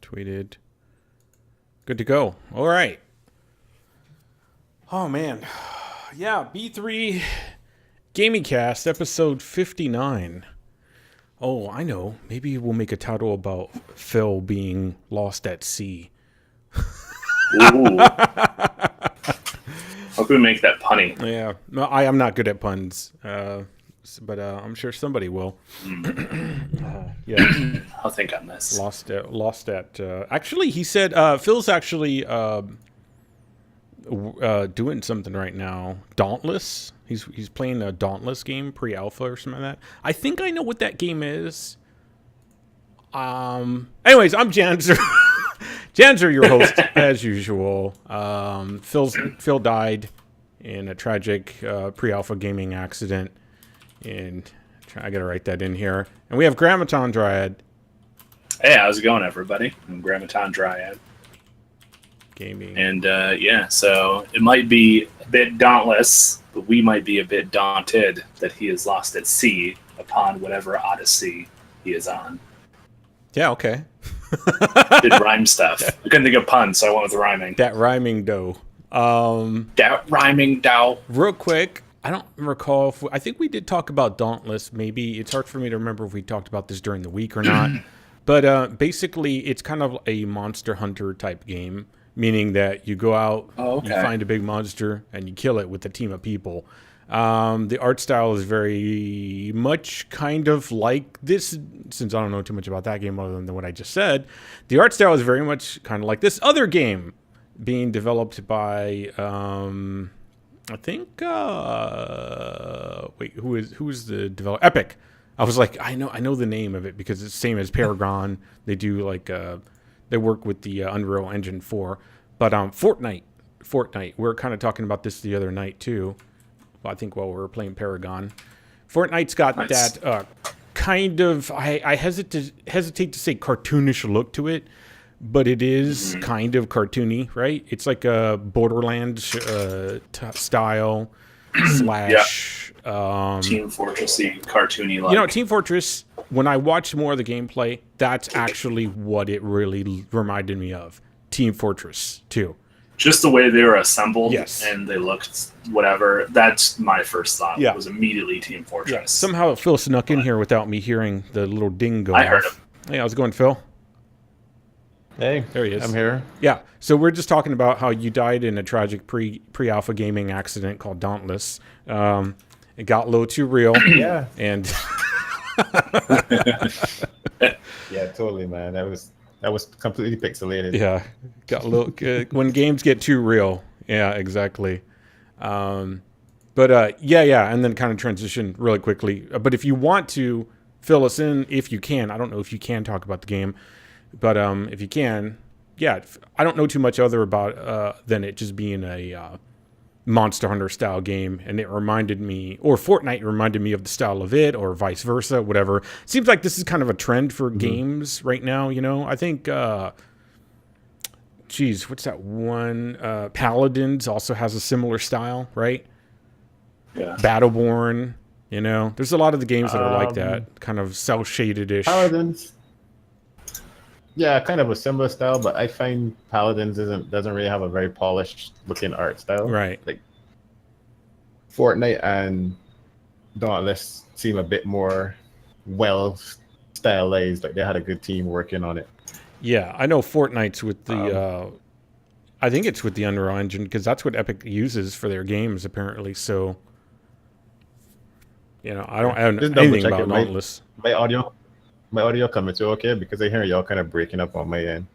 Tweeted. Good to go. All right. Oh, man. Yeah, B3 GamingCast, episode 59. Oh, I know. Maybe we'll make a title about Phil being lost at sea. Ooh. How can we make that punny? Yeah. No, I am not good at puns. But I'm sure somebody will. Yeah. I'll think on this. Lost at. Actually, he said Phil's actually doing something right now. Dauntless. He's playing a Dauntless game, pre-alpha or something like that. I think I know what that game is. Anyways, I'm Janzer. Janzer, your host as usual. Phil died in a tragic pre-alpha gaming accident. And I gotta write that in here. And we have Grammaton Dryad. Hey, how's it going, everybody? I'm Grammaton Dryad. Gaming. And so it might be a bit dauntless, but we might be a bit daunted that he is lost at sea upon whatever odyssey he is on. Yeah, okay. Did rhyme stuff. I couldn't think of puns, so I went with rhyming. That rhyming dough. That rhyming dough. Real quick. I don't recall if I think we did talk about Dauntless. Maybe it's hard for me to remember if we talked about this during the week or not. But basically, it's kind of a Monster Hunter type game, meaning that you go out, you find a big monster, and you kill it with a team of people. The art style is very much kind of like this. Since I don't know too much about that game other than what I just said, the art style is very much kind of like this other game being developed by. I think wait, who's the developer? Epic. I was like, I know the name of it because it's the same as Paragon. They do like they work with the Unreal Engine 4. But Fortnite. We're kind of talking about this the other night too. Well, I think while we were playing Paragon. Fortnite's got that kind of I hesitate to say cartoonish look to it. But it is kind of cartoony, right? It's like a Borderlands style slash Team Fortressy, cartoony like. You know, Team Fortress, when I watched more of the gameplay, that's actually what it really reminded me of. Team Fortress 2. Just the way they were assembled yes. And they looked whatever. That's my first thought. Yeah. Was immediately Team Fortress. Yeah. Somehow Phil snuck in here without me hearing the little ding go off. I heard him. Hey, how's it going, Phil? Hey, there he is. I'm here. Yeah, so we're just talking about how you died in a tragic pre-alpha gaming accident called Dauntless. It got a little too real. Yeah. And yeah, totally, man. That was completely pixelated. Yeah, got a little when games get too real. Yeah, exactly. But yeah, and then kind of transition really quickly. But if you want to fill us in, if you can, I don't know if you can talk about the game. But if you can, yeah, I don't know too much other about than it just being a Monster Hunter style game, and it reminded me, or Fortnite reminded me of the style of it, or vice versa, whatever. Seems like this is kind of a trend for games right now. You know, I think, what's that one? Paladins also has a similar style, right? Yeah. Battleborn. You know, there's a lot of the games that are like that, kind of cel shaded-ish. Paladins. Yeah, kind of a similar style, but I find Paladins doesn't really have a very polished looking art style. Right. Like Fortnite and Dauntless seem a bit more well stylized. Like they had a good team working on it. Yeah, I know Fortnite's with the I think it's with the Unreal Engine because that's what Epic uses for their games apparently. So you know, I don't know anything about Dauntless. My audio coming through okay? Because I hear y'all kind of breaking up on my end.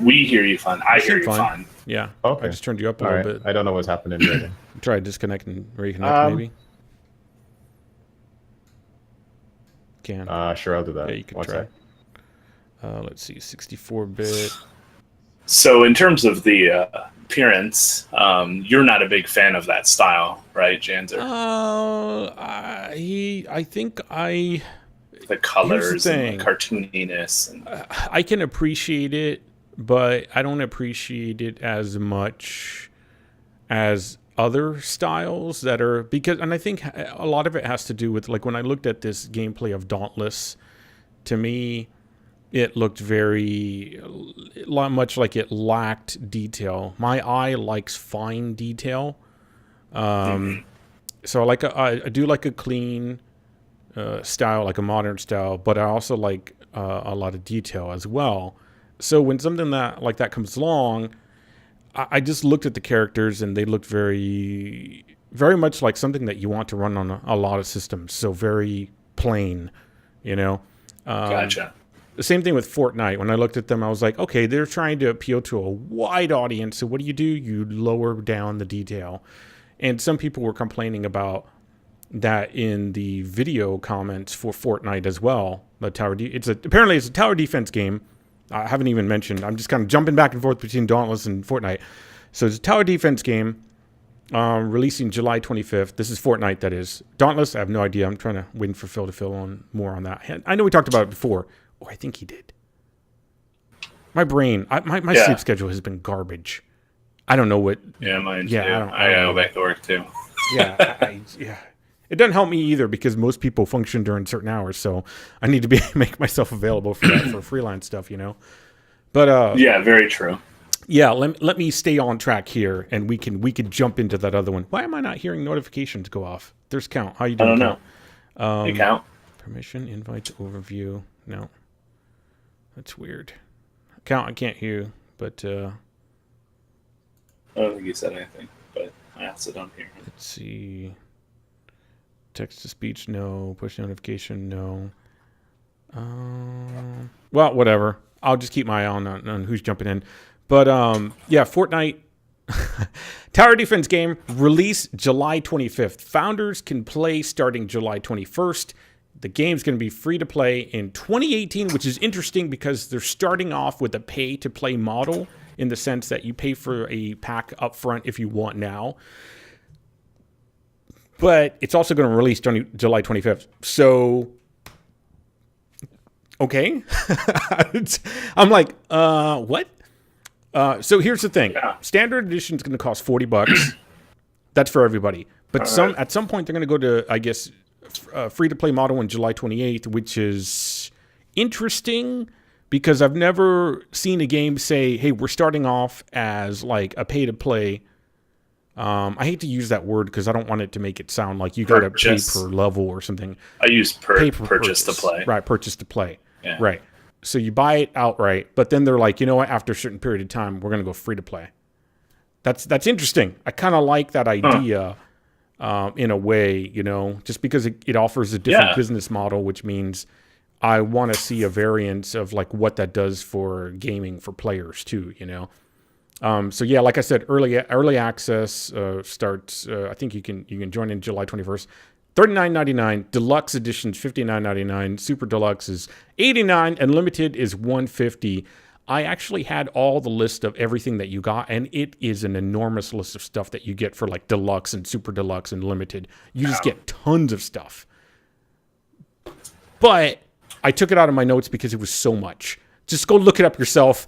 We hear you fine. I hear you fine. Yeah. Okay. I just turned you up a little bit. I don't know what's happening there. Try to disconnect and reconnect maybe. Can. Sure, I'll do that. Yeah, you can try. Let's see, 64-bit. So in terms of the appearance, you're not a big fan of that style, right, Janzer? I think the colors and the cartooniness. And I can appreciate it, but I don't appreciate it as much as other styles that are because, and I think a lot of it has to do with like when I looked at this gameplay of Dauntless, to me, it looked very much like it lacked detail. My eye likes fine detail. So I do like a clean style, like a modern style, but I also like a lot of detail as well. So when something like that comes along, I just looked at the characters and they looked very, very much like something that you want to run on a lot of systems. So very plain, you know. Gotcha. The same thing with Fortnite. When I looked at them, I was like, okay, they're trying to appeal to a wide audience. So what do? You lower down the detail. And some people were complaining about that in the video comments for Fortnite as well. The apparently it's a tower defense game. I haven't even mentioned. I'm just kind of jumping back and forth between Dauntless and Fortnite. So it's a tower defense game, releasing July 25th. This is Fortnite, that is. Dauntless, I have no idea. I'm trying to wait for Phil to fill on more on that. I know we talked about it before. Oh, I think he did. My brain, my sleep schedule has been garbage. I don't know what. Yeah, mine too. Yeah, I gotta go back to work too. Yeah, yeah. It doesn't help me either because most people function during certain hours, so I need to make myself available for that for freelance stuff, you know. But yeah, very true. Yeah, let me stay on track here, and we can jump into that other one. Why am I not hearing notifications go off? There's Count. How you doing? I don't know. Hey, Count. Permission, invites, overview. No, that's weird. Count, I can't hear you, but I don't think you said anything, but I also don't hear him. Let's see. Text to speech, no. Push notification, no. Well, whatever. I'll just keep my eye on who's jumping in. But yeah, Fortnite tower defense game release July 25th. Founders can play starting July 21st. The game's going to be free to play in 2018, which is interesting because they're starting off with a pay to play model in the sense that you pay for a pack up front if you want now. But it's also going to release July 25th. So, okay. I'm like, what? So here's the thing. Yeah. Standard edition is going to cost $40. That's for everybody. But at some point, they're going to go to, I guess, free-to-play model on July 28th, which is interesting because I've never seen a game say, hey, we're starting off as like a pay-to-play. I hate to use that word because I don't want it to make it sound like you got to pay per level or something. I use purchase to play. Right, purchase to play. Yeah. Right. So you buy it outright, but then they're like, you know what? After a certain period of time, we're going to go free to play. That's interesting. I kind of like that idea in a way, you know, just because it offers a different business model, which means I want to see a variance of like what that does for gaming for players too, you know. So yeah, like I said, early access starts. I think you can join in July 21st. $39.99. Deluxe edition is $59.99. Super Deluxe is $89, and Limited is $150. I actually had all the list of everything that you got, and it is an enormous list of stuff that you get for like Deluxe and Super Deluxe and Limited. You just get tons of stuff. But I took it out of my notes because it was so much. Just go look it up yourself.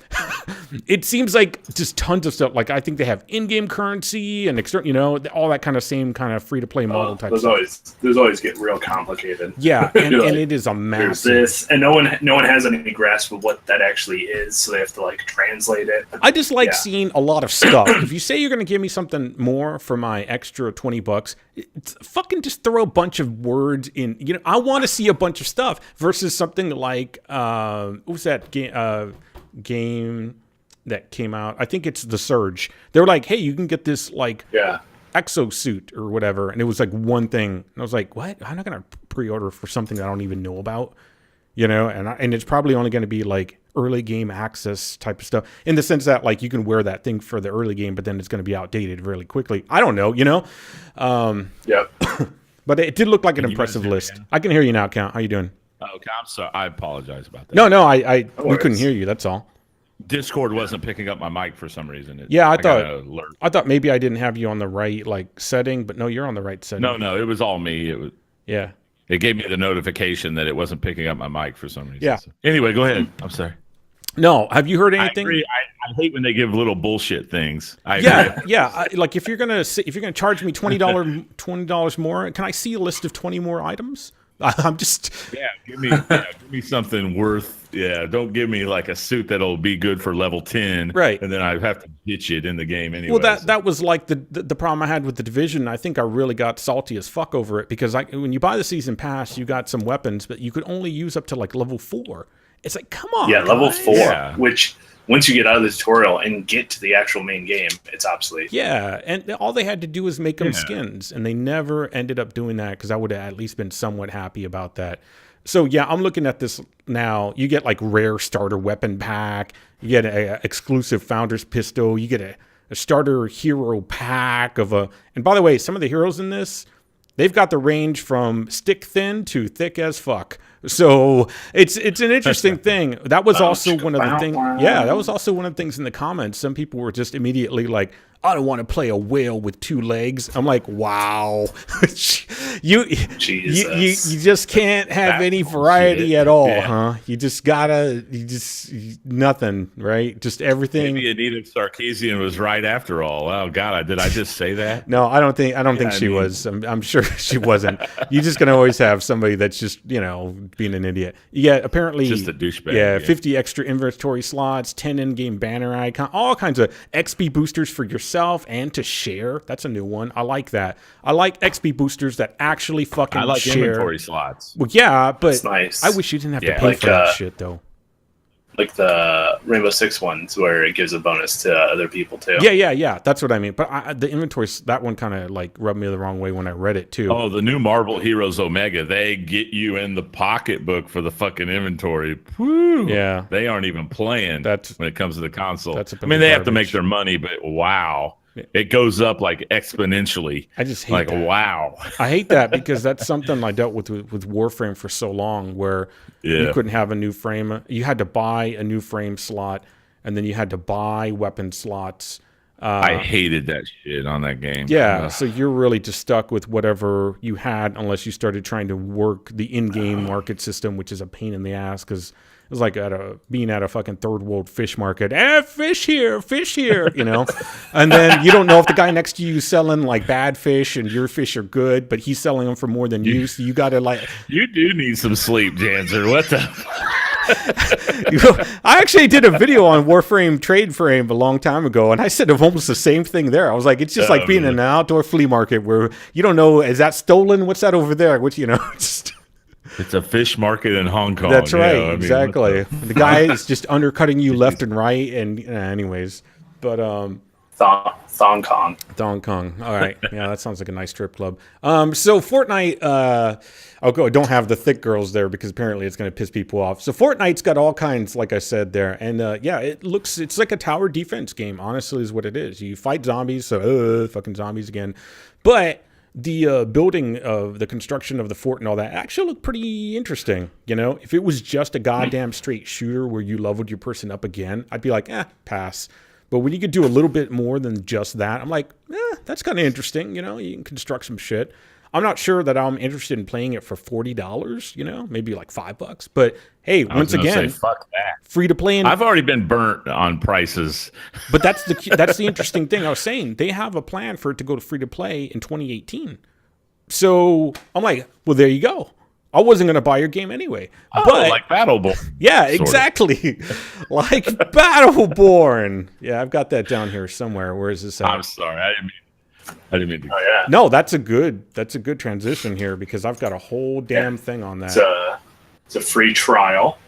It seems like just tons of stuff. Like I think they have in-game currency and external, you know, all that kind of same kind of free-to-play model type stuff. Those always get real complicated. Yeah, and it is a massive. There's this, and no one has any grasp of what that actually is, so they have to like translate it. I just like seeing a lot of stuff. If you say you're going to give me something more for my extra $20, fucking just throw a bunch of words in. You know, I want to see a bunch of stuff versus something like what was that game that came out? I think it's The Surge. They were like, hey, you can get this like exosuit or whatever, and it was like one thing, and I was like, what? I'm not gonna pre-order for something that I don't even know about, you know. And it's probably only going to be like early game access type of stuff in the sense that like you can wear that thing for the early game, but then it's going to be outdated really quickly. I don't know, you know. But it did look like an impressive list. I can hear you now, Count. How you doing? Okay, I'm sorry. I apologize about that. No, we couldn't hear you. That's all. Discord wasn't picking up my mic for some reason. I thought maybe I didn't have you on the right like setting, but no, you're on the right setting. No, it was all me. It was. Yeah. It gave me the notification that it wasn't picking up my mic for some reason. Yeah. So, anyway, go ahead. I'm sorry. No, have you heard anything? I agree. I hate when they give little bullshit things. Like if you're gonna charge me $20 more, can I see a list of 20 more items? I'm just give me something worth. Yeah, don't give me like a suit that'll be good for level 10, right. And then I have to ditch it in the game anyway. Well, that was like the problem I had with the Division. I think I really got salty as fuck over it because when you buy the season pass, you got some weapons, but you could only use up to like level 4. It's like, come on, yeah, level guys. 4, which once you get out of the tutorial and get to the actual main game, it's obsolete. Yeah, and all they had to do was make them skins, and they never ended up doing that because I would have at least been somewhat happy about that. So, yeah, I'm looking at this now. You get, like, rare starter weapon pack. You get an exclusive Founder's Pistol. You get a starter hero pack of a... And by the way, some of the heroes in this, they've got the range from stick thin to thick as fuck. So it's an interesting thing. That was also one of the things. Yeah, that was also one of the things in the comments. Some people were just immediately like, I don't want to play a whale with 2 legs. I'm like, wow. you just can't have any variety at all, huh? You just gotta, nothing, right? Just everything. Maybe Anita Sarkeesian was right after all. Oh God, did I just say that? No, I don't think she was. I'm sure she wasn't. You're just gonna always have somebody that's just, being an idiot. Yeah, apparently just a douchebag. Yeah, 50 extra inventory slots, 10 in-game banner icon, all kinds of XP boosters for yourself and to share. That's a new one. I like that. I like XP boosters that actually fucking I like share. inventory slots. Well, yeah, but That's nice. I wish you didn't have to pay for that shit though. Like the Rainbow Six ones where it gives a bonus to other people too. Yeah. That's what I mean. But the inventory, that one kind of like rubbed me the wrong way when I read it too. Oh, the new Marvel Heroes Omega, they get you in the pocketbook for the fucking inventory. Woo. Yeah. They aren't even playing when it comes to the console. They have to make their money, but wow. It goes up like exponentially. I just hate that. Wow. I hate that because that's something I dealt with Warframe for so long where you couldn't have a new frame. You had to buy a new frame slot, and then you had to buy weapon slots. I hated that shit on that game. Yeah, so you're really just stuck with whatever you had unless you started trying to work the in-game market system, which is a pain in the ass because it was like being at a fucking third world fish market. Fish here, and then you don't know if the guy next to you is selling like bad fish and your fish are good, but he's selling them for more than you. So you got to like. You do need some sleep, Janser. What the? I actually did a video on Warframe Trade Frame a long time ago, and I said almost the same thing there. I was like, it's just like being in an outdoor flea market where you don't know, is that stolen? What's that over there? Which just. It's a fish market in Hong Kong. That's right, exactly. The guy is just undercutting you left and right, and anyways, but Thong Kong. All right, yeah, that sounds like a nice strip club. So Fortnite, don't have the thick girls there because apparently it's going to piss people off. So Fortnite's got all kinds, like I said there, and it's like a tower defense game. Honestly, is what it is. You fight zombies, so fucking zombies again, but. The building of the construction of the fort and all that actually looked pretty interesting. If it was just a goddamn straight shooter where you leveled your person up again, I'd be like, pass. But when you could do a little bit more than just that, I'm like, that's kind of interesting. You can construct some shit. I'm not sure that I'm interested in playing it for $40, maybe like $5. But hey, once again, fuck that. Free to play. I've already been burnt on prices. But that's the interesting thing I was saying. They have a plan for it to go to free to play in 2018. So I'm like, well, there you go. I wasn't going to buy your game anyway. But like Battleborn. Yeah, exactly. Like Battleborn. Yeah, I've got that down here somewhere. Where is this at? I'm sorry. I didn't mean to. Oh, yeah. No, that's a good transition here because I've got a whole damn thing on that. It's a free trial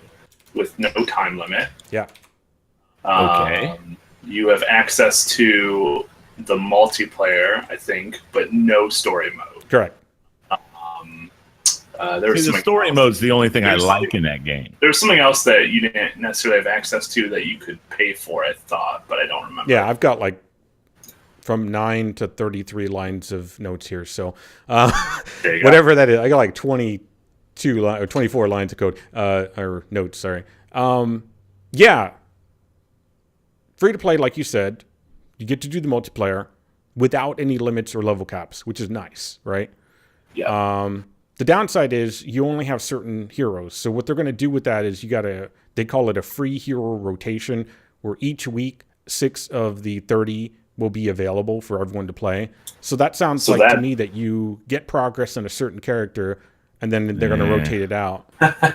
with no time limit. Yeah. Okay. You have access to the multiplayer, I think, but no story mode. Correct. The story mode's the only thing I like in that game. There's something else that you didn't necessarily have access to that you could pay for, I thought, but I don't remember. Yeah, I've got like from 9 to 33 lines of notes here. So whatever that is, I got like 22 or 24 lines of code or notes. Sorry. Yeah. Free to play, like you said, you get to do the multiplayer without any limits or level caps, which is nice, right? Yeah. The downside is you only have certain heroes. So what they're going to do with that is they call it a free hero rotation, where each week 6 of the 30 will be available for everyone to play. So that sounds to me that you get progress in a certain character, and then they're going to rotate it out.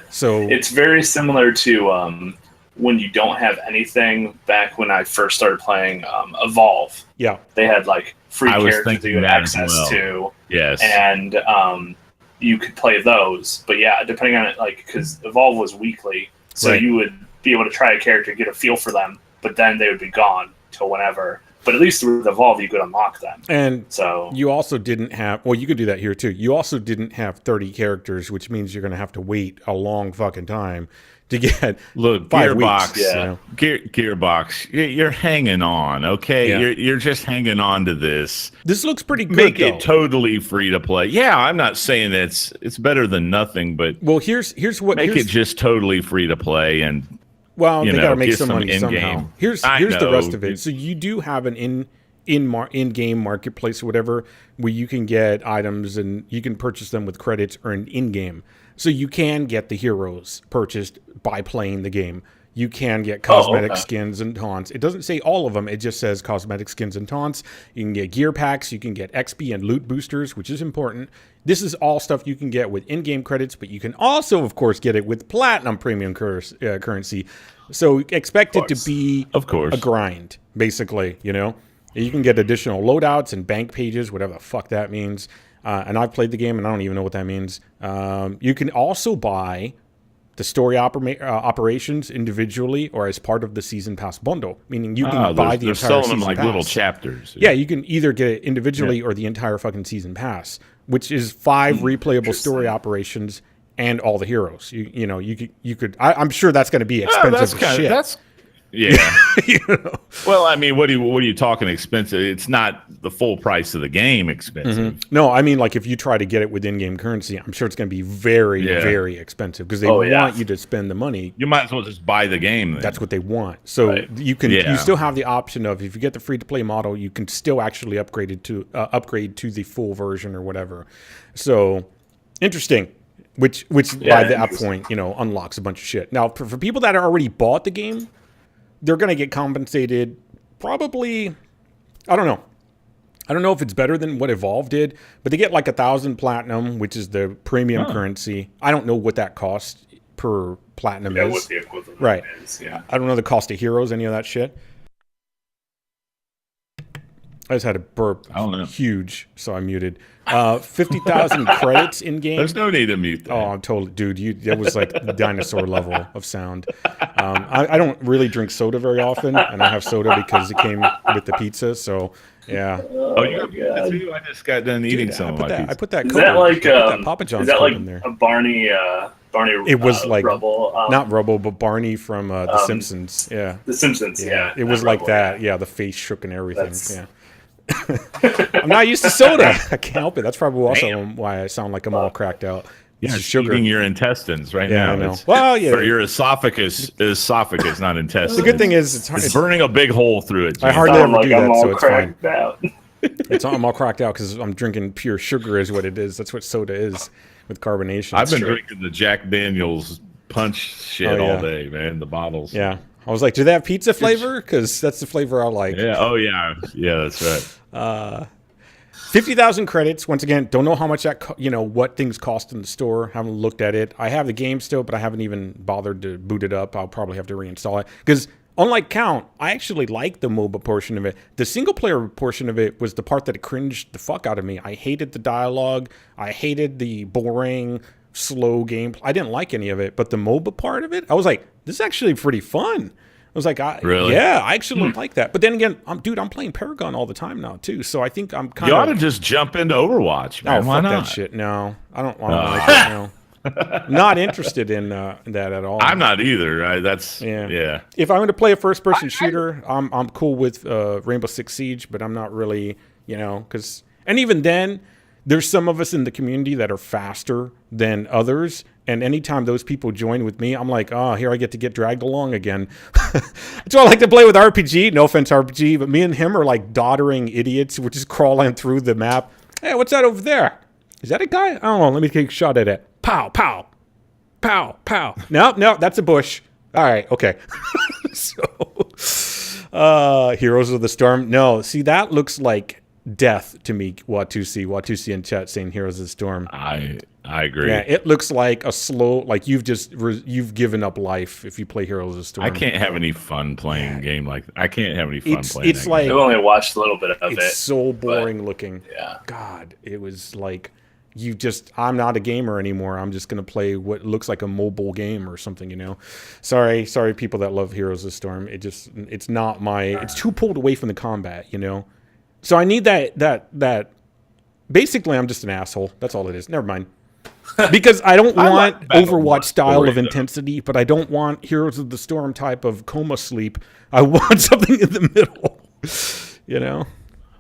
So it's very similar to when you don't have anything. Back when I first started playing Evolve, they had like free characters that you had access to. Yes, and you could play those. But yeah, depending on it, like because Evolve was weekly, so you would be able to try a character, get a feel for them, but then they would be gone till whenever. But at least with Evolve, you could unlock them. And so you also didn't have, well, you could do that here too. You also didn't have 30 characters, which means you're going to have to wait a long fucking time to get 5 Gearbox. weeks. You know? Gearbox, you're hanging on, okay? Yeah. You're just hanging on to this. This looks pretty good. Make it totally free to play. Yeah, I'm not saying it's better than nothing, but here's what make it just totally free to play and. Well, they got to make some money somehow. Here's the rest of it. So you do have an in-game marketplace or whatever where you can get items and you can purchase them with credits earned in-game. So you can get the heroes purchased by playing the game. You can get cosmetic skins and taunts. It doesn't say all of them. It just says cosmetic skins and taunts. You can get gear packs. You can get XP and loot boosters, which is important. This is all stuff you can get with in-game credits, but you can also, of course, get it with platinum premium currency. So expect it to be a grind, basically, you know? You can get additional loadouts and bank pages, whatever the fuck that means. And I've played the game, and I don't even know what that means. You can also buy the story operations individually or as part of the season pass bundle, meaning you can buy the entire season pass. Selling them like little chapters. Yeah, you can either get it individually or the entire fucking season pass, which is 5 replayable story operations and all the heroes. You could. I'm sure that's going to be expensive as shit. Yeah. You know? Well, I mean, what are you talking expensive? It's not the full price of the game expensive. Mm-hmm. No, I mean, like if you try to get it with in-game currency, I'm sure it's going to be very, very expensive because they want you to spend the money. You might as well just buy the game then. That's what they want. So you can you still have the option of, if you get the free-to-play model, you can still actually upgrade to the full version or whatever. So interesting. Which by that point, unlocks a bunch of shit. Now, for people that already bought the game, they're going to get compensated probably, I don't know. I don't know if it's better than what Evolve did, but they get like 1,000 platinum, which is the premium currency. I don't know what that costs per platinum is. What the equivalent is, I don't know the cost of heroes, any of that shit. I just had a burp. I don't know. Huge, so I muted. 50,000 credits in game. There's no need to mute that. Oh, I'm totally, dude. That was like the dinosaur level of sound. I don't really drink soda very often, and I have soda because it came with the pizza. So yeah. Oh, you got pizza too? I just got done eating some of my pizza. I put that. Is that like Papa John's is that like in there. A Barney? It was like Rubble, not Rubble, but Barney from The Simpsons. Yeah. The Simpsons. Yeah. It was like Rubble, that. Yeah, the face shook and everything. Yeah. I'm not used to soda. I can't help it. That's probably also why I sound like I'm all cracked out. Yeah, sugar eating your intestines right now. I know. Well, for your esophagus, not intestines. The good thing is it's burning a big hole through it. I hardly ever do that, so it's fine. I'm all cracked out because I'm drinking pure sugar, is what it is. That's what soda is with carbonation. I've been drinking the Jack Daniels punch shit all day, man. The bottles. Yeah. I was like, do they have pizza flavor? Because that's the flavor I like. Yeah. Oh, yeah. Yeah, that's right. 50,000 credits. Once again, don't know how much that, what things cost in the store. Haven't looked at it. I have the game still, but I haven't even bothered to boot it up. I'll probably have to reinstall it. Because unlike Count, I actually like the MOBA portion of it. The single player portion of it was the part that cringed the fuck out of me. I hated the dialogue. I hated the boring, slow game. I didn't like any of it. But the MOBA part of it, I was like, this is actually pretty fun. I was like, really? Yeah, I actually like that. But then again, I'm playing Paragon all the time now too. So I think I'm kind of. You ought to just jump into Overwatch, man. Why not? That shit. No, I don't want to like it. No. Not interested in that at all. I'm not either. Yeah. If I'm going to play a first-person shooter, I'm cool with Rainbow Six Siege, but I'm not really, because and even then. There's some of us in the community that are faster than others, and anytime those people join with me, I'm like, oh, here I get to get dragged along again. That's why I like to play with RPG. No offense, RPG, but me and him are like doddering idiots. We're just crawling through the map. Hey, what's that over there? Is that a guy? I don't know. Let me take a shot at it. Pow, pow, pow, pow. No, that's a bush. All right, okay. Heroes of the Storm. No, see, that looks like death to me. Watusi in chat saying Heroes of the Storm. I I agree. Yeah, it looks like a slow, like you've given up life if you play Heroes of the Storm. I can't have any fun playing a game like that. I can't have any fun playing. It's like I've only watched a little bit of it. It's so boring looking. Yeah. God, it was like I'm not a gamer anymore. I'm just gonna play what looks like a mobile game or something, you know. Sorry, people that love Heroes of the Storm. It's not it's too pulled away from the combat, you know. So I need that. Basically, I'm just an asshole. That's all it is. Never mind. Because I don't want Overwatch style of intensity, but I don't want Heroes of the Storm type of coma sleep. I want something in the middle, you know?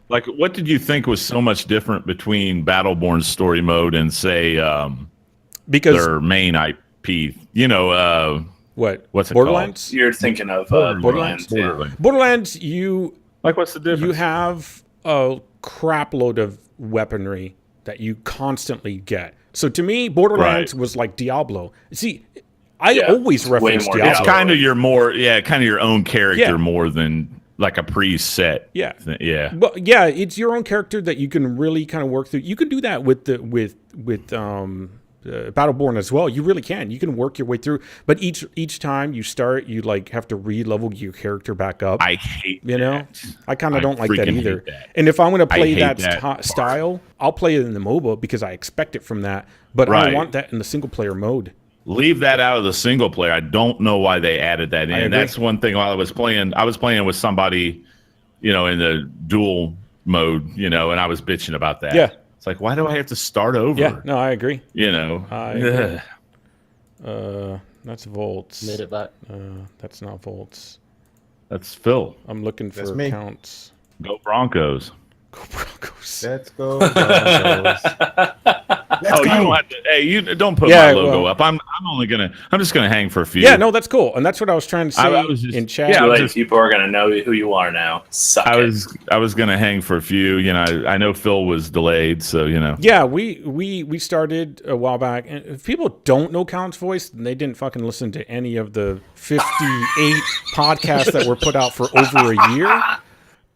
Like, what did you think was so much different between Battleborn's story mode and, say, because their main IP? You know, what's it Borderlands? called? You're thinking of Borderlands. Borderlands, like, what's the difference? You have a crap load of weaponry that you constantly get. So to me, Borderlands was like Diablo. See, I always reference Diablo. It's kind of your own character more than like a preset. Yeah. But it's your own character that you can really kind of work through. You can do that with Battleborn as well. You really can. You can work your way through. But each time you start, you like have to re-level your character back up. I hate you know. That. I kind of don't like that either. And if I'm going to play that style, I'll play it in the MOBA because I expect it from that. But I want that in the single player mode. Leave that out of the single player. I don't know why they added that in. That's one thing. While I was playing with somebody, you know, in the dual mode, you know, and I was bitching about that. Yeah. It's like, why do I have to start over? Yeah, no, I agree. You know, that's volts. Made it back. That's not volts. That's Phil. I'm looking for counts. Go Broncos. Go Broncos. Let's go Broncos. You don't put my logo up. I'm just gonna hang for a few. Yeah, no, that's cool, and that's what I was trying to say in chat. Yeah, people are gonna know who you are now. I was gonna hang for a few. You know, I know Phil was delayed, so you know. Yeah, we started a while back, and if people don't know Count's voice, then they didn't fucking listen to any of the 58 podcasts that were put out for over a year.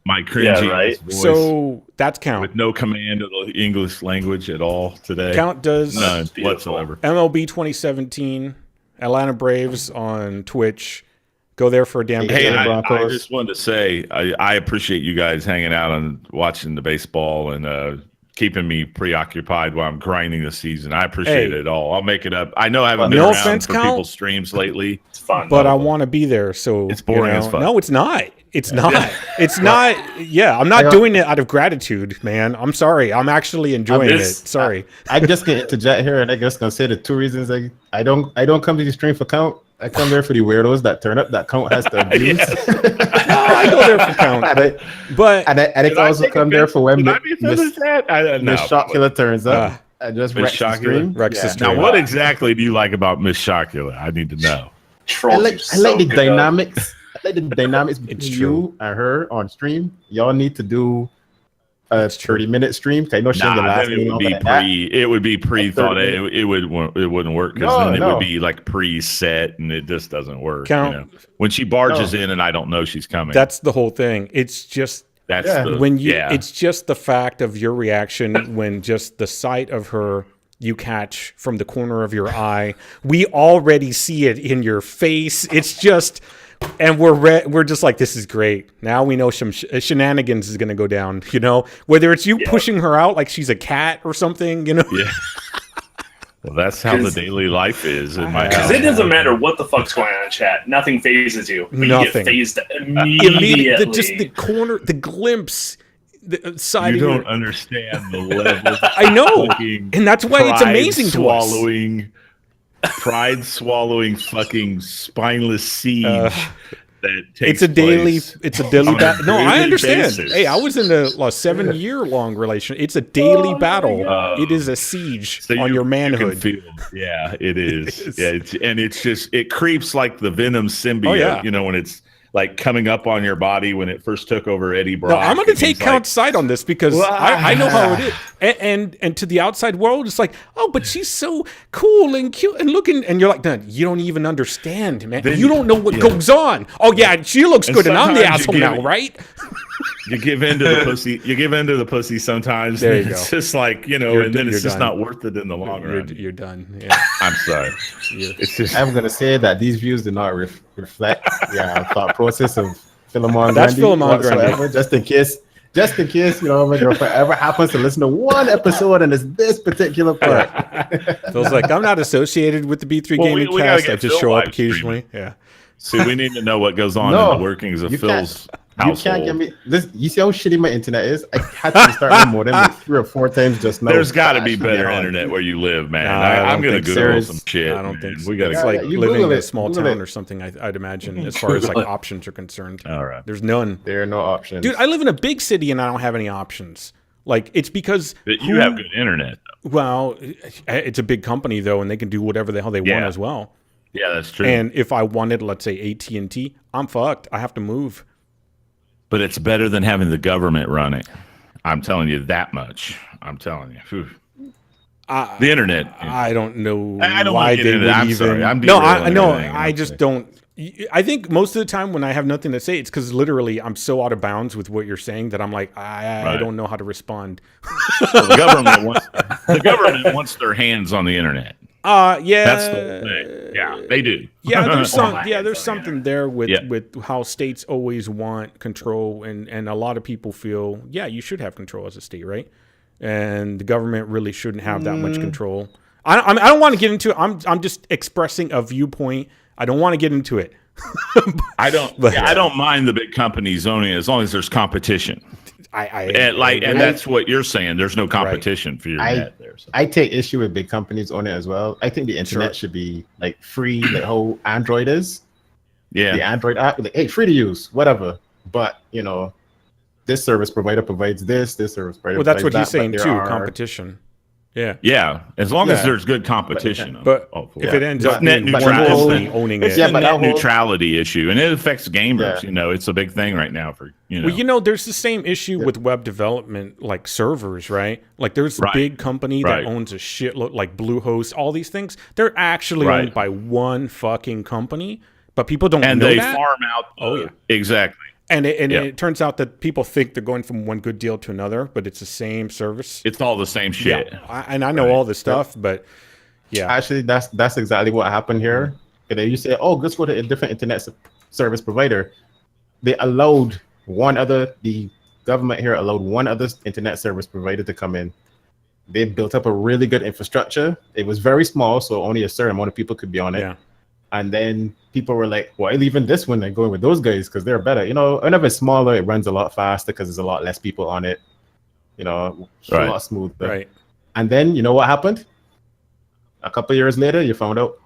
My cringy voice. So that's Count. With no command of the English language at all today. Count does none whatsoever. MLB 2017, Atlanta Braves on Twitch. Go there for a damn Hey, I just wanted to say I appreciate you guys hanging out and watching the baseball and keeping me preoccupied while I'm grinding the season. I appreciate it all. I'll make it up. I know I haven't been around for people's streams lately. It's fun. But I want to be there, so it's boring as fuck. No, it's not. It's not. It's not. Yeah, I'm not doing it out of gratitude, man. I'm sorry. I'm actually enjoying it. Sorry. I just get interject here, and I just gonna say the two reasons I don't come to the stream for Count. I come there for the weirdos that turn up that Count has to abuse. No, I go there for Count. and I also come there for when Miss Shockula turns up. I just wreck the stream. Now, what exactly do you like about Miss Shockula? I need to know. I like the dynamics. I like the dynamics between you and her on stream. Y'all need to do a 30-minute stream. I know it would be pre-thought. It wouldn't work because then it would be like preset, and it just doesn't work. Count, you know? When she barges in, and I don't know she's coming. That's the whole thing. It's just it's just the fact of your reaction when just the sight of her you catch from the corner of your eye. We already see it in your face. It's just. And we're just like, this is great. Now we know some shenanigans is going to go down, you know, whether it's you pushing her out like she's a cat or something, you know. Yeah. Well, that's how the daily life is in my house. Because it doesn't matter what the fuck's going on in chat. Nothing phases you. But Nothing. You get phased immediately. Just the corner, the glimpse. The side you don't understand the level. I know. And that's why it's amazing to us. Pride swallowing fucking spineless siege that takes it's a daily battle. No, I understand. Basis. Hey, I was in a 7-year-long relation. It's a daily battle. It is a siege on your manhood. You can feel, it is. It creeps like the Venom symbiote. You know, when it's like coming up on your body when it first took over Eddie Brock. No, I'm going to take Count's side on this because I know how it is. And to the outside world, it's like, oh, but she's so cool and cute and looking. And you're like, no, you don't even understand, man. You don't know what goes on. Oh, yeah, she looks good and I'm the asshole now, right? You give in to the pussy. You give in to the pussy sometimes. There you it's go. just like, and then it's just not worth it in the long run. You're done. Yeah. I'm sorry. It's just. I'm gonna say that these views do not reflect thought process of Philemon That's Grandi Philemon whatsoever. Grandi. Just in case, my girlfriend ever happens to listen to one episode and it's this particular part. Feels like I'm not associated with the B3 Gaming we gotta Cast. I get just Phil show up live occasionally. Yeah. See, we need to know what goes on No, in the workings of you Phil's You household. can't get me this. You see how shitty my internet is? I had to restart my modem like 3 or 4 times just now. There's got to be Actually, better yeah. internet where you live, man. No, I I'm don't gonna think Google so. some shit. I don't man. think so. We got It's to. like you living Google in a it, small Google town it. or something, I'd imagine, as far as like options are concerned. All right. There's none. There are no options. Dude, I live in a big city and I don't have any options. Like, it's because... But you have good internet. Well, it's a big company, though, and they can do whatever the hell they want as well. Yeah, that's true. And if I wanted, let's say, AT&T, I'm fucked. I have to move. But it's better than having the government run it. I'm telling you that much. I'm telling you. Whew. The internet. I don't know I don't why want to they get into would that. I'm even... sorry. I'm No, derailing no, everything. I just don't... I think most of the time when I have nothing to say, it's because literally I'm so out of bounds with what you're saying that I'm like, I don't know how to respond. So the government wants their hands on the internet. Yeah. That's the thing. Yeah, they do. Yeah, there's Oh, there's something there with how states always want control, and a lot of people feel, you should have control as a state, right? And the government really shouldn't have that much control. I don't want to get into it. I'm just expressing a viewpoint. I don't want to get into it. I don't mind the big companies owning it as long as there's competition. And that's what you're saying. There's no competition for your net there. So. I take issue with big companies on it as well. I think the internet should be like free, like how Android is. Yeah. The Android app, like, hey, free to use, whatever. But this service provider provides this service provider. Well, that's what provides he's saying that, too. Competition. Yeah. Yeah. As long as there's good competition. But if it ends up net being one neutrality, owning it's it, a net neutrality issue, and it affects gamers. Yeah. It's a big thing right now for Well, there's the same issue with web development, like servers, right? Like there's a big company that owns a shitload, like Bluehost, all these things. They're actually owned by one fucking company, but people don't know that. And they farm out. Exactly. And it turns out that people think they're going from one good deal to another, but it's the same service. It's all the same shit. Yeah. I know all this stuff, but actually, that's exactly what happened here. And you say, oh, let's go to a different internet service provider. The government here allowed one other internet service provider to come in. They built up a really good infrastructure. It was very small, so only a certain amount of people could be on it. Yeah. And then people were like, why leaving this one and going with those guys? Because they're better. Whenever it's smaller, it runs a lot faster because there's a lot less people on it. It's a lot smoother. Right. And then, you know what happened? A couple of years later, you found out,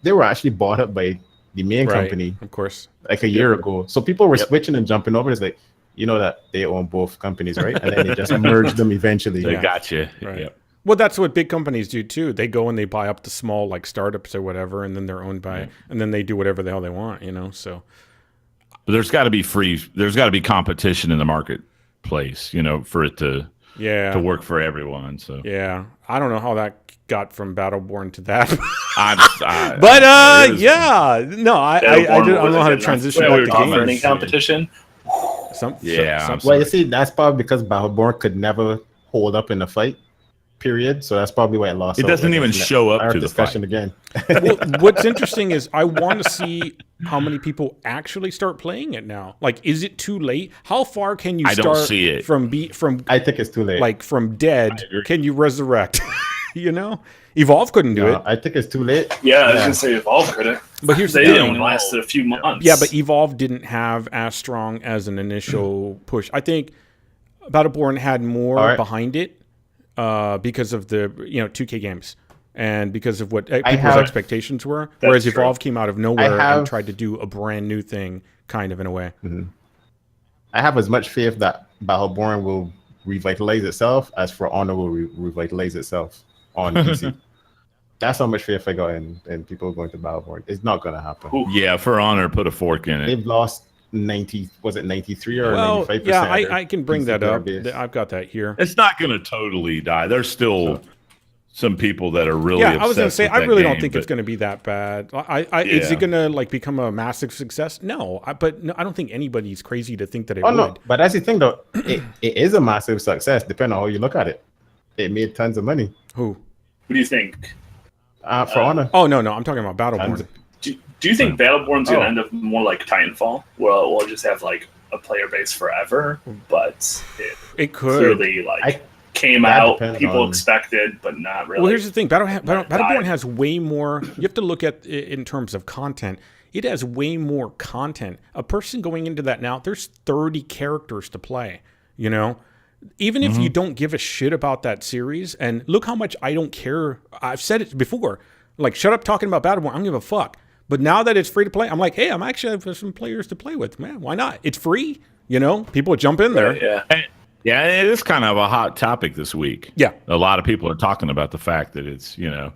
they were actually bought up by the main company. Of course. Like a year ago. So people were switching and jumping over. It's like, that they own both companies, right? And then they just merged them eventually. They got you. Right. Yep. Well, that's what big companies do too. They go and they buy up the small like startups or whatever, and then they're owned by, and then they do whatever the hell they want, So, but there's got to be there's got to be competition in the marketplace, for it to work for everyone. So I don't know how that got from Battleborn to that, I don't know how to transition back to gaming competition. Well, you see, that's probably because Battleborn could never hold up in a fight. Period. So that's probably why it lost. It doesn't even show up to the discussion fight. Again. Well, what's interesting is I want to see how many people actually start playing it now. Like, is it too late? How far can you start? I don't see it. From? I think it's too late. Like from dead, can you resurrect? Evolve couldn't do it. I think it's too late. Yeah, I was gonna say Evolve couldn't. But here's the thing. They only lasted a few months. Yeah, but Evolve didn't have as strong as an initial push. I think Battleborn had more behind it. Because of the 2K games and because of what people's expectations were, whereas Evolve came out of nowhere and tried to do a brand new thing, kind of in a way. Mm-hmm. I have as much faith that Battleborn will revitalize itself as For Honor will revitalize itself on PC. That's how much faith I got in people going to Battleborn. It's not going to happen. Ooh. Yeah, For Honor put a fork in it. They've lost 93 or 95%? Yeah, I can bring that up. I've got that here. It's not going to totally die. There's still some people that are really I was going to obsessed say, with I that really game, don't think it's going to be that bad. Is it going to like become a massive success? No, but no, I don't think anybody's crazy to think that it would. No, but that's the thing though. It is a massive success, depending on how you look at it. It made tons of money. Who do you think? For Honor. Oh no, I'm talking about Battleborn. Do you think Battleborn's going to end up more like Titanfall, where we'll just have like a player base forever, but it could clearly like came out, people expected, but not really. Well, here's the thing: Battleborn has way more. You have to look at it in terms of content. It has way more content. A person going into that now, there's 30 characters to play. You know, even if you don't give a shit about that series, and look how much I don't care. I've said it before. Like, shut up talking about Battleborn. I don't give a fuck. But now that it's free to play, I'm like, hey, I'm actually have some players to play with. Man, why not? It's free. You know, people jump in there. Yeah, it is kind of a hot topic this week. Yeah. A lot of people are talking about the fact that it's, you know,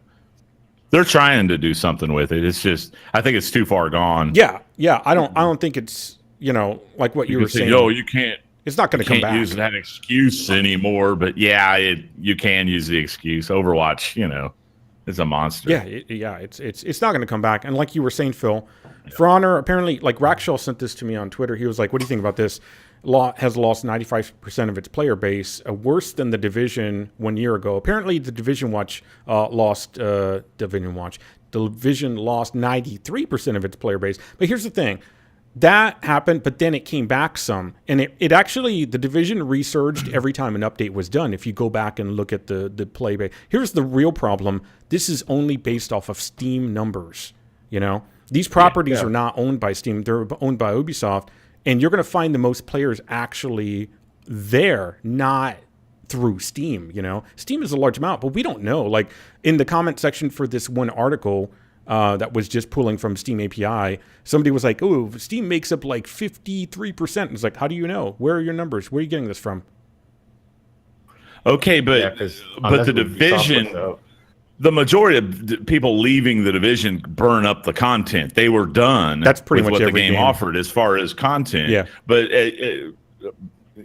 they're trying to do something with it. It's just, I think it's too far gone. Yeah. I don't think it's, you know, like what you were saying. Yo, you can't. It's not going to come back. Can't use that excuse anymore. But yeah, you can use the excuse. Overwatch, you know, is a monster. Yeah, it's not going to come back. And like you were saying, Phil, For Honor, apparently, like Rakshal sent this to me on Twitter. He was like, "What do you think about this? Has lost 95% of its player base, worse than the Division 1 year ago. Apparently, the Division lost 93% of its player base. But here's the thing. That happened, but then it came back some. And it actually, the Division resurged every time an update was done. If you go back and look at the play base. Here's the real problem. This is only based off of Steam numbers. You know, these properties are not owned by Steam. They're owned by Ubisoft. And you're going to find the most players actually there, not through Steam. You know, Steam is a large amount, but we don't know. Like in the comment section for this one article that was just pulling from Steam API, somebody was like, "Oh, Steam makes up like 53%." It's like, how do you know? Where are your numbers? Where are you getting this from? Okay, but the Division. The majority of people leaving the Division burn up the content. They were done. That's pretty much what every the game offered as far as content. Yeah. But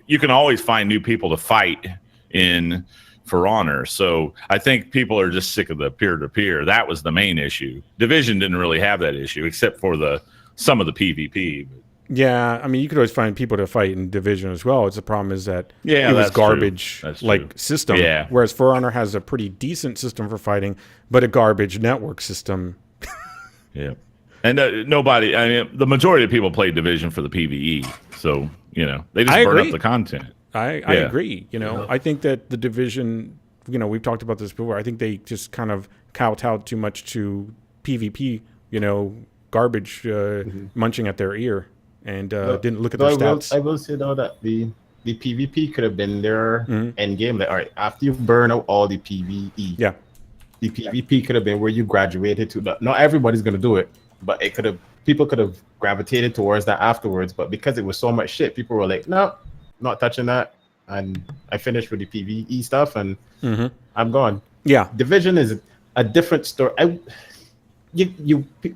you can always find new people to fight in For Honor. So I think people are just sick of the peer-to-peer. That was the main issue. Division didn't really have that issue except for some of the PvP. Yeah, I mean, you could always find people to fight in Division as well. It's the problem is that it was garbage system. Yeah. Whereas For Honor has a pretty decent system for fighting, but a garbage network system. Yeah, and nobody. I mean, the majority of people play Division for the PvE. So you know, they just burn up the content. I agree. You know, I think that the Division. You know, we've talked about this before. I think they just kind of kowtowed too much to PvP. You know, garbage munching at their ear. And didn't look at their stats. I will say though that the PvP could have been their end game. Like, all right, after you burn out all the PvE, the PvP could have been where you graduated to. Not everybody's gonna do it, but people could have gravitated towards that afterwards. But because it was so much shit, people were like, no, not touching that. And I finished with the PvE stuff, and I'm gone. Yeah, Division is a different story.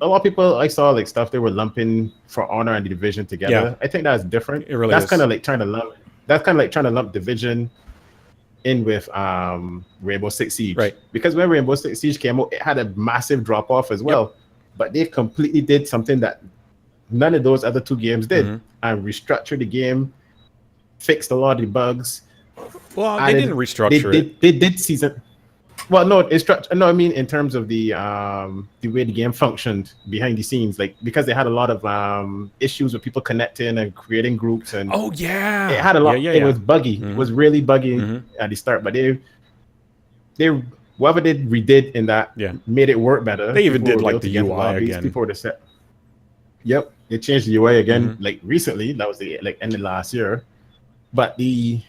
A lot of people I saw like stuff they were lumping For Honor and the Division together. Yeah. I think that's different. It really that's is. kind of like trying to lump. That's kind of like trying to lump Division in with Rainbow Six Siege. Right. Because when Rainbow Six Siege came out, it had a massive drop off as well. But they completely did something that none of those other two games did, and restructured the game, fixed a lot of the bugs. Well, they didn't restructure it. They did season. Well, no, it's no. I mean, in terms of the way the game functioned behind the scenes, like because they had a lot of issues with people connecting and creating groups, and it had a lot. It was buggy. It was really buggy at the start, but they whatever they redid in that made it work better. They even did like the UI again. People were set. Yep, they changed the UI again like recently. That was the end of last year, but the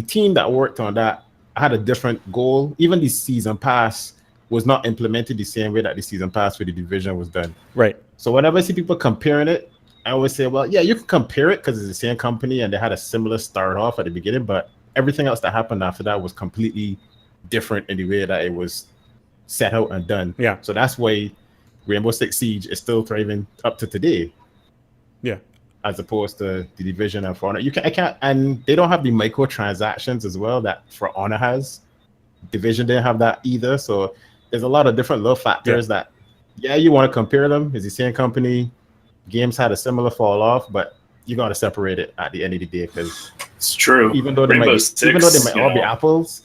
team that worked on that had a different goal. Even the season pass was not implemented the same way that the season pass for the Division was done. Right. So whenever I see people comparing it, I always say, well, yeah, you can compare it because it's the same company and they had a similar start off at the beginning, but everything else that happened after that was completely different in the way that it was set out and done. Yeah. So that's why Rainbow Six Siege is still thriving up to today. Yeah. As opposed to the Division and For Honor. I can't, and they don't have the microtransactions as well that For Honor has. Division didn't have that either. So there's a lot of different little factors that, you want to compare them. It's the same company. Games had a similar fall off, but you got to separate it at the end of the day because it's true. Even though they might all be apples,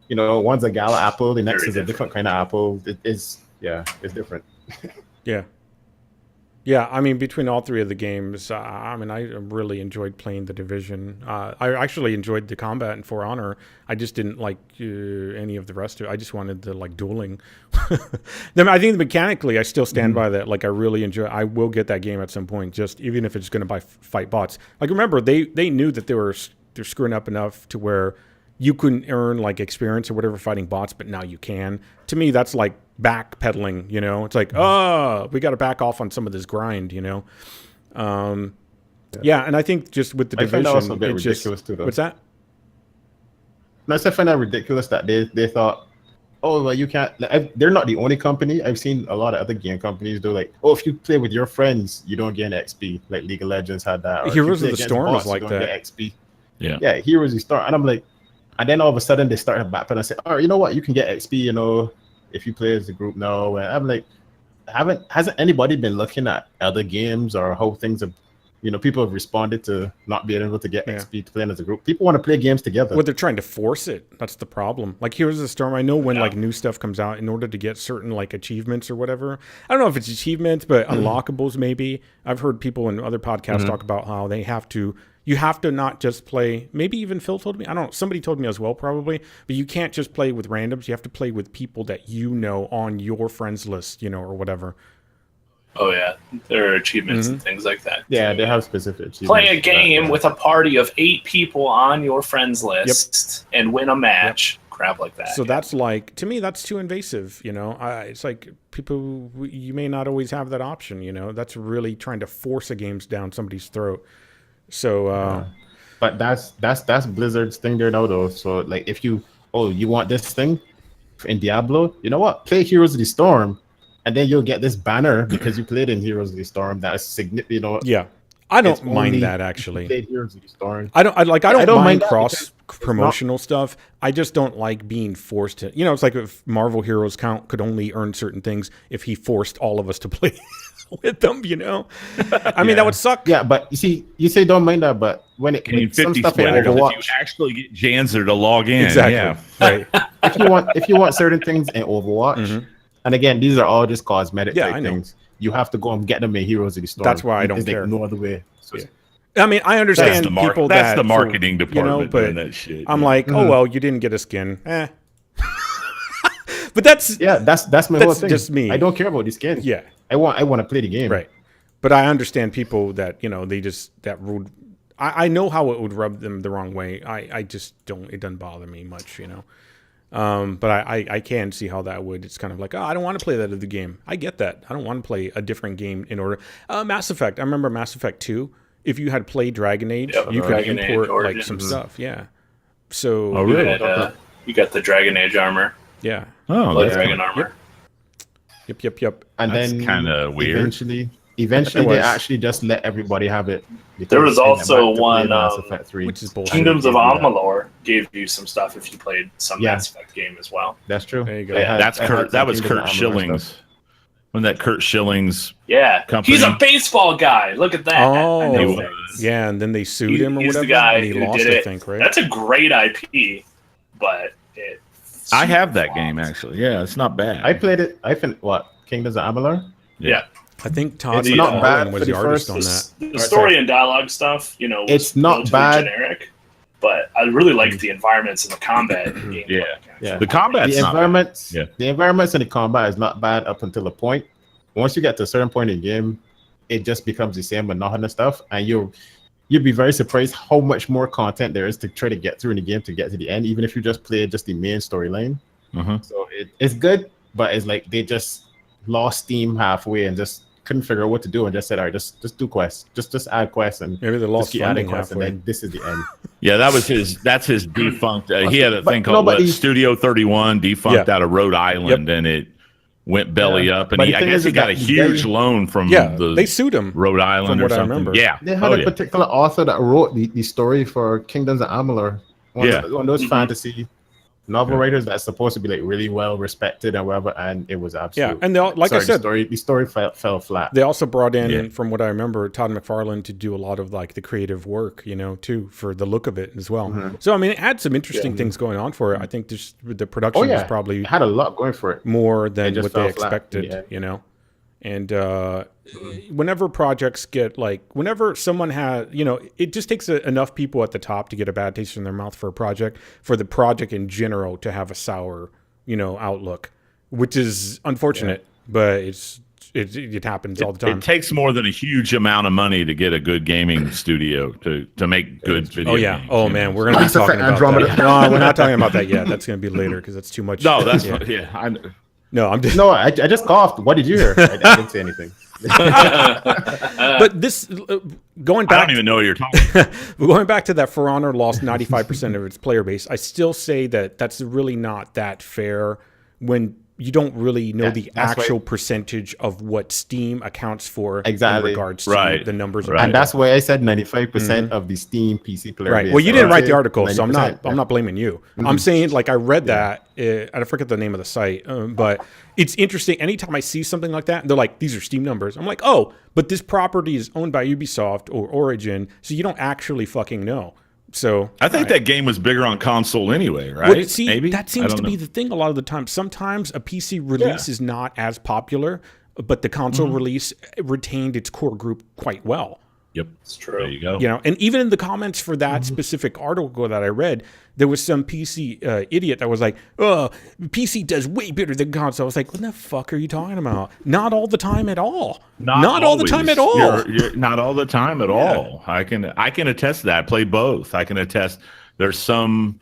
one's a gala apple, the next is a different kind of apple. It's different. Yeah, I mean, between all three of the games, I really enjoyed playing The Division. I actually enjoyed the combat in For Honor. I just didn't like any of the rest of it. I just wanted the, dueling. I think mechanically, I still stand by that. I really enjoy I will get that game at some point, just even if it's going to fight bots. Remember, they knew that they're screwing up enough to where you couldn't earn, experience or whatever fighting bots, but now you can. To me, that's backpedaling, it's we got to back off on some of this grind, and I think just with the Division, also a bit ridiculous too, though. What's that? No, I find that ridiculous that they thought, you can't. They're not the only company. I've seen a lot of other game companies do if you play with your friends, you don't get XP. Like League of Legends had that. Heroes of the Storm is like that. XP. Yeah, Heroes of the Storm, and I'm like, and then all of a sudden they started backpedaling and say, you know what, you can get XP, if you play as a group now. And I'm like, hasn't anybody been looking at other games or how things have, people have responded to not being able to get XP to playing as a group? People want to play games together. Well, they're trying to force it. That's the problem. Heroes of the Storm, I know when new stuff comes out, in order to get certain achievements or whatever. I don't know if it's achievements, but unlockables maybe. I've heard people in other podcasts talk about how you have to not just play, maybe even Phil told me, I don't know, somebody told me as well probably, but you can't just play with randoms. You have to play with people that on your friends list, or whatever. Oh, yeah. There are achievements and things like that. Yeah, they have specific achievements. Play a game with a party of 8 people on your friends list and win a match. Crap like that. So that's to me, that's too invasive, it's people, you may not always have that option, That's really trying to force a game down somebody's throat. So, but that's Blizzard's thing there now, though. So, if you want this thing in Diablo, you know what? Play Heroes of the Storm, and then you'll get this banner because you played in Heroes of the Storm. That is significant. Yeah, I don't mind that actually. Heroes of the Storm. I don't mind cross promotional stuff. I just don't like being forced to. It's like if Marvel Heroes could only earn certain things if he forced all of us to play with them, I mean, that would suck. Yeah, but you say don't mind that, but when it some stuff in Overwatch, you actually get Janzer to log in. Exactly. Yeah. Right. if you want certain things in Overwatch, and again, these are all just cosmetic type things. You have to go and get them in Heroes of the Storm. That's why I don't care. No other way. So, I mean, I understand people that's the marketing department but doing that shit. I'm like, oh well, you didn't get a skin. But that's my whole thing. Just me. I don't care about the skin. Yeah. I want to play the game. Right. But I understand people that, they just, that would, I know how it would rub them the wrong way. I just don't, it doesn't bother me much, But I can see how that would, it's kind of I don't want to play that other game. I get that. I don't want to play a different game in order. Mass Effect. I remember Mass Effect 2. If you had played Dragon Age, you could import some stuff. Yeah. So. Oh, really? You got the Dragon Age armor. Yeah. Oh, that's Dragon armor. Yep. And that's then kind of weird. Eventually, they actually just let everybody have it. There was also one, which is bullshit. Kingdoms of Amalur gave you some stuff if you played some Mass Effect game as well. That's true. There you go. That was Kurt Schilling's. When that Kurt Schilling's company. He's a baseball guy. Look at that. Oh, yeah, and then they sued him or he's whatever. The guy and he who lost, did it. I think, right? That's a great IP, but I have that game actually. Yeah, it's not bad. I played it. Kingdoms of Amalur? Yeah. I think Todd it's not bad was the artist on that. The story and dialogue stuff, it's not bad. Generic, but I really like the environments and the combat game. Yeah. The combat. The environments and the combat is not bad up until a point. Once you get to a certain point in the game, it just becomes the same monotonous stuff, and you'd be very surprised how much more content there is to try to get through in the game to get to the end, even if you just play just the main storyline. So it's good, but it's like they just lost steam halfway and just couldn't figure out what to do and just said, all right, just do quests, just add quests, and maybe they lost keep adding quests, and then this is the end. Yeah, that's his defunct. He had a thing called Studio 31, defunct out of Rhode Island, and it went belly up, and I guess he got a huge loan from they sued him, Rhode Island or something. Yeah, they had a particular author that wrote the story for Kingdoms of Amalur. One of those fantasy novel writers that's supposed to be like really well respected and whatever, and it was absolutely and like I said, the story fell flat. They also brought in, from what I remember, Todd McFarlane to do a lot of like the creative work, too, for the look of it as well. So I mean, it had some interesting things going on for it. I think just the production was probably it had a lot going for it, more than what they expected, And whenever projects get whenever someone has, it just takes enough people at the top to get a bad taste in their mouth for the project in general to have a sour, outlook, which is unfortunate, but it happens all the time. It takes more than a huge amount of money to get a good gaming studio to make good video games. Oh man, we're going to be talking about that. No, we're not talking about that yet. That's going to be later because that's too much. No, that's I just coughed. What did you hear? I didn't say anything. But this going back, I don't even know what you're talking about. Going back to that, For Honor lost 95% of its player base. I still say that that's really not that fair when you don't really know the actual percentage of what Steam accounts for in regards to the numbers. And that's why I said 95% of the Steam PC player base. Well, you didn't write the article, so I'm not blaming you. I'm saying I read that. I forget the name of the site, but it's interesting. Anytime I see something like that, they're like, these are Steam numbers. I'm like, oh, but this property is owned by Ubisoft or Origin, so you don't actually fucking know. So I think that game was bigger on console anyway, right? Well, see, maybe that seems to be the thing a lot of the time. Sometimes a PC release is not as popular, but the console release retained its core group quite well. Yep, it's true. There you go. And even in the comments for that specific article that I read, there was some PC idiot that was like, "Oh, PC does way better than console." I was like, "What the fuck are you talking about?" Not all the time at all. Not all the time at all. You're not all the time at all. I can attest to that. I play both. I can attest. There's some.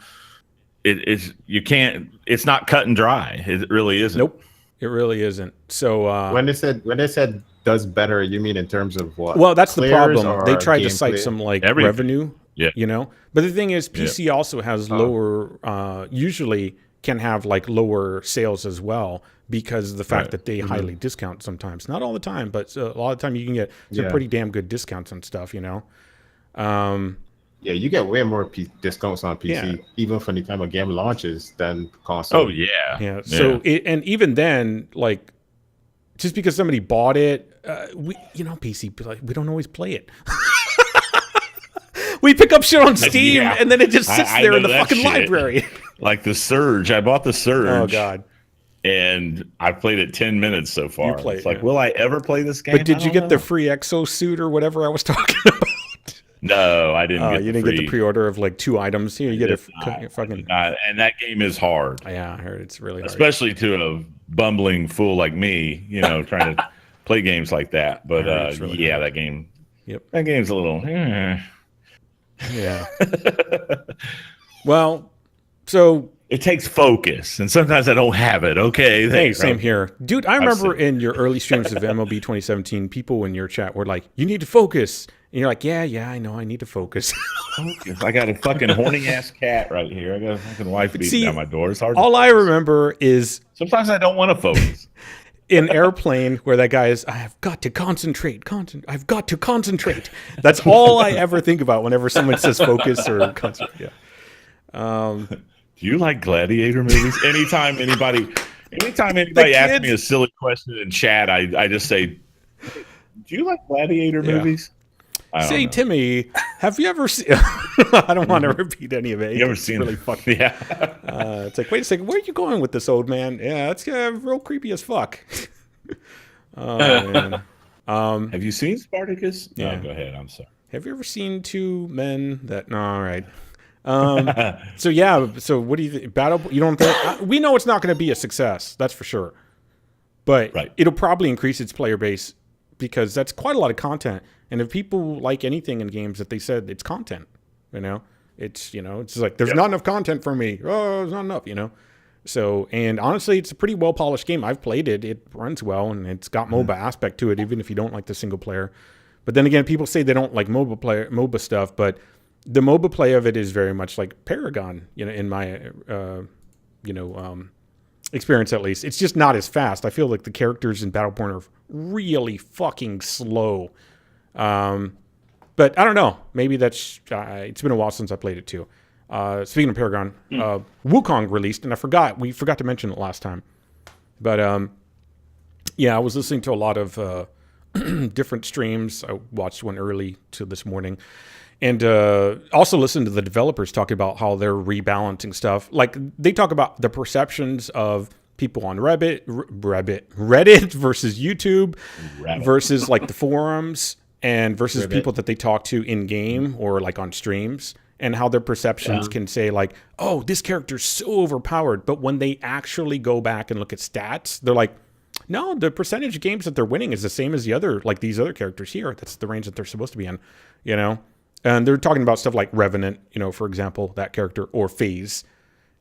It's not cut and dry. It really isn't. Nope. It really isn't. So when they said does better, you mean in terms of what? Well, that's the problem. They tried to cite some revenue. Yeah. But the thing is, PC also has lower, usually can have lower sales as well because of the fact that they highly discount sometimes. Not all the time, but a lot of the time you can get some pretty damn good discounts on stuff, you get way more discounts on PC, even from the time a game launches than console. Oh, yeah. Yeah. So, and even then, just because somebody bought it, PC, we don't always play it. We pick up shit on Steam, and then it just sits there in the fucking library. Like the Surge. I bought the Surge. Oh, God. And I've played it 10 minutes so far. Will I ever play this game? But did you get the free exosuit or whatever I was talking about? No, I didn't get you didn't get the pre-order of 2 items. You get fucking... and that game is hard. Yeah, I heard it's really hard. Especially to a bumbling fool like me, trying to play games like that. But really hard. That game... Yep. That game's a little... Yeah. Well, so... It takes focus, and sometimes I don't have it. Okay. Hey, same here. Dude, I remember in your early streams of MLB 2017, people in your chat were like, you need to focus. And you're like, yeah, I know, I need to focus. I got a fucking horny-ass cat right here. I got a fucking wife beating down my door. It's hard. All I remember is... Sometimes I don't want to focus. In Airplane, where that guy is, I have got to concentrate. I've got to concentrate. That's all I ever think about whenever someone says focus or concentrate. Yeah. Do you like gladiator movies? Anytime anybody asks me a silly question in chat, I just say, do you like gladiator movies? Say, Timmy, have you ever seen... I don't want to repeat any of it. You ever seen really fucking... Yeah. It's like, wait a second, where are you going with this, old man? Yeah, it's real creepy as fuck. Oh, man. Have you seen Spartacus? Yeah. No, go ahead. I'm sorry. Have you ever seen two men that... No, all right. So what do you think? You don't think... we know it's not going to be a success. That's for sure. But it'll probably increase its player base because that's quite a lot of content. And if people like anything in games that they said it's content, it's like, there's not enough content for me. Oh, there's not enough, So, and honestly, it's a pretty well polished game. I've played it. It runs well and it's got MOBA aspect to it, even if you don't like the single player. But then again, people say they don't like MOBA stuff, but the MOBA play of it is very much like Paragon, in my, experience at least. It's just not as fast. I feel like the characters in Battleborn are really fucking slow. But I don't know. Maybe that's it's been a while since I played it too. Speaking of Paragon, Wukong released, and we forgot to mention it last time. But yeah, I was listening to a lot of different streams. I watched one early to this morning. And also listen to the developers talking about how they're rebalancing stuff. Like, they talk about the perceptions of people on Reddit versus YouTube versus like the forums and versus people that they talk to in game or like on streams, and how their perceptions can say like, oh, this character's so overpowered. But when they actually go back and look at stats, they're like, no, the percentage of games that they're winning is the same as these other characters here. That's the range that they're supposed to be in, you know? And they're talking about stuff like Revenant, you know, for example, that character, or FaZe.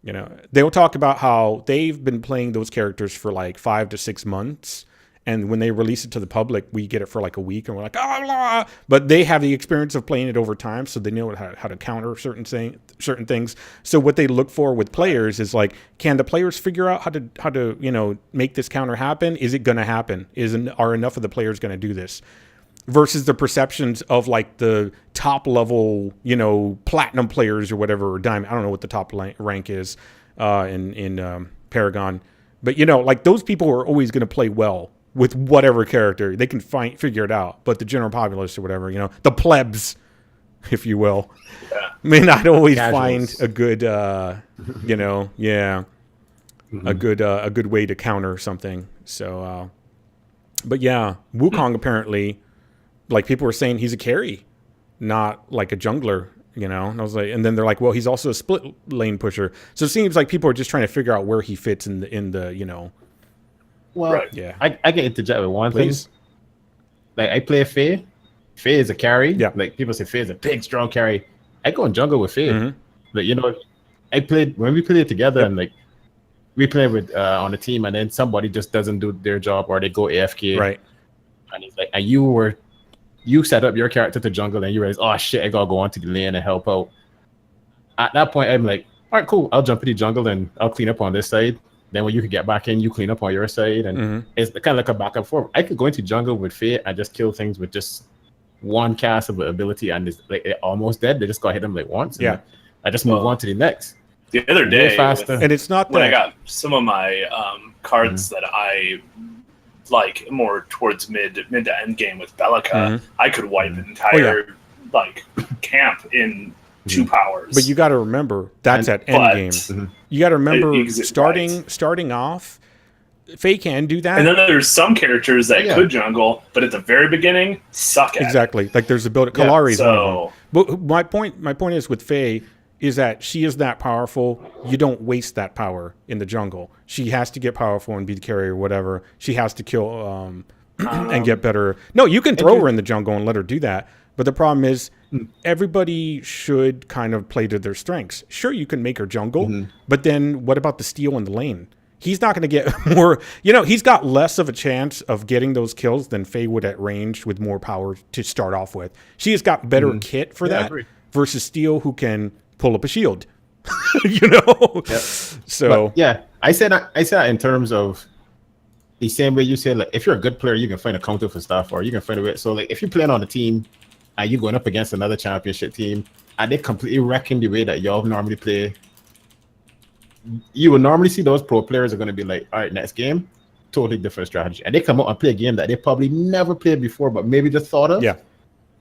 You know, they'll talk about how they've been playing those characters for like 5 to 6 months. And when they release it to the public, we get it for like a week and we're like, oh, blah. But they have the experience of playing it over time. So they know how to counter certain things. So what they look for with players is like, can the players figure out how to, you know, make this counter happen? Is it going to happen? Are enough of the players going to do this? Versus the perceptions of like the top level, you know, platinum players or whatever, or diamond. I don't know what the top rank is in Paragon, but you know, like those people are always going to play well with whatever character they can figure it out. But the general populace or whatever, you know, the plebs, if you will, may not always find a good, you know, a good way to counter something. So, but yeah, Wukong apparently. Like, people were saying he's a carry, not like a jungler, you know? And I was like, and then they're like, well, he's also a split lane pusher. So it seems like people are just trying to figure out where he fits in the you know. Well, yeah. I can interject with one thing. Like, I play Faye. Faye is a carry. Yeah. Like, people say Faye is a big, strong carry. I go in jungle with Faye. Mm-hmm. Like, you know, when we played together and like, we play with on a team and then somebody just doesn't do their job or they go AFK. Right. And he's like, and you set up your character to jungle and you realize, oh shit, I gotta go on to the lane and help out. At that point, I'm like, all right, cool. I'll jump into jungle and I'll clean up on this side. Then when you can get back in, you clean up on your side. And it's kind of like a back and forth. I could go into jungle with Fate and just kill things with just one cast of ability and it's like they're almost dead. They just gotta hit them like once. And I just move on to the next. The other day, and it's not when I got some of my cards that I like more towards mid to end game with Bellica, I could wipe an entire like camp in 2 powers. But you got to remember that's at end game. You got to remember starting off. Faye can do that, and then there's some characters that could jungle, but at the very beginning suck at exactly. Like there's a build at Kalari's one of them. But my point is with Faye is that she is that powerful. You don't waste that power in the jungle. She has to get powerful and be the carrier or whatever. She has to kill and get better. No, you can throw her in the jungle and let her do that. But the problem is everybody should kind of play to their strengths. Sure, you can make her jungle, but then what about the steal in the lane? He's not going to get more, you know, he's got less of a chance of getting those kills than Faye would at range with more power to start off with. She has got better kit for that versus Steel, who can pull up a shield, you know? So, but, I said that in terms of the same way you said, like, if you're a good player, you can find a counter for stuff or you can find a way. So, like, if you're playing on a team and you're going up against another championship team and they completely wrecking the way that y'all normally play, you will normally see those pro players are going to be like, all right, next game, totally different strategy. And they come out and play a game that they probably never played before, but maybe just thought of. Yeah.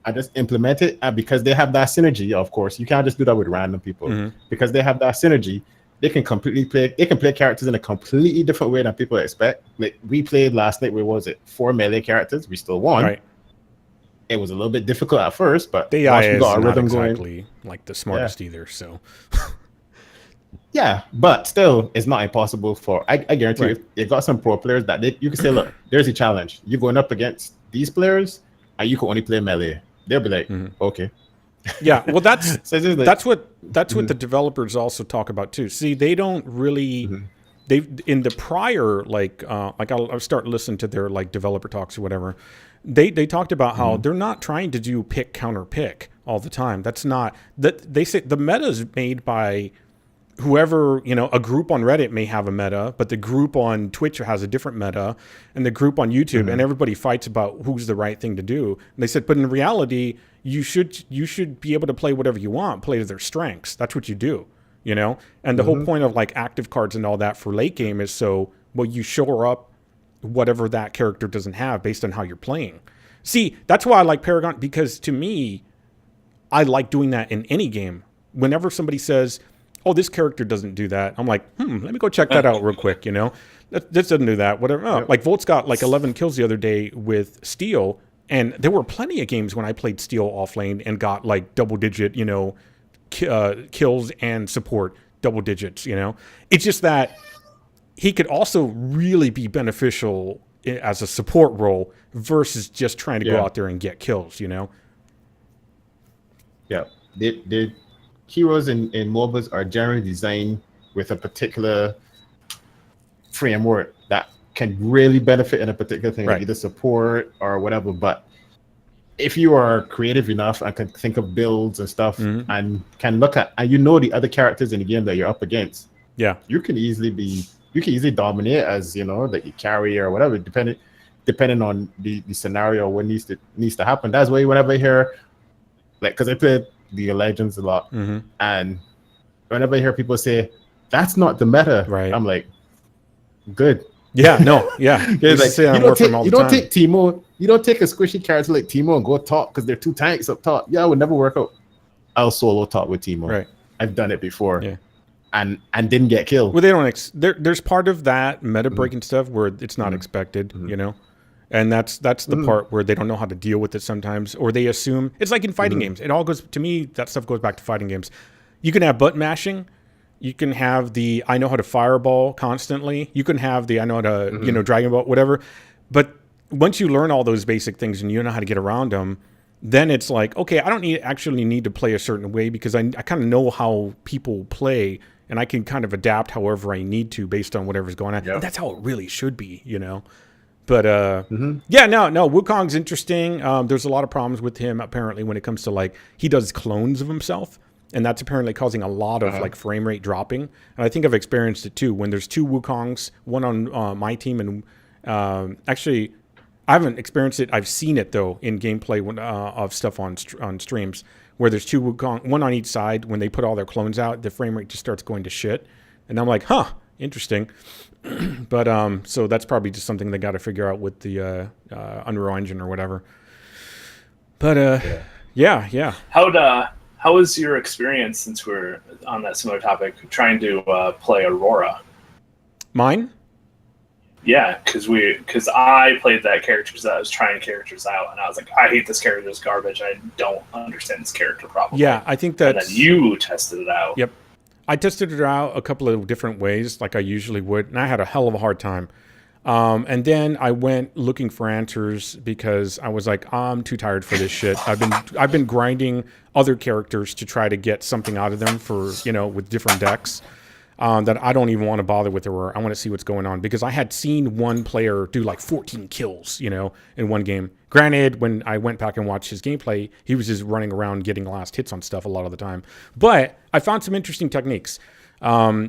I just implement it because they have that synergy. Of course, you can't just do that with random people because they have that synergy. They can play characters in a completely different way than people expect. Like we played last night, where was it? 4 melee characters. We still won. Right. It was a little bit difficult at first, but the AI is not exactly like the smartest either. So. Yeah, but still, it's not impossible for. I guarantee you, you've got some pro players that you can say, look, there's a challenge. You're going up against these players, and you can only play melee. They'll be like, okay. Yeah, well, that's that's what the developers also talk about too. See, they don't really they in the prior I'll start listening to their like developer talks or whatever. They talked about how they're not trying to do pick counter pick all the time. That's not that they say the meta is made by whoever, a group on Reddit may have a meta, but the group on Twitch has a different meta, and the group on YouTube, and everybody fights about who's the right thing to do. And they said, but in reality, you should be able to play whatever you want, play to their strengths. That's what you do, And the whole point of like active cards and all that for late game is you shore up whatever that character doesn't have based on how you're playing. See, that's why I like Paragon, because to me, I like doing that in any game. Whenever somebody says, oh, this character doesn't do that, I'm like, let me go check that out real quick, This doesn't do that, whatever. Oh, like Volt's got like 11 kills the other day with Steel, and there were plenty of games when I played Steel off lane and got like double digit, kills and support double digits, It's just that he could also really be beneficial as a support role versus just trying to go out there and get kills, Yeah. The heroes in MOBAs are generally designed with a particular framework that can really benefit in a particular thing, like either support or whatever. But if you are creative enough and can think of builds and stuff and can look at, and the other characters in the game that you're up against, you can easily dominate as that you carry or whatever, depending on the scenario, what needs to happen. That's why whenever I hear, like, because I played the Legends a lot, and whenever I hear people say that's not the meta, I'm like, good. Yeah, no, yeah. Like, you don't take Teemo, you don't take a squishy character like Teemo and go top because they're 2 tanks up top. Yeah, it would never work out. I'll solo top with Teemo. Right. I've done it before. Yeah. And didn't get killed. Well, they don't. There's part of that meta breaking stuff where it's not expected, and that's the part where they don't know how to deal with it sometimes, or they assume it's like in fighting games. It all goes to me. That stuff goes back to fighting games. You can have button mashing. You can have the I know how to fireball constantly. You can have the I know how to Dragon Ball, whatever. But once you learn all those basic things and you know how to get around them, then it's like, okay, I don't actually need to play a certain way because I kind of know how people play. And I can kind of adapt however I need to based on whatever's going on. Yep. And that's how it really should be, But, no, Wukong's interesting. There's a lot of problems with him, apparently, when it comes to, like, he does clones of himself. And that's apparently causing a lot of, like, frame rate dropping. And I think I've experienced it, too. When there's 2 Wukongs, one on my team. And actually, I haven't experienced it. I've seen it, though, in gameplay of stuff on streams. Where there's 2 Wukong, one on each side. When they put all their clones out, the frame rate just starts going to shit. And I'm like, interesting. But so that's probably just something they got to figure out with the Unreal Engine or whatever. But yeah. How was your experience, since we're on that similar topic, trying to play Aurora? Mine? Yeah, because I played that character because I was trying characters out, and I was like, I hate this character, it's garbage. I don't understand this character properly. Yeah, I think that's... And then you tested it out. Yep. I tested it out a couple of different ways, like I usually would, and I had a hell of a hard time. And then I went looking for answers because I was like, I'm too tired for this shit. I've been grinding other characters to try to get something out of them for, with different decks. That I don't even want to bother with Aurora. I want to see what's going on because I had seen one player do like 14 kills, in one game. Granted, when I went back and watched his gameplay, he was just running around getting last hits on stuff a lot of the time. But I found some interesting techniques.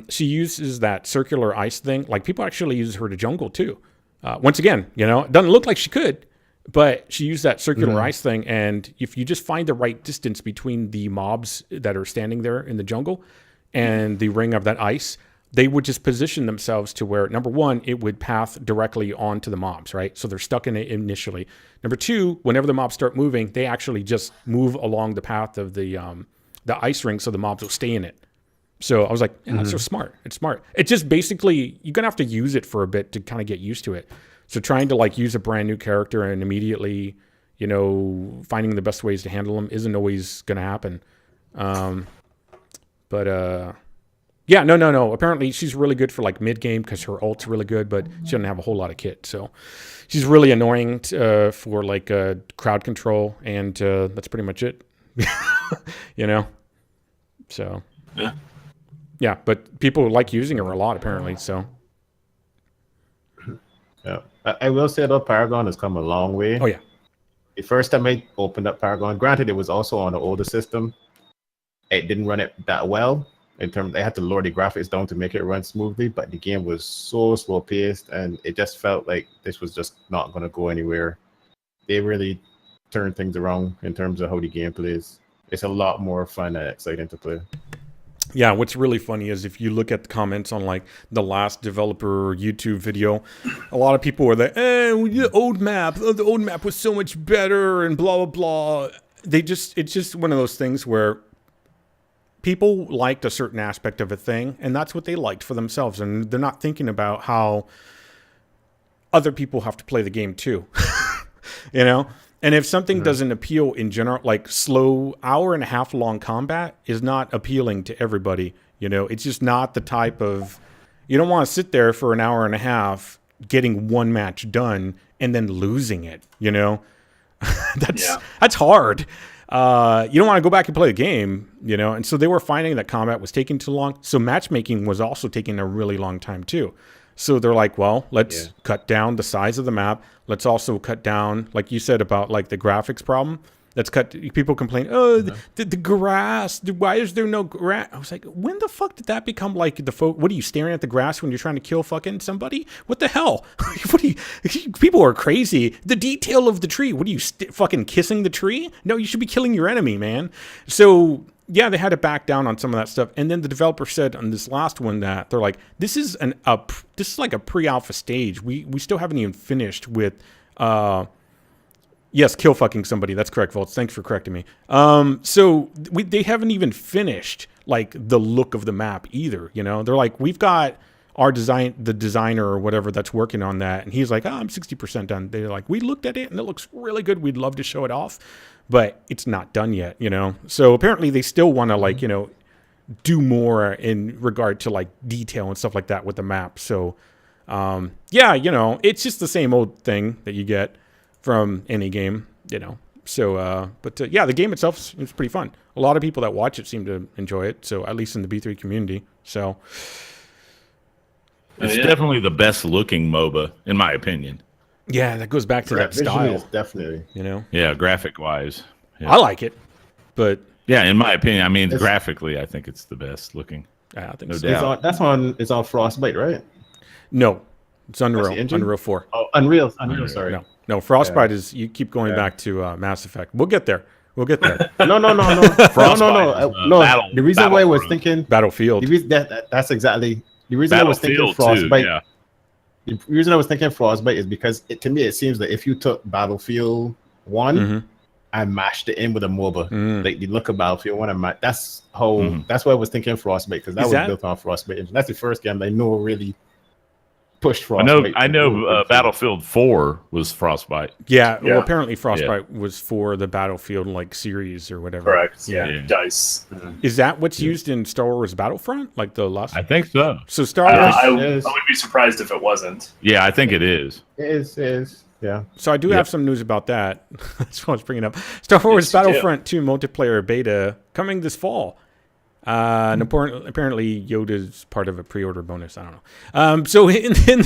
She uses that circular ice thing. Like people actually use her to jungle too. Once again, it doesn't look like she could, but she used that circular ice thing. And if you just find the right distance between the mobs that are standing there in the jungle and the ring of that ice, they would just position themselves to where, number one, it would path directly onto the mobs, right? So they're stuck in it initially. Number two, whenever the mobs start moving, they actually just move along the path of the ice ring so the mobs will stay in it. So I was like, yeah, that's so smart. It's smart. It's just basically, you're going to have to use it for a bit to kind of get used to it. So trying to like use a brand new character and immediately, finding the best ways to handle them isn't always going to happen. Yeah, no. Apparently she's really good for like mid game because her ult's really good, but she doesn't have a whole lot of kit. So she's really annoying for like crowd control, and that's pretty much it. So yeah, but people like using her a lot apparently. So yeah, I will say though, Paragon has come a long way. Oh yeah. The first time I opened up Paragon, granted it was also on an older system. It didn't run it that well, in terms they had to lower the graphics down to make it run smoothly, but the game was so slow paced, and it just felt like this was just not going to go anywhere. They really turned things around in terms of how the game plays. It's a lot more fun and exciting to play. Yeah, what's really funny is if you look at the comments on like the last developer YouTube video, a lot of people were like, the old map was so much better and blah, blah, blah. It's just one of those things where people liked a certain aspect of a thing, and that's what they liked for themselves. And they're not thinking about how other people have to play the game too, you know? And if something doesn't appeal in general, like slow hour-and-a-half long combat is not appealing to everybody. You know, it's just not the type of, you don't want to sit there for an hour and a half getting one match done and then losing it. You know, that's hard. You don't want to go back and play the game, you know. And so they were finding that combat was taking too long. So matchmaking was also taking a really long time too. So they're like, well, let's cut down the size of the map. Let's also cut down, like you said about like the graphics problem. Let's cut. People complain, the grass. Why is there no grass? I was like, when the fuck did that become like the what are you staring at the grass when you're trying to kill fucking somebody? What the hell? What are you? People are crazy. The detail of the tree. What are you fucking kissing the tree? No, you should be killing your enemy, man. So. Yeah, they had to back down on some of that stuff, and then the developer said on this last one that they're like, "This is like a pre-alpha stage. We still haven't even finished with, yes, kill fucking somebody. That's correct, Volts. Thanks for correcting me. So they haven't even finished like the look of the map either. You know, they're like, we've got our the designer or whatever that's working on that, and he's like, I'm 60% done. They're like, we looked at it and it looks really good. We'd love to show it off." But it's not done yet, you know? So apparently they still want to, like, you know, do more in regard to, like, detail and stuff like that with the map. So, yeah, you know, it's just the same old thing that you get from any game, you know? So, yeah, the game itself is pretty fun. A lot of people that watch it seem to enjoy it, so at least in the B3 community. So it's definitely the best looking MOBA, in my opinion. Yeah, that goes back to that style. Definitely. You know? Yeah, graphic wise. Yeah. I like it, but yeah, in my opinion, I mean, graphically, I think it's the best looking. I think no so. doubt. It's on Frostbite, right? No, it's Unreal 4. Oh, Unreal. Sorry. No, Frostbite is. You keep going back to Mass Effect. We'll get there. No. Frostbite no. The reason why I was thinking Battlefield. That's exactly the reason I was thinking Frostbite. Too, yeah. The reason I was thinking Frostbite is because to me it seems that if you took Battlefield 1 and mashed it in with a MOBA, like the look of Battlefield 1 and that's how that's why I was thinking Frostbite, because that was built on Frostbite. That's the first game I know really pushed Frostbite. I know Battlefield 4 was Frostbite. Yeah, well, apparently Frostbite was for the Battlefield like series or whatever. Correct. Yeah. DICE. Is that what's used in Star Wars Battlefront? Like the last? I think so. So Star Wars. I would be surprised if it wasn't. Yeah, I think it is. It is. Yeah. So I do have some news about that. That's what I was bringing up. Star Wars Battlefront 2 multiplayer beta coming this fall. And apparently Yoda's part of a pre-order bonus. I don't know. So in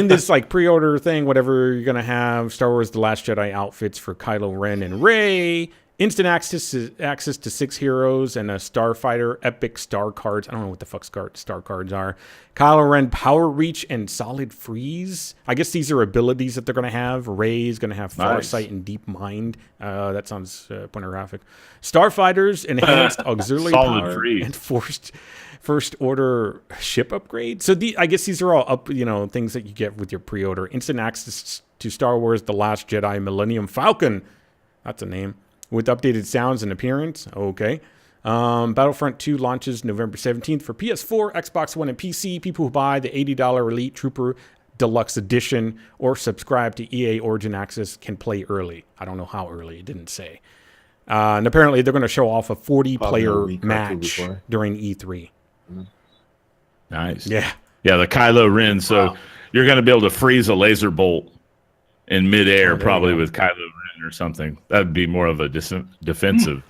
this like pre-order thing, whatever you're gonna have, Star Wars: The Last Jedi outfits for Kylo Ren and Rey, instant access to 6 heroes and a starfighter, epic star cards. I don't know what the fuck star cards are. Kylo Ren power reach and solid freeze. I guess these are abilities that they're gonna have. Rey's gonna have farsight and deep mind. That sounds pornographic. Starfighters, enhanced auxiliary power, freeze. And first order ship upgrade. So I guess these are all things that you get with your pre-order. Instant access to Star Wars: The Last Jedi Millennium Falcon. That's a name. With updated sounds and appearance. Okay. Battlefront 2 launches November 17th for PS4, Xbox One, and PC. People who buy the $80 Elite Trooper Deluxe Edition or subscribe to EA Origin Access can play early. I don't know how early. It didn't say. And apparently they're going to show off a 40-player match during E3. Nice. Yeah. Yeah, the Kylo Ren. So you're going to be able to freeze a laser bolt in midair, probably with Kylo Ren or something. That would be more of a defensive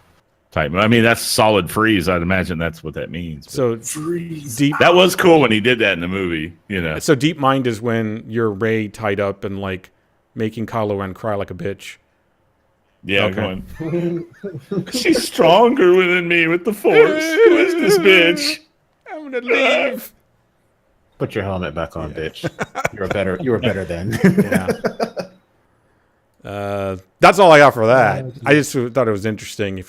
type. I mean, that's solid freeze. I'd imagine that's what that means. So freeze. That was cool when he did that in the movie. You know. So deep mind is when you're Rey tied up and like making Kylo Ren cry like a bitch. Yeah, Okay. going. She's stronger than me with the Force. Who is this bitch? I'm gonna leave. Put your helmet back on, bitch. You were better then. Yeah. That's all I got for that. I just thought it was interesting. If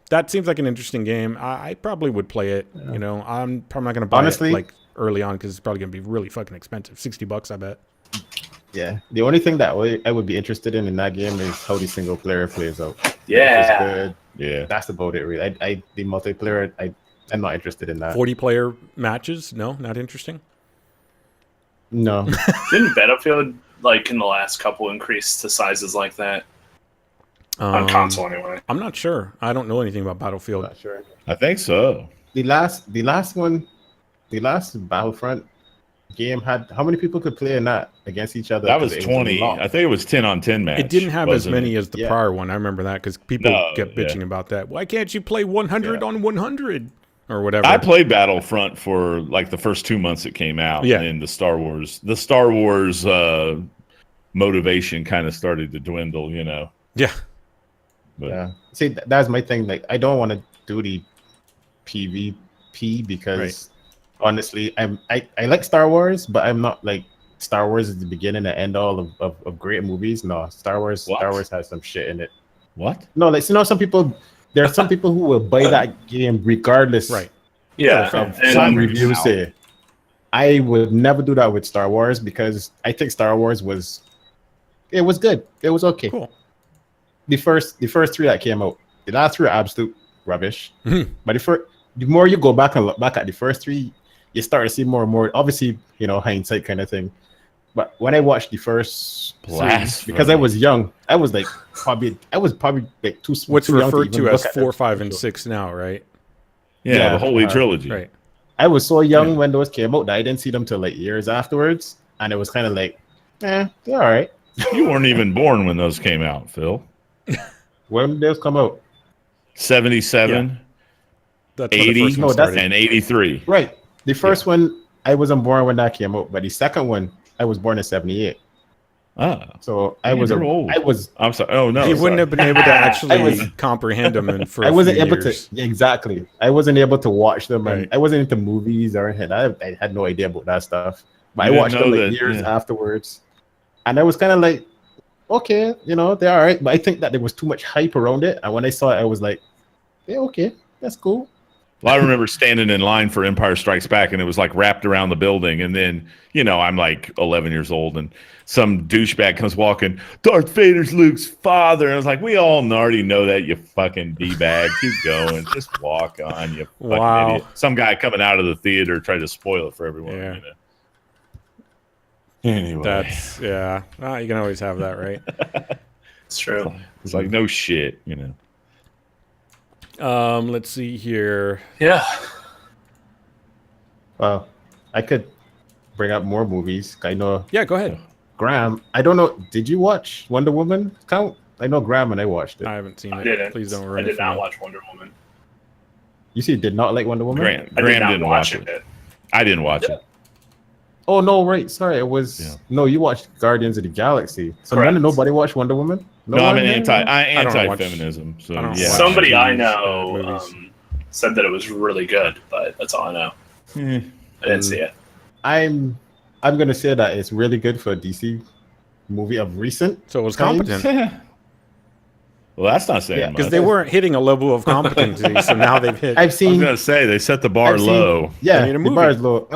that seems like an interesting game. I probably would play it. You know, I'm probably not gonna buy it like early on because it's probably gonna be really fucking expensive. $60, I bet. Yeah. The only thing that I would be interested in that game is how the single player plays out. Yeah. Good. Yeah. That's about it, really. The multiplayer, I'm not interested in that. 40-player matches? No, not interesting. No. Didn't Battlefield, like in the last couple, increase to sizes like that? On console, anyway. I'm not sure. I don't know anything about Battlefield. I'm not sure. I think so. The last Battlefront game had how many people could play in that against each other? That was 20. I think it was 10-on-10 match. It didn't have as many as the Yeah. prior one. I remember that because people kept bitching about that. Why can't you play 100 on 100 or whatever? I played Battlefront for like the first 2 months it came out. Yeah. And the Star Wars motivation kind of started to dwindle, you know. Yeah. But Yeah. See, that's my thing. Like, I don't want to do the PvP because honestly, I like Star Wars, but I'm not like Star Wars is the beginning and end all of great movies. No, Star Wars has some shit in it. What? No, like some people. There are some people who will buy that game regardless. Right. Yeah. Of and some reviews say. I would never do that with Star Wars because I think Star Wars was good. It was okay. Cool. The first three that came out, the last three are absolute rubbish. But the more you go back and look back at the first three, you start to see more and more. Obviously, you know, hindsight kind of thing. But when I watched the first three, because I was young, I was probably like too small. What's referred to as 4, 5, and 6 now, right? Yeah, the Holy Trilogy. Right. I was so young when those came out that I didn't see them till like years afterwards, and it was kind of like, they're all right. You weren't even born when those came out, Phil. When did those come out? 77, That's 80, when the first one started. and 83. Right. The first one, I wasn't born when that came out, but the second one, I was born in 78. Ah, So I was old. I'm sorry. Oh no, He wouldn't have been able to actually I was- comprehend them in for I wasn't a few able years. to exactly. I wasn't able to watch them, and Right. I wasn't into movies or anything. I had no idea about that stuff. But You I didn't watched them know like that, years yeah. afterwards, and I was kind of like, okay, you know, they're all right. But I think that there was too much hype around it, and when I saw it, I was like, yeah, okay, that's cool. Well, I remember standing in line for Empire Strikes Back, and it was like wrapped around the building. And then, you know, I'm like 11 years old, and some douchebag comes walking, Darth Vader's Luke's father. And I was like, we all already know that, you fucking D-bag. Keep going. Just walk on, you fucking Wow. idiot. Some guy coming out of the theater tried to spoil it for everyone. Yeah. You know? Anyway. That's Well, you can always have that, right? It's true. It's like, no shit, you know. Let's see here. Yeah. Well, I could bring up more movies. I know Yeah, go ahead. Graham. I don't know. Did you watch Wonder Woman? Count. I know Graham and I watched it. I haven't seen I it. didn't. Please don't I ruin it did for not me. watch Wonder Woman. You see, did not like Wonder Woman. Graham I did not didn't watch it. I didn't watch it. Oh no, right. Sorry, it was no. You watched Guardians of the Galaxy. So Correct. nobody watched Wonder Woman. No, I'm one? anti-feminism. So I don't yeah. watch Somebody I movies, know movies. said that it was really good, but that's all I know. I didn't see it. I'm gonna say that it's really good for a DC movie of recent. So it was times. competent Well, that's not saying Yeah, much. because they weren't hitting a level of competency. So now they've hit. I've I was seen. gonna say they set the bar I've seen- low. Yeah, They need a the movie. bar is low.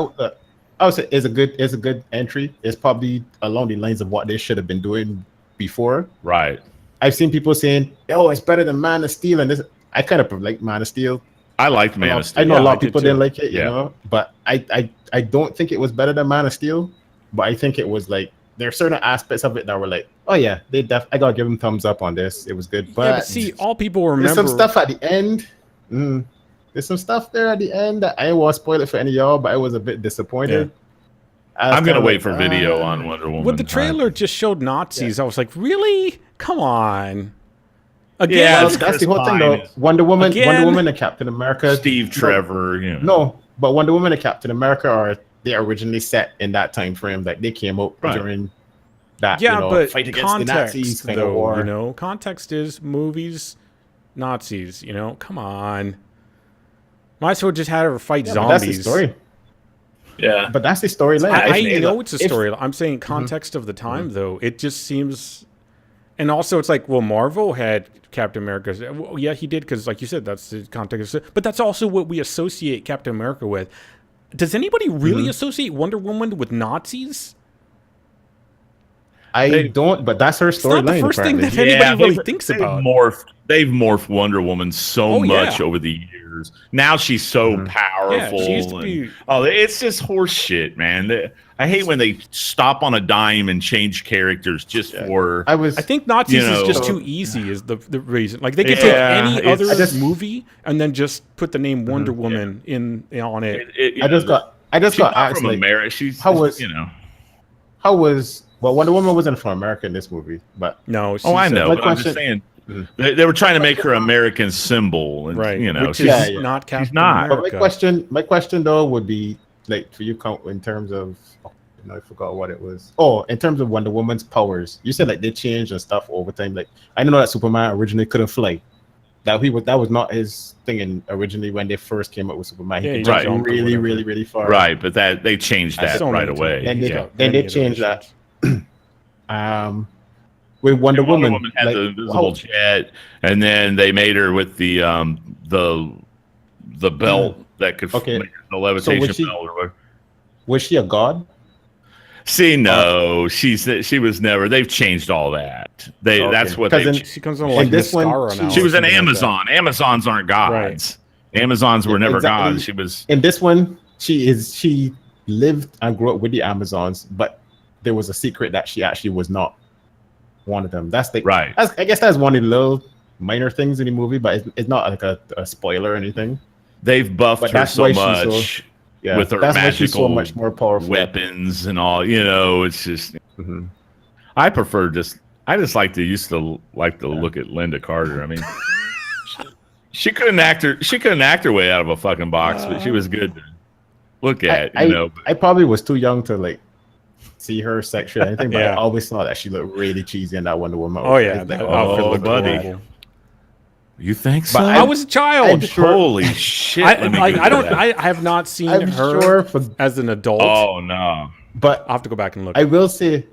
I would say it's a good entry. It's probably along the lines of what they should have been doing before. Right. I've seen people saying, "Oh, it's better than Man of Steel," and this. I kind of like Man of Steel. I liked Man of Steel. I know a Yeah, lot I of did people too. didn't like it, you Yeah. know, but I don't think it was better than Man of Steel, but I think it was like there are certain aspects of it that were like, oh yeah, I gotta give them thumbs up on this. It was good, but, Yeah, but see, all people there's remember. some stuff at the end. There's some stuff there at the end that I didn't want to spoil it for any of y'all, but I was a bit disappointed. I'm gonna wait for video on Wonder Woman. With the trailer just showed Nazis, I was like, really? Come on. Again, Yeah, Well, it's that's Chris the whole thing, though. Pine is- Wonder Woman Again? and Captain America. Steve Trevor. You know. No, but Wonder Woman and Captain America they originally set in that time frame. Like they came out Right. during that but fight against the Nazis context, kind though, of war. Context is movies, Nazis. Come on. Might as well just have her fight zombies. But that's the story. Yeah, but that's the storyline. I know it's a story. I'm saying context of the time, though. It just seems, and also it's like, well, Marvel had Captain America. Well, yeah, he did because, like you said, that's the context. But that's also what we associate Captain America with. Does anybody really associate Wonder Woman with Nazis? I don't, but that's her storyline. It's not the first thing that anybody really thinks about. They've morphed Wonder Woman so much over the years. Now she's so powerful. Yeah, she used to be... it's just horse shit, man. I hate when they stop on a dime and change characters just for... I think Nazis is just too easy is the reason. Like, they could take any other movie and then just put the name Wonder Woman on it. I just got asked, from like, America. She's, how was... Well, Wonder Woman wasn't from America in this movie, but... No. I know, but I'm just saying... They were trying to make her American symbol, and, right? Which is not Captain America. But my question though would be, like, for you, in terms of, I forgot what it was. Oh, in terms of Wonder Woman's powers, you said like they changed and stuff over time. Like, I know that Superman originally couldn't fly. That was not his thing originally when they first came up with Superman. He could jump really, really, really far. Right, but they changed that right away. Then they changed that. With Wonder Woman had the invisible jet, and then they made her with the belt that could make the levitation belt. Or whatever. Was she a god? See, no, she was never. They've changed all that. That's what they. She comes on like this one. She was an Amazon. Like Amazons aren't gods. Right. Amazons were never gods. She was in this one. She lived and grew up with the Amazons, but there was a secret that she actually was not one of them. That's right. I guess that's one of the little minor things in the movie, but it's not like a spoiler or anything. They've buffed her so much with her magical, so much more powerful weapons and all. It's just. I prefer I just like to look at Linda Carter. I mean, she couldn't act her way out of a fucking box, but she was good to look at. I probably was too young to like see her sexual or anything, but I always thought that she looked really cheesy in that Wonder Woman. Oh yeah, that outfit looked buddy. Horrible. You think so? I was a child. Holy shit! I have not seen her as an adult. Oh no! But I have to go back and look. I will say,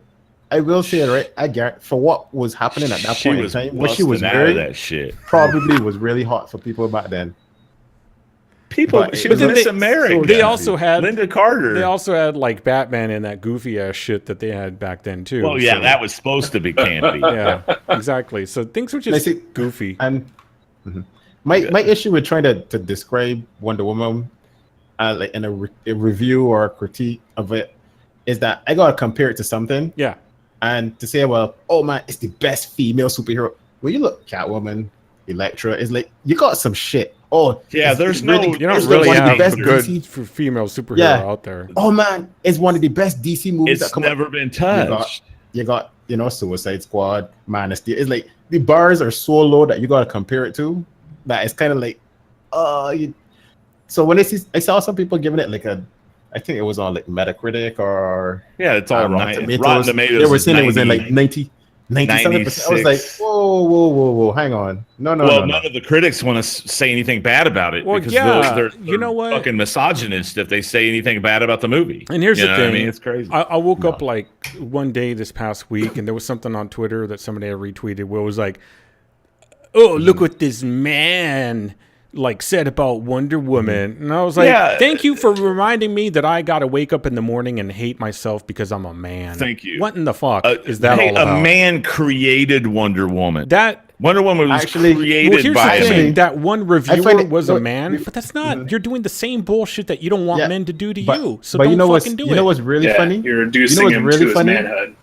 right? I get for what was happening at that point in time. What she was wearing, that shit probably was really hot for people back then. She was Miss America. They also had Linda Carter. They also had like Batman and that goofy ass shit that they had back then too. Well, yeah, that was supposed to be campy. Yeah, exactly. So things were just goofy. And my issue with trying to describe Wonder Woman like in a review or a critique of it is that I gotta compare it to something. Yeah. And to say, well, oh man, it's the best female superhero. When you look Catwoman, Elektra, is like you got some shit. Oh yeah, you don't really have a good female superhero out there. Oh man, it's one of the best DC movies that never been touched. You got Suicide Squad, Man of Steel. It's like the bars are so low that you got to compare it to. That it's kind of like, so when I saw some people giving it like I think it was on like Metacritic or it's all Rotten Tomatoes. They were saying it was in like 97%. I was like, whoa, hang on. No. None of the critics want to say anything bad about it because they're you know what? Fucking misogynist if they say anything bad about the movie. And here's the thing. I mean, it's crazy. I woke up like one day this past week and there was something on Twitter that somebody had retweeted where it was like, oh, look what this man like said about Wonder Woman. And I was like, thank you for reminding me that I got to wake up in the morning and hate myself because I'm a man. Thank you. What in the fuck is that all about? A man created Wonder Woman. Wonder Woman was created by a man. That one reviewer was a man, but that's not. You're doing the same bullshit that you don't want men to do to you. So don't fucking do it. You know what's really funny? You're reducing him to his manhood.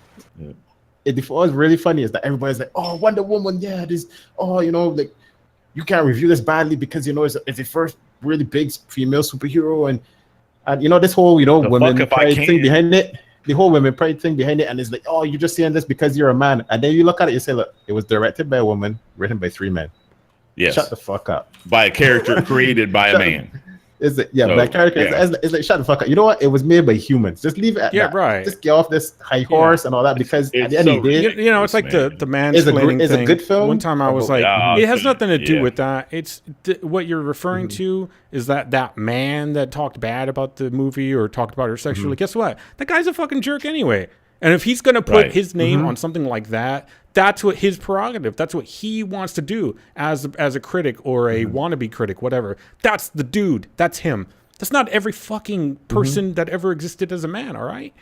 What's really funny is that everybody's like, oh, Wonder Woman, like, you can't review this badly because it's the first really big female superhero and this whole women pride thing behind it. The whole women pride thing behind it, and it's like, oh, you're just saying this because you're a man. And then you look at it, you say, look, it was directed by a woman, written by 3 men. Yes. Shut the fuck up. By a character created by a man. Is it? Yeah, So, Black character. yeah. It's like shut the fuck up. You know what? It was made by humans. Just leave it at that. right. Just get off this high horse and all that because at the end of the day, you know, it's like the mansplaining it's thing. a good film. One time I was like, it has nothing to do with that. It's what you're referring to is that man that talked bad about the movie or talked about her sexually. Guess what? That guy's a fucking jerk anyway. And if he's gonna put his name on something like that, that's what his prerogative. That's what he wants to do as a critic or a wannabe critic, whatever. That's the dude. That's him. That's not every fucking person that ever existed as a man. All right.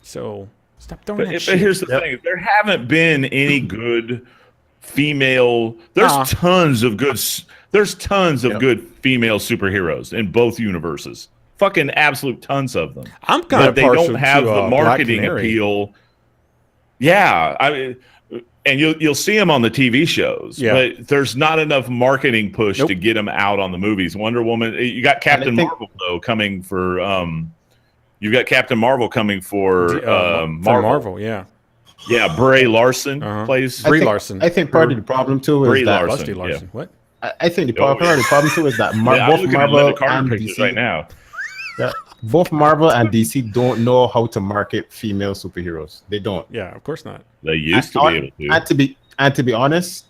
So stop throwing that shit. But here's the thing: there haven't been any good female. There's tons of good. There's tons of good female superheroes in both universes. Fucking absolute tons of them. I'm kind of they partial don't have to, the marketing appeal. Yeah, I mean, and you'll see them on the TV shows, but there's not enough marketing push to get them out on the movies. Wonder Woman. You got Captain Marvel though coming for. You've got Captain Marvel coming for Marvel. Yeah. Yeah, Brie Larson plays Brie Larson. I think part of the problem too is Brie that Larson. Larson. What? I think part of the problem too is that both Marvel and DC right now. Yeah, both Marvel and DC don't know how to market female superheroes. They don't. Yeah, of course not. They used to be able to. And to be honest,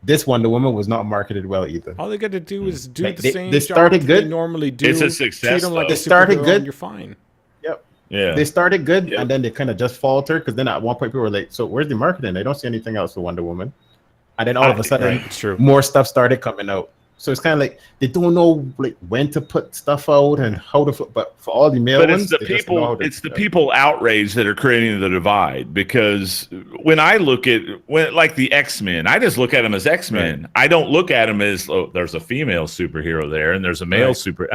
this Wonder Woman was not marketed well either. All they got to do is do the same they started job good. They normally do. It's a success. Treat them like they started good. You're fine. Yep. Yeah. They started good, and then they kind of just faltered because then at one point people were like, "So where's the marketing? I don't see anything else for Wonder Woman." And then all of a sudden, more stuff started coming out. So it's kind of like they don't know like when to put stuff out and how to. But for all the male ones, it's the people outraged that are creating the divide. Because when I look at like the X-Men, I just look at them as X-Men. Right. I don't look at them as there's a female superhero there and there's a male super.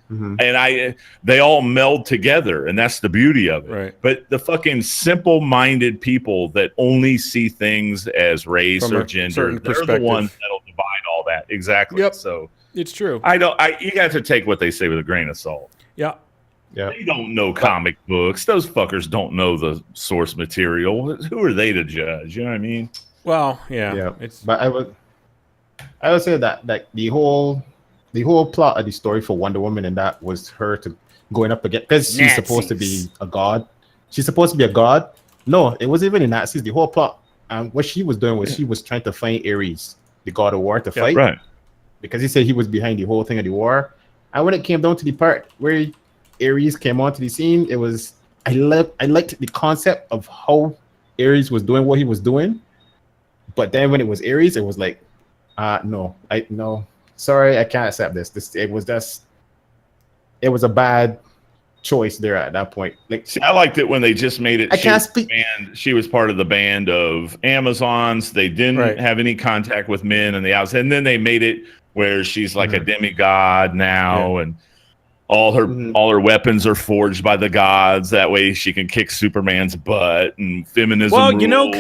And they all meld together, and that's the beauty of it. Right. But the fucking simple-minded people that only see things as race or gender, they're the ones that'll divide all that. Exactly. Yep. So it's true. You got to take what they say with a grain of salt. Yeah. Yeah. They don't know comic books. Those fuckers don't know the source material. Who are they to judge? You know what I mean? Well, yeah. But I would say that like the whole plot of the story for Wonder Woman and that was her to going up against because she's supposed to be a god. She's supposed to be a god. No, it wasn't even the Nazis. The whole plot and what she was doing was she was trying to find Ares, the god of war, to fight. Right. Because he said he was behind the whole thing of the war. And when it came down to the part where Ares came onto the scene, it was I liked the concept of how Ares was doing what he was doing. But then when it was Ares, it was like, no. Sorry, I can't accept this. It was a bad choice there at that point. Like, see, I liked it when they just made it. I can't speak. She was part of the band of Amazons. They didn't have any contact with men in the outside, and then they made it where she's like a demigod now, and all her weapons are forged by the gods. That way, she can kick Superman's butt and feminism. Well, rules. you know,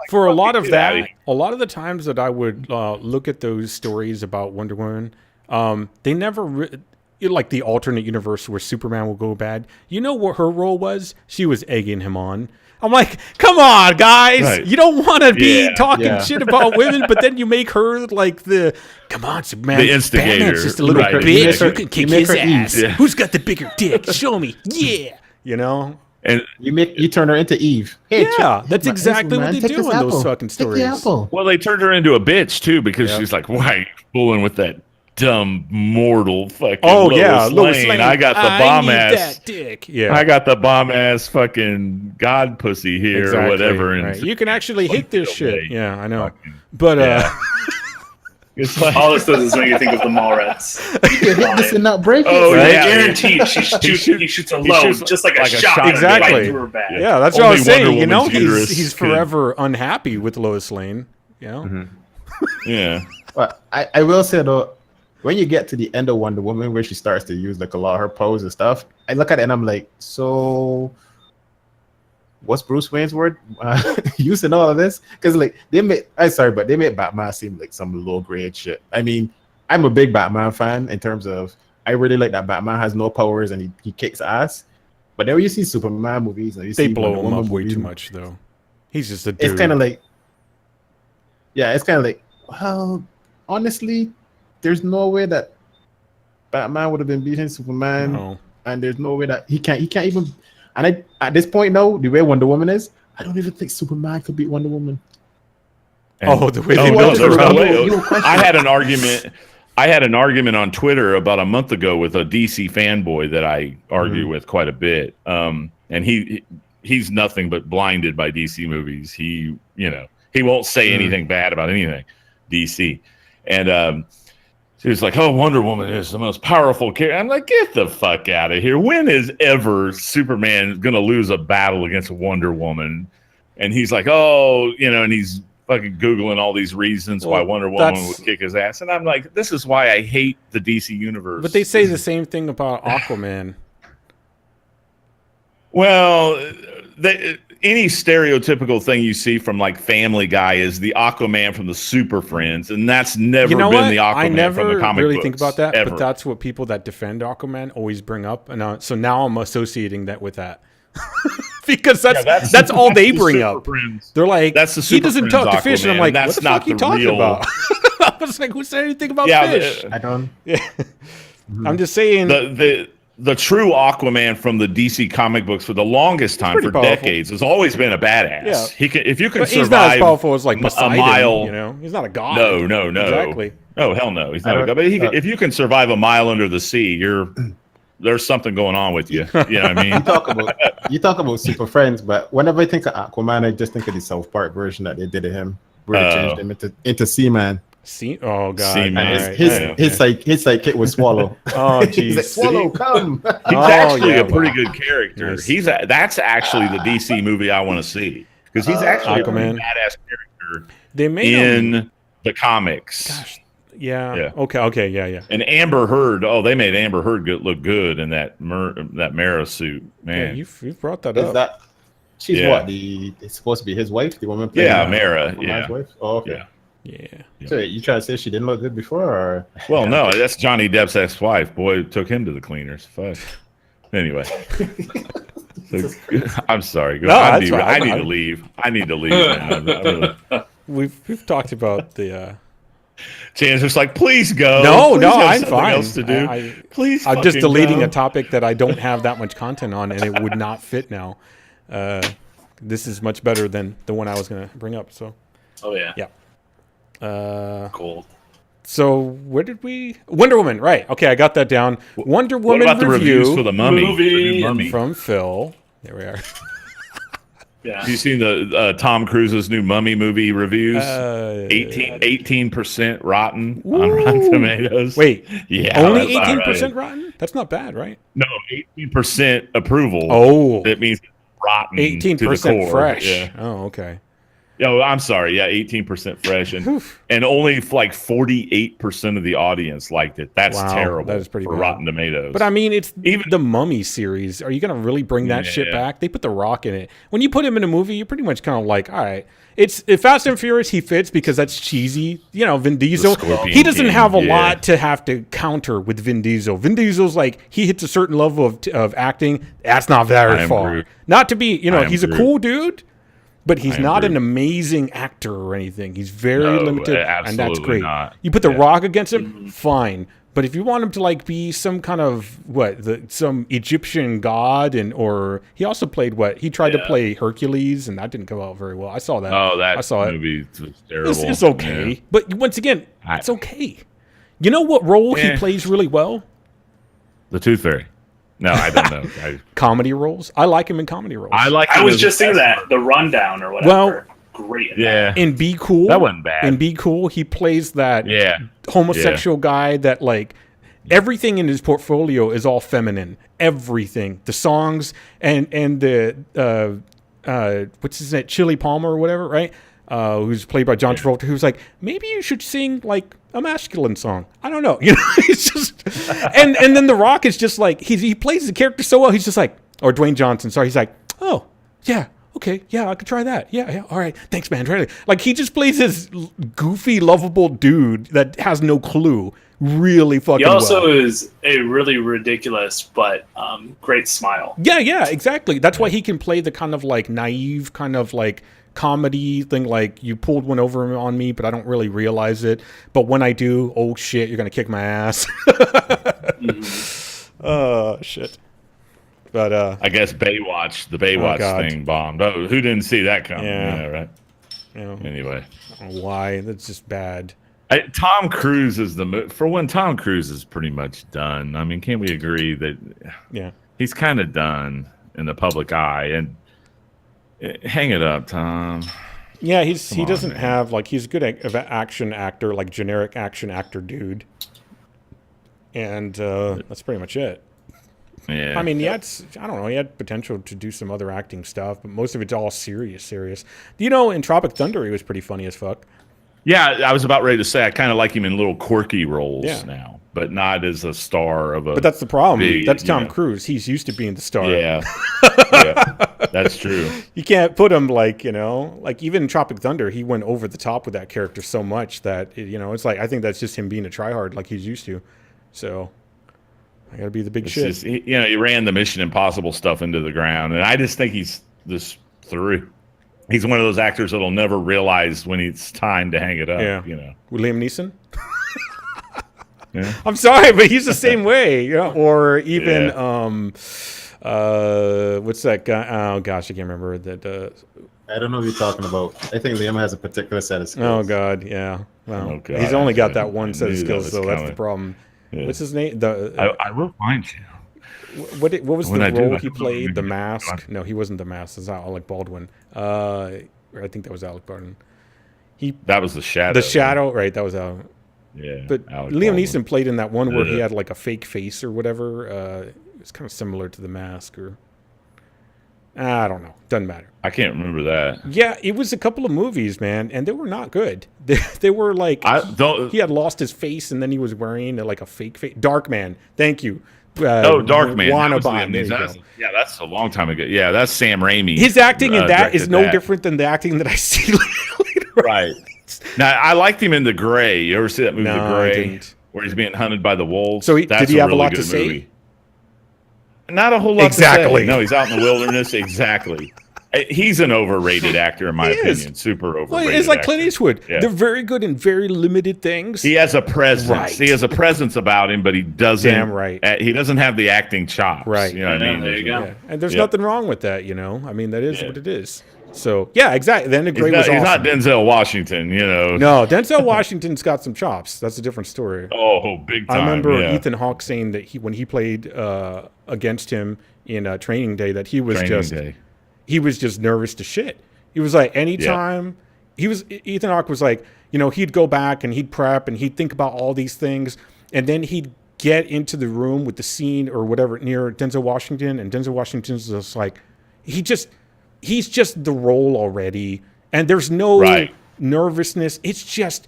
for a lot of that, a lot of the times that I would look at those stories about Wonder Woman, they never like the alternate universe where Superman will go bad. You know what her role was? She was egging him on. I'm like, come on, guys. Right. You don't want to be talking shit about women, but then you make her like come on, Superman. The instigator. Batman's just a little bitch. You can kick his ass. Yeah. Who's got the bigger dick? Show me. Yeah. You know? And you turn her into Eve. Hey, that's exactly what they do in those fucking stories. Well, they turned her into a bitch, too, because she's like, why fooling with that dumb mortal fucking Lois Lane. I got the bomb ass dick. Yeah, I got the bomb ass fucking god pussy here or whatever. And you can actually hit this shit. Yeah, I know. But it's like, all this does is make you think of the Mallrats. You can hit this and not break it. Oh, yeah, guaranteed. He shoots a load, just like a shot. Exactly. Right through her back. Yeah, that's what I was saying. You know, he's forever unhappy with Lois Lane. You know. Yeah. But I will say though, when you get to the end of Wonder Woman, where she starts to use like a lot of her pose and stuff, I look at it and I'm like, so what's Bruce Wayne's word using all of this? Because like they made Batman seem like some low grade shit. I mean, I'm a big Batman fan in terms of I really like that Batman has no powers and he kicks ass. But then when you see Superman movies and they blow him up way too much though. He's just a dude. It's kind of like, well, honestly, there's no way that Batman would have been beating Superman, No. and there's no way that he can't even. And at this point, no, the way Wonder Woman is, I don't even think Superman could beat Wonder Woman. And, the way no, they no, built there's her no up. way. I had an argument on Twitter about a month ago with a DC fanboy that I argue with quite a bit. And he's nothing but blinded by DC movies. He won't say anything bad about anything DC. And he was like, "Oh, Wonder Woman is the most powerful character." I'm like, "Get the fuck out of here! When is ever Superman going to lose a battle against Wonder Woman?" And he's like, "Oh, and he's fucking Googling all these reasons why Wonder Woman would kick his ass." And I'm like, this is why I hate the DC universe. But they say the same thing about Aquaman. Well, any stereotypical thing you see from like Family Guy is the Aquaman from the Super Friends, and that's never been the Aquaman from the comic really books, think about that, ever. but that's what people that defend Aquaman always bring up, and so now I'm associating that with that. Because that's all they bring up. Friends. They're like, that's the he doesn't talk to fish, and I'm like, that's what the not fuck are you talking real... about? I was like, who said anything about fish? I don't. Yeah. I'm just saying the true Aquaman from the DC comic books for the longest time, for decades, has always been a badass. Yeah. He can, if you can but survive, he's not as powerful as like Poseidon, a mile. He's not a god. No. Exactly. Oh hell no, he's not a god. But if you can survive a mile under the sea, there's something going on with you. You know what I mean? You talk about Super Friends, but whenever I think of Aquaman, I just think of the South Park version that they did of him, where they changed him into Seaman. Oh god! Seaman. His sidekick was Swallow. Oh jeez! Like, Swallow, come! He's actually a pretty good character. Nice. That's actually the DC movie I want to see, because he's actually Aquaman. a pretty badass character. They made in the comics. Gosh. Yeah. Okay. Yeah. And Amber Heard. Oh, they made Amber Heard look good in that Mara suit. Man, yeah, you've brought that up. She's what? It's supposed to be his wife, the woman playing Mara. Yeah. Wife? Oh, okay. Yeah. So you try to say she didn't look good before, or? Well, no, that's Johnny Depp's ex-wife. Boy, took him to the cleaners. Fuck. Anyway. I'm sorry. I need to leave. I need to leave. Man. We've talked about the. Jan's just like, please go. No, I'm fine. Else to do. Please, I'm just deleting a topic that I don't have that much content on, and it would not fit now. This is much better than the one I was going to bring up. So. Oh yeah. Yeah. Cool. So where did we? Wonder Woman, right? Okay, I got that down. Wonder Woman what about review the reviews for the Mummy? Movie from Phil. There we are. Yeah. Have you seen the Tom Cruise's new Mummy movie reviews? 18% rotten on Rotten Tomatoes. Wait, yeah, only 18% rotten? That's not bad, right? No, 18% approval. Oh, that means rotten. 18% fresh. Yeah. Oh, okay. Oh, I'm sorry. Yeah, 18% fresh, and only like 48% of the audience liked it. That's terrible. That is pretty for bad. Rotten Tomatoes. But I mean, it's even the Mummy series. Are you going to really bring that shit back? They put The Rock in it. When you put him in a movie, you're pretty much kind of like, all right. It's Fast and Furious. He fits because that's cheesy. Vin Diesel. He doesn't have a lot to have to counter with Vin Diesel. Vin Diesel's like, he hits a certain level of acting. That's not very far. Rude. Not to be, he's a cool dude. But he's not an rude. amazing actor or anything. He's very limited, and that's great. Not. You put The Rock against him, fine. But if you want him to like be some kind of some Egyptian god, or he also played he tried to play Hercules, and that didn't go out very well. I saw that. Oh, that I saw movie was terrible. It's okay, but once again, it's okay. You know what role he plays really well? The Tooth Fairy. No, I don't know. Comedy roles. I like him in comedy roles. I was just thinking that the Rundown or whatever. Well, great. In Be Cool. That wasn't bad. In Be Cool, he plays that homosexual guy that like everything in his portfolio is all feminine. Everything, the songs and the what's his name, Chili Palmer or whatever, right? Who's played by John Travolta, who's like, maybe you should sing like a masculine song. I don't know. It's just, and then The Rock is just like, he plays the character so well. He's just like, or Dwayne Johnson, sorry. He's like, oh, yeah, okay, yeah, I could try that. Yeah, all right, thanks, man. Try it. Like, he just plays this goofy, lovable dude that has no clue really fucking well. He also is a really ridiculous but great smile. Yeah, exactly. That's why he can play the kind of like naive, kind of like comedy thing, like you pulled one over on me, but I don't really realize it. But when I do, oh shit, you're gonna kick my ass. Oh shit. But I guess the Baywatch thing bombed. Oh, who didn't see that coming? Yeah, right. Anyway, I don't know why? That's just bad. Tom Cruise is for when Tom Cruise is pretty much done. I mean, can't we agree that? Yeah, he's kind of done in the public eye. And hang it up, Tom. Yeah, he doesn't have like he's good of an action actor, like generic action actor dude, and that's pretty much it. Yeah, I mean, he had potential to do some other acting stuff, but most of it's all serious. You know, in Tropic Thunder, he was pretty funny as fuck. Yeah, I was about ready to say I kind of like him in little quirky roles now, but not as a star of a. But that's the problem. That's Tom Cruise. He's used to being the star. Yeah, that's true. You can't put him like even in Tropic Thunder, he went over the top with that character so much that it's like I think that's just him being a tryhard like he's used to. So. I gotta be the big shit. Just, he ran the Mission Impossible stuff into the ground, and I just think he's through. He's one of those actors that'll never realize when it's time to hang it up. Yeah, with Liam Neeson. Yeah. I'm sorry, but he's the same way. Or even what's that guy? Oh gosh, I can't remember that. I don't know what you're talking about. I think Liam has a particular set of skills. Oh god, yeah. Well, he's only got that one set of skills, so that's the problem. Yeah. What's his name? I will find you. What was the role he played? The Mask? No, he wasn't the Mask. That's Alec Baldwin. I think that was Alec Baldwin. That was the Shadow. The Shadow, right? That was yeah. But Alec Liam Baldwin. Neeson played in that one where he had like a fake face or whatever. It's kind of similar to the Mask, or I don't know. Doesn't matter. I can't remember that. Yeah, it was a couple of movies, man, and they were not good. They were like he had lost his face, and then he was wearing like a fake face. Darkman, thank you. Darkman. Yeah, that's a long time ago. Yeah, that's Sam Raimi. His acting in that is no different than the acting that I see later. Right. Now, I liked him in The Gray. You ever see that movie, The Gray, I didn't. where he's being hunted by the wolves? So did he have a lot to say? Not a whole lot Exactly. to say. No, he's out in the wilderness. Exactly. He's an overrated actor, in my opinion. Super overrated. Well, it's like Clint actor. Eastwood. Yeah. They're very good in very limited things. He has a presence. Right. He has a presence about him, but he doesn't. Damn right. He doesn't have the acting chops. Right. You know what I mean? There you go. Yeah. And there's nothing wrong with that. I mean, that is what it is. So yeah, exactly. Then the Gray was awesome. He's not Denzel Washington. No, Denzel Washington's got some chops. That's a different story. Oh, big time. I remember Ethan Hawke saying that when he played against him in Training Day, that he was just nervous to shit. He was like, anytime Ethan Hawke was like, he'd go back and he'd prep and he'd think about all these things, and then he'd get into the room with the scene or whatever near Denzel Washington, and Denzel Washington's just like, he's just the role already, and there's no nervousness. It just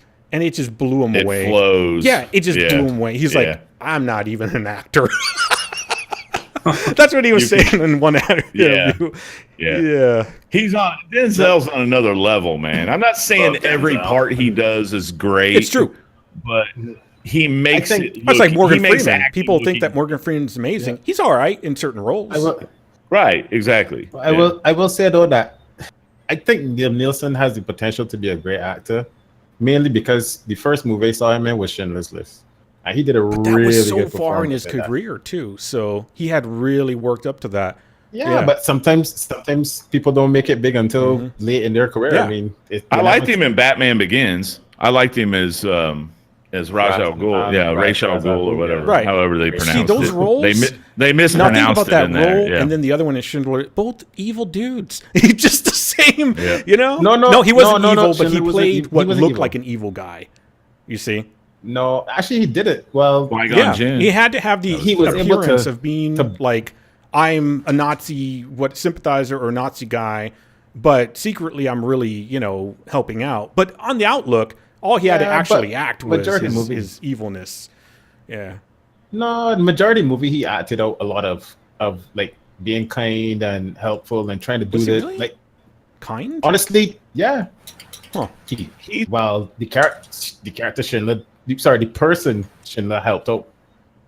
blew him away. It flows. Yeah, it just blew him away. He's like, I'm not even an actor. That's what he was saying in one interview. Yeah. He's on Denzel's on another level, man. I'm not saying every part he does is great. It's true, but he makes it. That's like Morgan Freeman. People think that Morgan Freeman's amazing. Yeah. He's all right in certain roles. Right, exactly. I will say though that I think Liam Neeson has the potential to be a great actor, mainly because the first movie I saw him in was Schindler's List. And he did a really good performance. That was so far in his career too, so he had really worked up to that. Yeah, but sometimes people don't make it big until late in their career. Yeah. I mean, I liked him in Batman Begins. I liked him as Ra's al Ghul, Ra's al Ghul or whatever, right? However they pronounce it. Those roles, they mispronounced about that it in role, there. And then the other one is Schindler. Both evil dudes. He's just the same, No, he wasn't evil, but he Schindler played what looked evil. like an evil guy. You see. No, actually, he did it well. He had to have the appearance of being like, I'm a Nazi, sympathizer or Nazi guy, but secretly I'm really, helping out. But on the outlook, all he had to actually act was his evilness. Yeah. No, the majority of the movie he acted out a lot of like being kind and helpful and trying to do this. Really? Like kind. Honestly, yeah. Huh. The character Schindler. The person Schindler helped out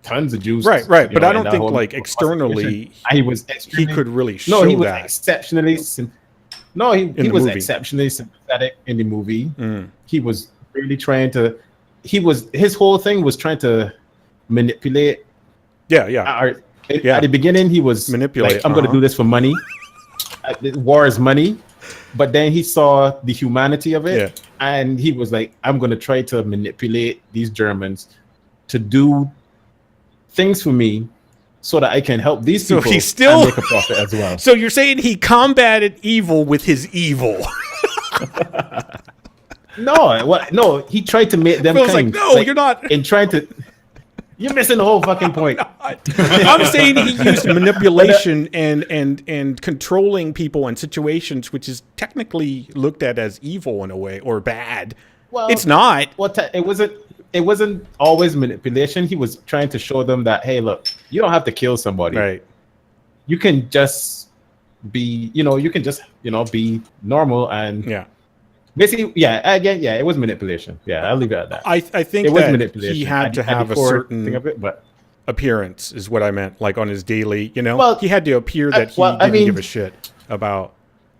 tons of Jews. Right. But I don't think like externally he was he could really show he was that. exceptionally No, he was movie. exceptionally sympathetic in the movie. He was really trying to. His whole thing was trying to manipulate. Yeah. At the beginning, he was manipulate. Like, I'm going to do this for money. War is money. But then he saw the humanity of it, and he was like, I'm going to try to manipulate these Germans to do things for me so that I can help these people and make a profit as well. So you're saying he combated evil with his evil? No, he tried to make them kind. No, you're not. In trying to... You're missing the whole fucking point. I'm saying he used manipulation and controlling people and situations, which is technically looked at as evil in a way or bad. Well, it's not. It wasn't always manipulation. He was trying to show them that, hey, look, you don't have to kill somebody. Right. You can just be, be normal and basically, it was manipulation. Yeah, I'll leave it at that. I think it was that manipulation. He had to have a certain thing of it, but appearance is what I meant, like on his daily, he had to appear that he didn't give a shit about.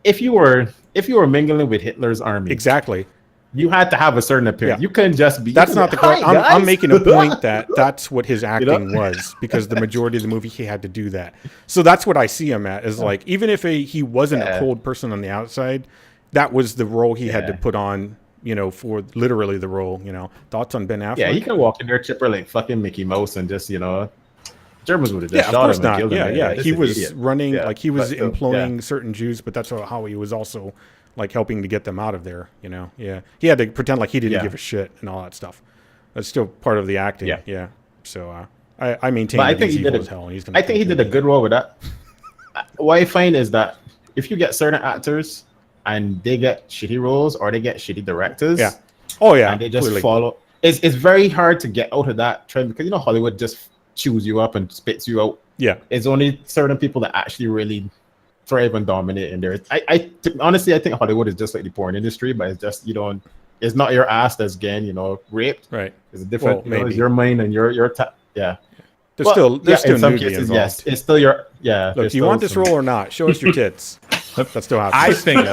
If you were mingling with Hitler's army, exactly, you had to have a certain appearance. You couldn't just be. That's not the question. I'm making a point that that's what his acting was, because the majority of the movie he had to do that. So that's what I see him at, is like, even if he wasn't a cold person on the outside, that was the role he had to put on, for literally the role, Thoughts on Ben Affleck? Yeah, he can walk in there chipper like fucking Mickey Mouse and just, Germans would have just shot him and killed him. Yeah. He was running, like he was employing certain Jews, but that's how he was also like helping to get them out of there, Yeah. He had to pretend like he didn't give a shit and all that stuff. That's still part of the acting. Yeah. So I maintain that he's evil as hell. And I think he did a good role with that. What I find is that if you get certain actors and they get shitty roles or they get shitty directors, and they just follow. It's very hard to get out of that trend because Hollywood just chews you up and spits you out. Yeah, it's only certain people that actually really thrive and dominate in there. Honestly, I think Hollywood is just like the porn industry, but it's just it's not your ass that's getting raped. Right, it's a different. It's your mind and your There's still in some cases, involved. Yes, it's still your Look, do you want this role or not? Show us your tits. That still happens. I think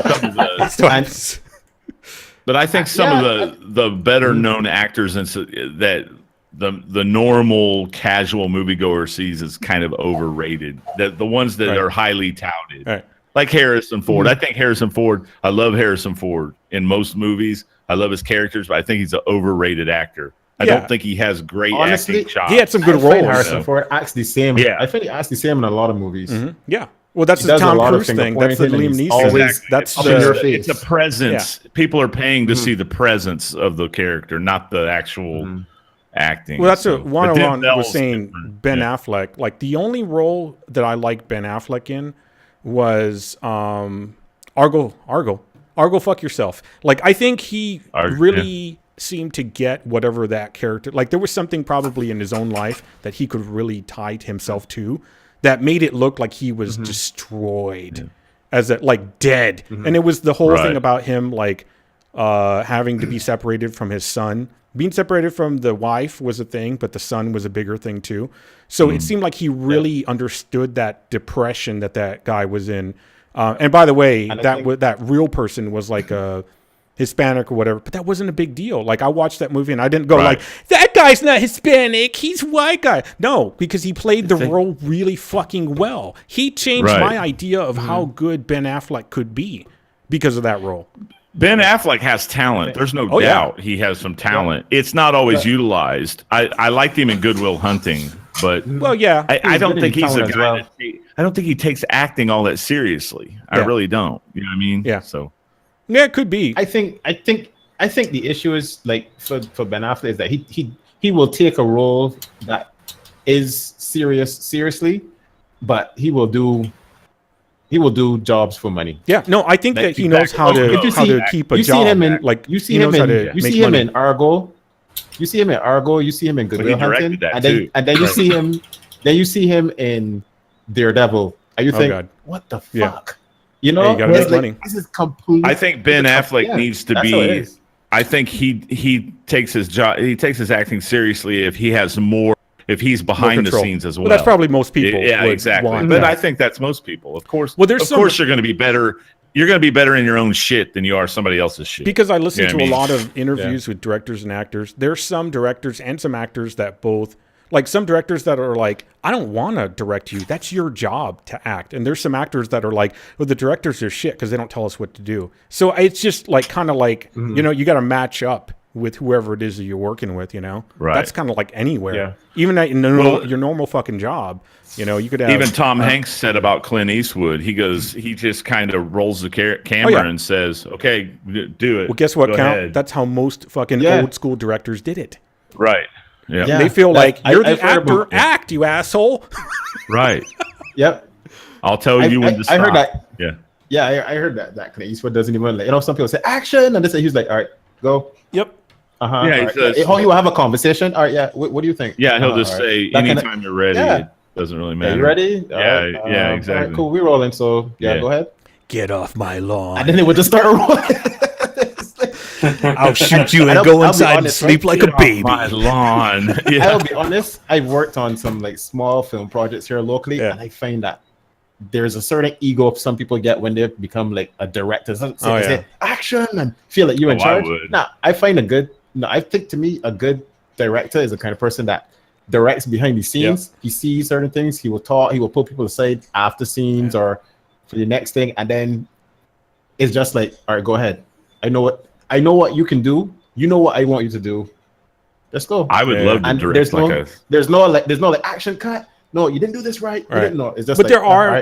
but I think some of the better known actors that the normal casual moviegoer sees is kind of overrated. The ones that are highly touted, like Harrison Ford. I think Harrison Ford. I love Harrison Ford in most movies. I love his characters, but I think he's an overrated actor. I don't think he has great acting chops. He had some good roles. Harrison Ford acts the same. Yeah, I think he acts the same in a lot of movies. Mm-hmm. Yeah. Well, that's the Tom Cruise thing. That's the Liam Neeson. That's it's a presence. Yeah. People are paying to see the presence of the character, not the actual acting. Well, that's what Juan was saying. Ben Affleck. Like, the only role that I liked Ben Affleck in was Argo. Fuck yourself. Like, I think he really seemed to get whatever that character. Like, there was something probably in his own life that he could really tie himself to, that made it look like he was destroyed, as dead. And it was the whole thing about him, like, having to be separated from his son. Being separated from the wife was a thing, but the son was a bigger thing too. So it seemed like he really understood that depression that guy was in. And by the way, that real person was like a Hispanic or whatever, but that wasn't a big deal. Like, I watched that movie and I didn't go like, that guy's not Hispanic, he's white guy. No, because he played the role really fucking well. He changed my idea of how good Ben Affleck could be because of that role. Ben Affleck has talent. There's no doubt he has some talent. It's not always utilized. I liked him in Good Will Hunting, but I don't think he's a guy. I don't think he takes acting all that seriously. I really don't. You know what I mean? Yeah. So. Yeah, it could be. I think the issue is, like, for Ben Affleck, is that he will take a role that is seriously, but he will do jobs for money. Yeah, no, I think that he knows how to keep a job. You see him in Argo. You see him in Argo. You see him in Good Will Hunting, and then you see him in Daredevil. And you think, what the fuck? Yeah. You gotta make money. This is complete. I think Ben Affleck needs to be. I think he takes his job. He takes his acting seriously if he has more. If he's behind the scenes as well. Well, that's probably most people. Yeah, exactly. But I think that's most people. Of course. Well, you're going to be better you're going to be better in your own shit than you are somebody else's shit. Because I listen to a a lot of interviews with directors and actors. There's some directors and some actors that both, like some directors that are like, I don't want to direct you. That's your job to act. And there's some actors that are like, well, the directors are shit because they don't tell us what to do. So it's just like kind of like, you know, you got to match up with whoever it is that you're working with, you know? Right. That's kind of like anywhere. Yeah. Even in your normal fucking job, you know, you could have... Even Tom Hanks said about Clint Eastwood, he goes, he just kind of rolls the camera and says, okay, do it. Well, guess what, Go Count? ahead. That's how most fucking old school directors did it. Right. Yeah. They feel like, you're the actor, act, you asshole. Right. Yep. I'll tell you when to stop. I heard that. Yeah. Yeah, I heard that Clint Eastwood doesn't even, like, you know, some people say action, and they say, he's like, all right, go. Yep. Uh-huh. Yeah, he says, you will have a conversation. All right, yeah. What do you think? Yeah, he'll just say, anytime you're ready, it doesn't really matter. You ready? Yeah, exactly. All right, cool, we're rolling, so go ahead. Get off my lawn. And then they would just start rolling. I'll shoot you and go inside and sleep like a baby. My lawn. I'll be honest, I've worked on some like small film projects here locally, and I find that there's a certain ego some people get when they become like a director. They say action and feel like you're in charge. I find I think to me, a good director is the kind of person that directs behind the scenes. He sees certain things, he will talk, he will pull people aside after scenes or for the next thing, and then it's just like, all right, go ahead. I know what you can do. You know what I want you to do. Let's go. I would love to direct there's no action cut. No, you didn't do this right. No, it's just. But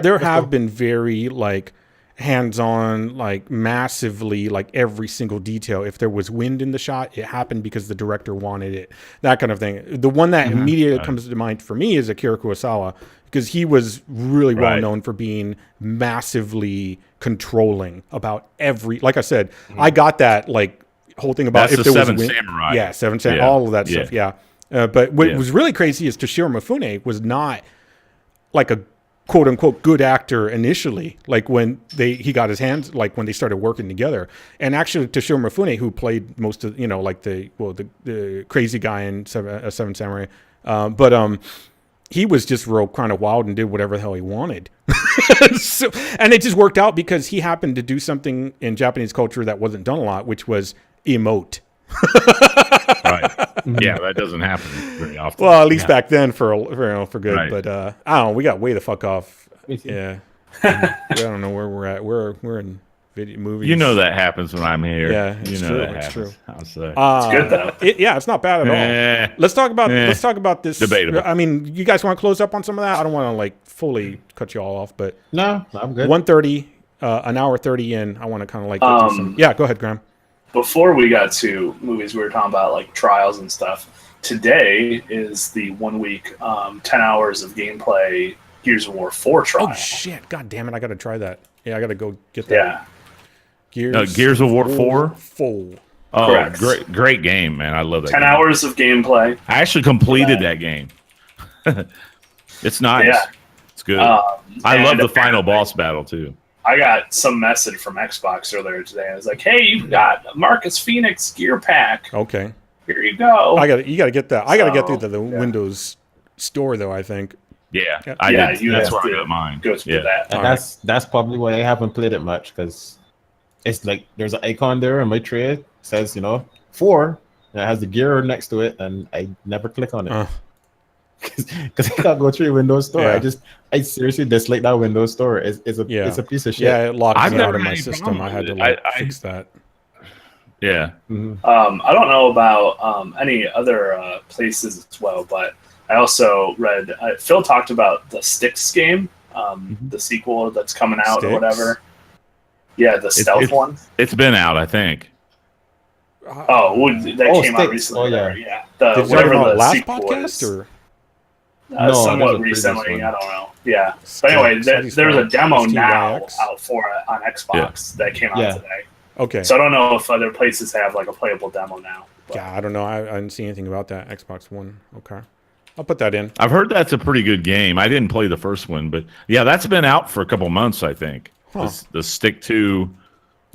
there have been very like hands-on, like massively, like every single detail. If there was wind in the shot, it happened because the director wanted it. That kind of thing. The one that immediately comes to mind for me is Akira Kurosawa, because he was really well known for being massively controlling about every. Like I said, I got that like whole thing about That's if there was Seven wind. Samurai. Yeah, Seven Samurai, all of that stuff. Yeah. But what was really crazy is Toshiro Mifune was not like a quote unquote good actor initially, like when he got his hands, like when they started working together. And actually Toshiro Mifune, who played most of, you know, like the crazy guy in Seven Samurai, but he was just real kind of wild and did whatever the hell he wanted. And it just worked out because he happened to do something in Japanese culture that wasn't done a lot, which was emote. Right. Yeah, that doesn't happen very often. Well, at least back then for good. Right. But I don't know. We got way the fuck off. Yeah. I don't know where we're at. We're in video movies. You know that happens when I'm here. Yeah, you know true, that it's happens. true. I'll say. It's good though. It's not bad at all. Let's talk about this. Debatable. I mean, you guys want to close up on some of that? I don't want to like fully cut you all off, but no, I'm good. 1:30, an hour 30 in. I want to kind of like go through some. Yeah, go ahead, Graham. Before we got to movies, we were talking about like trials and stuff. Today is the 1 week, 10 hours of gameplay Gears of War 4 trial. Oh shit! God damn it! I got to try that. Yeah, I got to go get that. Yeah. Gears of War 4? 4. Oh, Correct. great game, man. I love that 10 game. hours of gameplay. I actually completed that game. It's nice. Yeah. It's good. I love the final boss battle, too. I got some message from Xbox earlier today. I was like, hey, you got Marcus Phoenix gear pack. Okay. Here you go. You got to get that. I got to get through the Windows store, though, I think. Yeah, that's where I got mine. Go through that. And that's probably why I haven't played it much, because it's like there's an icon there in my tray. It says, 4, and it has the gear next to it, and I never click on it. Because I can't go through Windows Store. Yeah. I seriously dislike that Windows Store. It's a piece of shit. Yeah, it locked me out of my any system. problem I had with to it. fix that. Yeah. Mm-hmm. I don't know about any other places as well, but I also read Phil talked about the Styx game, the sequel that's coming out or whatever. Yeah, the stealth one. It's been out, I think. That came out Styx. recently. Oh, yeah. Yeah. Did Whatever you the last sequel podcast is. or? Somewhat recently, I don't know. Yeah. But anyway, there's a demo now out for it on Xbox that came out today. Okay. So I don't know if other places have like a playable demo now. But. Yeah, I don't know. I didn't see anything about that. Xbox One. Okay. I'll put that in. I've heard that's a pretty good game. I didn't play the first one, but yeah, that's been out for a couple months, I think. The Stick 2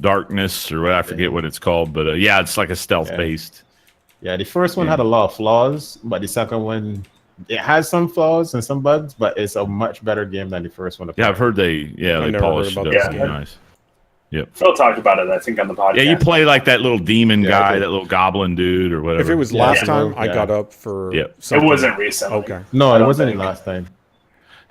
Darkness, or what, I forget what it's called, but yeah, it's like a stealth-based. Yeah, the first one had a lot of flaws, but the second one, it has some flaws and some bugs, but it's a much better game than the first one. Yeah, I've heard they polished it up. Yeah. Nice. Yep. Phil talked about it, I think, on the podcast. Yeah, you play like that little demon guy, okay. that little goblin dude, or whatever. If it was last time, I got up for. Yep. Something. It wasn't recently. Okay. No, I it don't wasn't think. last time.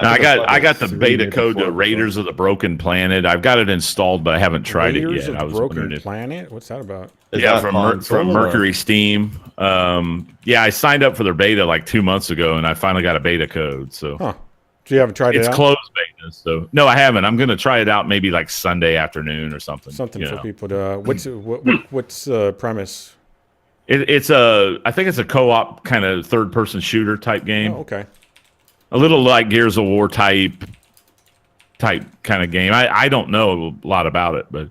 I got the it's beta really code to before. Raiders of the Broken Planet. I've got it installed, but I haven't tried Raiders it yet. of I the was wondering Broken if Planet. What's that about? Is yeah, that from console or- Mercury Steam. Yeah, I signed up for their beta like 2 months ago, and I finally got a beta code. So Huh. So you haven't tried it's it out? closed beta. So no, I haven't. I'm gonna try it out maybe like Sunday afternoon or something. Something you for know. people to. What's premise? It's I think it's a co-op kind of third-person shooter type game. Oh, okay. A little like Gears of War type kind of game. I don't know a lot about it, but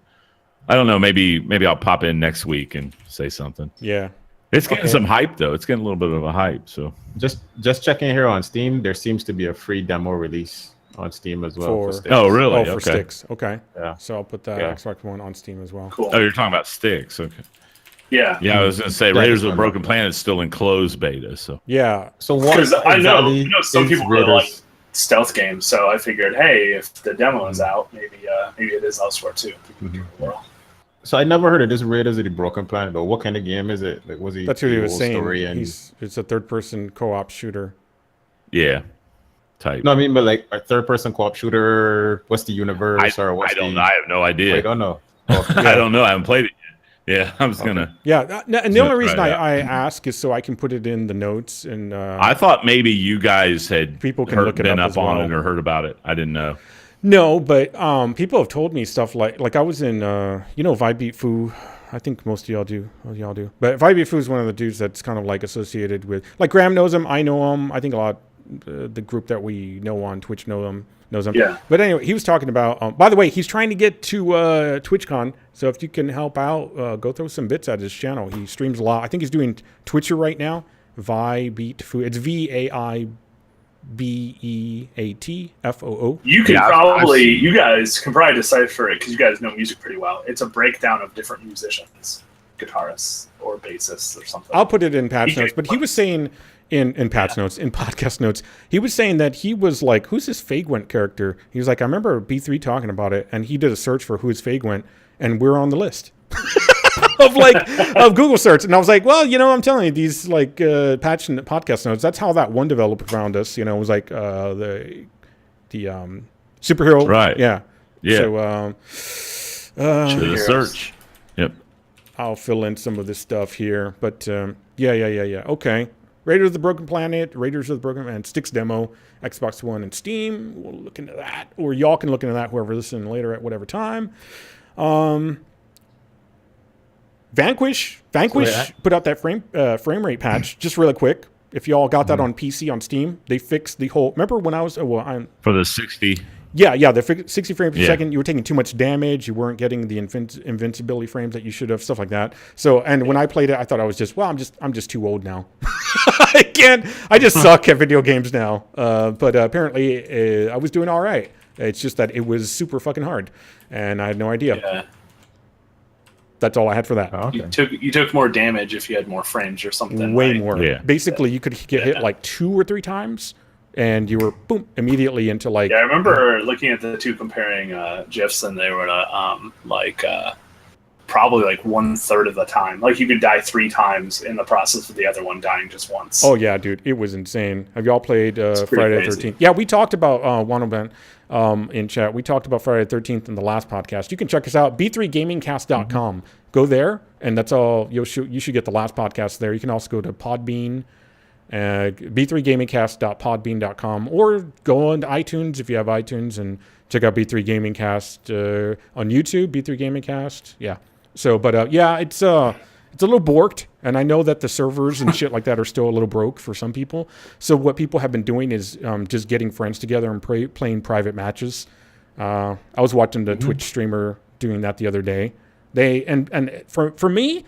I don't know. Maybe I'll pop in next week and say something. Yeah. It's getting some hype though. It's getting a little bit of a hype. So Just checking here on Steam. There seems to be a free demo release on Steam as well. For- Styx. oh really? Oh, for Okay. Styx. Okay. Yeah. So I'll put that Yeah. Xbox One on Steam as well. Cool. Oh, you're talking about Styx. Okay. Yeah. Yeah, I was gonna say Yeah, Raiders of the it's Broken Planet is still in closed beta. So Yeah. So what? Because I know some is people really Raiders? like stealth games, so I figured, hey, if the demo is out, maybe it is elsewhere too. Well, So I never heard of this Raiders of the Broken Planet. Though, what kind of game is it? Like, was he? That's what he the was whole saying. story and- It's a third-person co-op shooter. yeah, type. No, I mean, but like a third-person co-op shooter. What's the universe or what's I don't the? know. I have no idea. I don't know. Okay. I don't know. I haven't played it yet. Yeah, I'm just gonna. Yeah, and the So only reason try it I ask is so I can put it in the notes and I thought maybe you guys had People can look it been up up as on well. it or heard about it. I didn't know. no, but people have told me stuff like I was in VaiBeatFoo. I think most of y'all do. But VaiBeatFoo is one of the dudes that's kind of like associated with like Graham knows him. I know him. I think a lot the group that we know on Twitch knows him. Yeah. But anyway, he was talking about. By the way, he's trying to get to TwitchCon. So if you can help out, go throw some bits at his channel. He streams a lot. I think he's doing Twitcher right now. VaiBeatFoo. It's VaiBeatFoo. you can Yeah, you guys can probably decipher it because you guys know music pretty well. It's a breakdown of different musicians, guitarists or bassists or something. I'll put it in patch He notes. But he was saying in patch notes, in podcast notes, he was saying that he was like, who's this Fagwent character? He was like, I remember B3 talking about it, and he did a search for who's Fagwent, and we're on the list. of Google search, and I was like, well, I'm telling you, these like patch and podcast notes. That's how that one developer found us. It was like the superhero, Right. Yeah. Yeah. So To the search. Yep. I'll fill in some of this stuff here, but yeah. Okay. Raiders of the Broken Planet, and Styx demo, Xbox One and Steam. We'll look into that, or y'all can look into that. Whoever listening later at whatever time. Vanquish put out that frame rate patch just really quick. If y'all got that on PC on Steam, they fixed the whole. Remember when I was For the 60. Yeah, the 60 frames per Yeah. second, you were taking too much damage, you weren't getting the invincibility frames that you should have, stuff like that. So, and when I played it, I thought I was just, I'm just too old now. I just suck at video games now. But apparently I was doing all right. It's just that it was super fucking hard, and I had no idea. Yeah. That's all I had for that. Oh, okay. You took more damage if you had more frames or something. Way right? more. Yeah. Basically, you could get hit like 2 or 3 times, and you were boom immediately into like. Yeah, I remember looking at the two comparing GIFs, and they were probably like 1/3 of the time. Like you could die 3 times in the process of the other one dying just once. Oh yeah, dude, it was insane. Have y'all played pretty Friday the crazy. 13th? Yeah, we talked about Wanoban in chat. We talked about Friday the 13th in the last podcast. You can check us out, b3gamingcast.com. Go there, and that's all. You should get the last podcast there. You can also go to Podbean, b3gamingcast.podbean.com, or go on to iTunes if you have iTunes and check out B3 Gamingcast on YouTube, B3 Gamingcast. Yeah. So, but yeah, it's a little borked, and I know that the servers and shit like that are still a little broke for some people. So what people have been doing is just getting friends together and playing private matches. I was watching the Twitch streamer doing that the other day. And for me,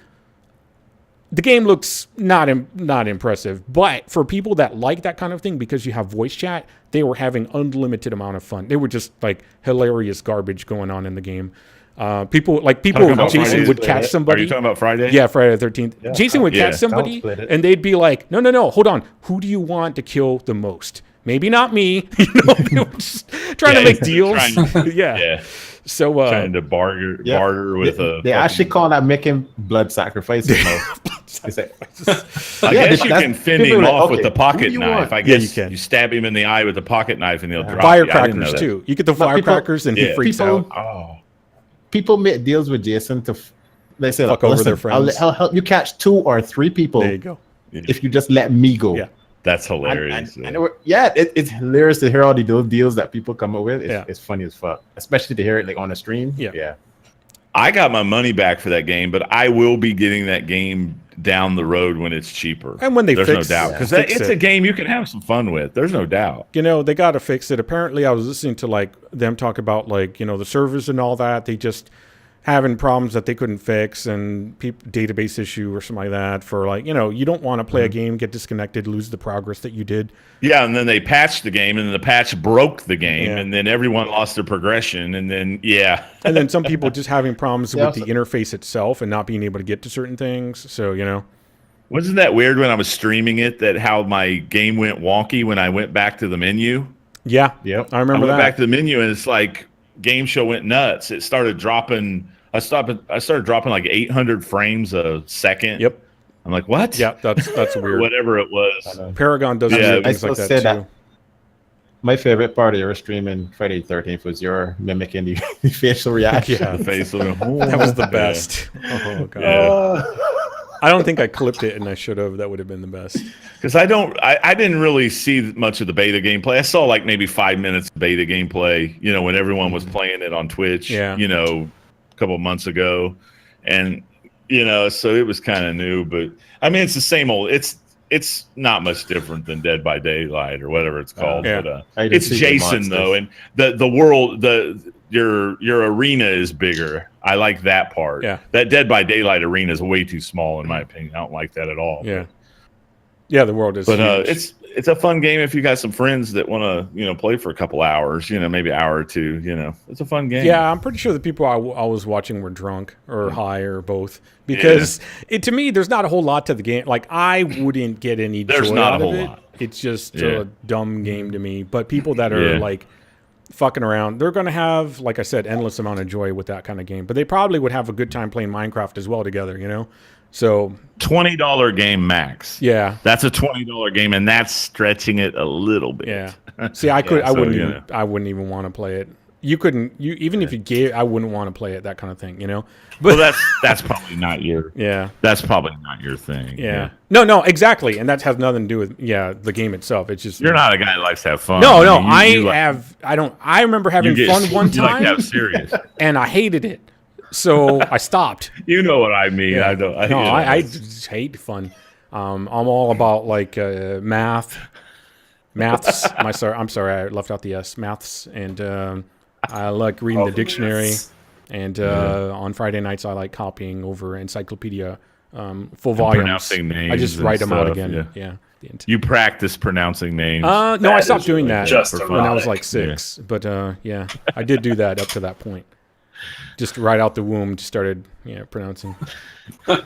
the game looks not impressive, but for people that like that kind of thing, because you have voice chat, they were having unlimited amount of fun. They were just like hilarious garbage going on in the game. Jason would catch somebody. Are you talking about Friday? Yeah, Friday the 13th. Yeah. Jason would catch somebody, and they'd be like, no, hold on. Who do you want to kill the most? Maybe not me. They were just trying to make deals. Yeah. So trying to barter with a. They actually call that making blood sacrifices. I guess you can fend him off with the pocket knife. I guess you stab him in the eye with the pocket knife and he'll drop. Firecrackers too. You get the firecrackers and he freaks out. People make deals with Jason to. They say, fuck over their friends. I'll help you catch 2 or 3 people. There you go. If you just let me go. Yeah. That's hilarious. It's hilarious to hear all the deals that people come up with. It's funny as fuck, especially to hear it like on a stream. Yeah. I got my money back for that game, but I will be getting that game down the road when it's cheaper. And when there's no doubt, because it's a game you can have some fun with. There's no doubt. You know, they got to fix it. Apparently, I was listening to like them talk about like, you know, the servers and all that. They just having problems that they couldn't fix and database issue or something like that for like, you know, you don't want to play a game, get disconnected, lose the progress that you did. Yeah, and then they patched the game and then the patch broke the game and then everyone lost their progression and then, And then some people just having problems with the interface itself and not being able to get to certain things. So, you know. Wasn't that weird when I was streaming it that how my game went wonky when I went back to the menu? Yeah. I remember that. I went back to the menu and it's like Game Show went nuts. It started dropping. I started dropping like 800 frames a second. Yep. I'm like, what? Yeah, that's weird. Whatever it was. Paragon does things like that too. My favorite part of your streaming Friday the 13th was your mimicking the facial reaction. Yeah, the facial. That was the best. Oh god. I don't think I clipped it, and I should have. That would have been the best. Because I didn't really see much of the beta gameplay. I saw like maybe 5 minutes of beta gameplay. You know, when everyone was playing it on Twitch. Yeah. You know, a couple of months ago, and you know, so it was kind of new. But I mean, it's the same old. It's not much different than Dead by Daylight or whatever it's called. But it's Jason though, and the world your arena is bigger. I like that part. Yeah. That Dead by Daylight arena is way too small in my opinion. I don't like that at all. Yeah. Yeah, the world is But huge. it's a fun game if you got some friends that want to, you know, play for a couple hours, you know, maybe an hour or two, you know. It's a fun game. Yeah, I'm pretty sure the people I was watching were drunk or high or both. Because to me, there's not a whole lot to the game. Like, I wouldn't get any joy out of it. It's just a dumb game to me. But people that are, like, fucking around, they're going to have, like I said, endless amount of joy with that kind of game. But they probably would have a good time playing Minecraft as well together, you know? So $20 game max. Yeah. That's a $20 game, and that's stretching it a little bit. Yeah. See, I wouldn't even want to play it. You couldn't. Even if you gave, I wouldn't want to play it. That kind of thing, you know. But well, that's probably not your. Yeah. That's probably not your thing. Yeah. No, exactly, and that has nothing to do with the game itself. It's just you're not a guy that likes to have fun. No, I remember having fun one time. You like to have serious, and I hated it, so I stopped. You know what I mean? Yeah. I just hate fun. I'm all about like maths. I'm sorry, I left out the S. Maths, and I like reading the dictionary. And on Friday nights, I like copying over encyclopedia full volumes. Pronouncing names. I just write them out again. Yeah. You practice pronouncing names. No, I stopped doing that when I was like 6. Yeah. But I did do that up to that point. Just right out the womb, just started pronouncing. In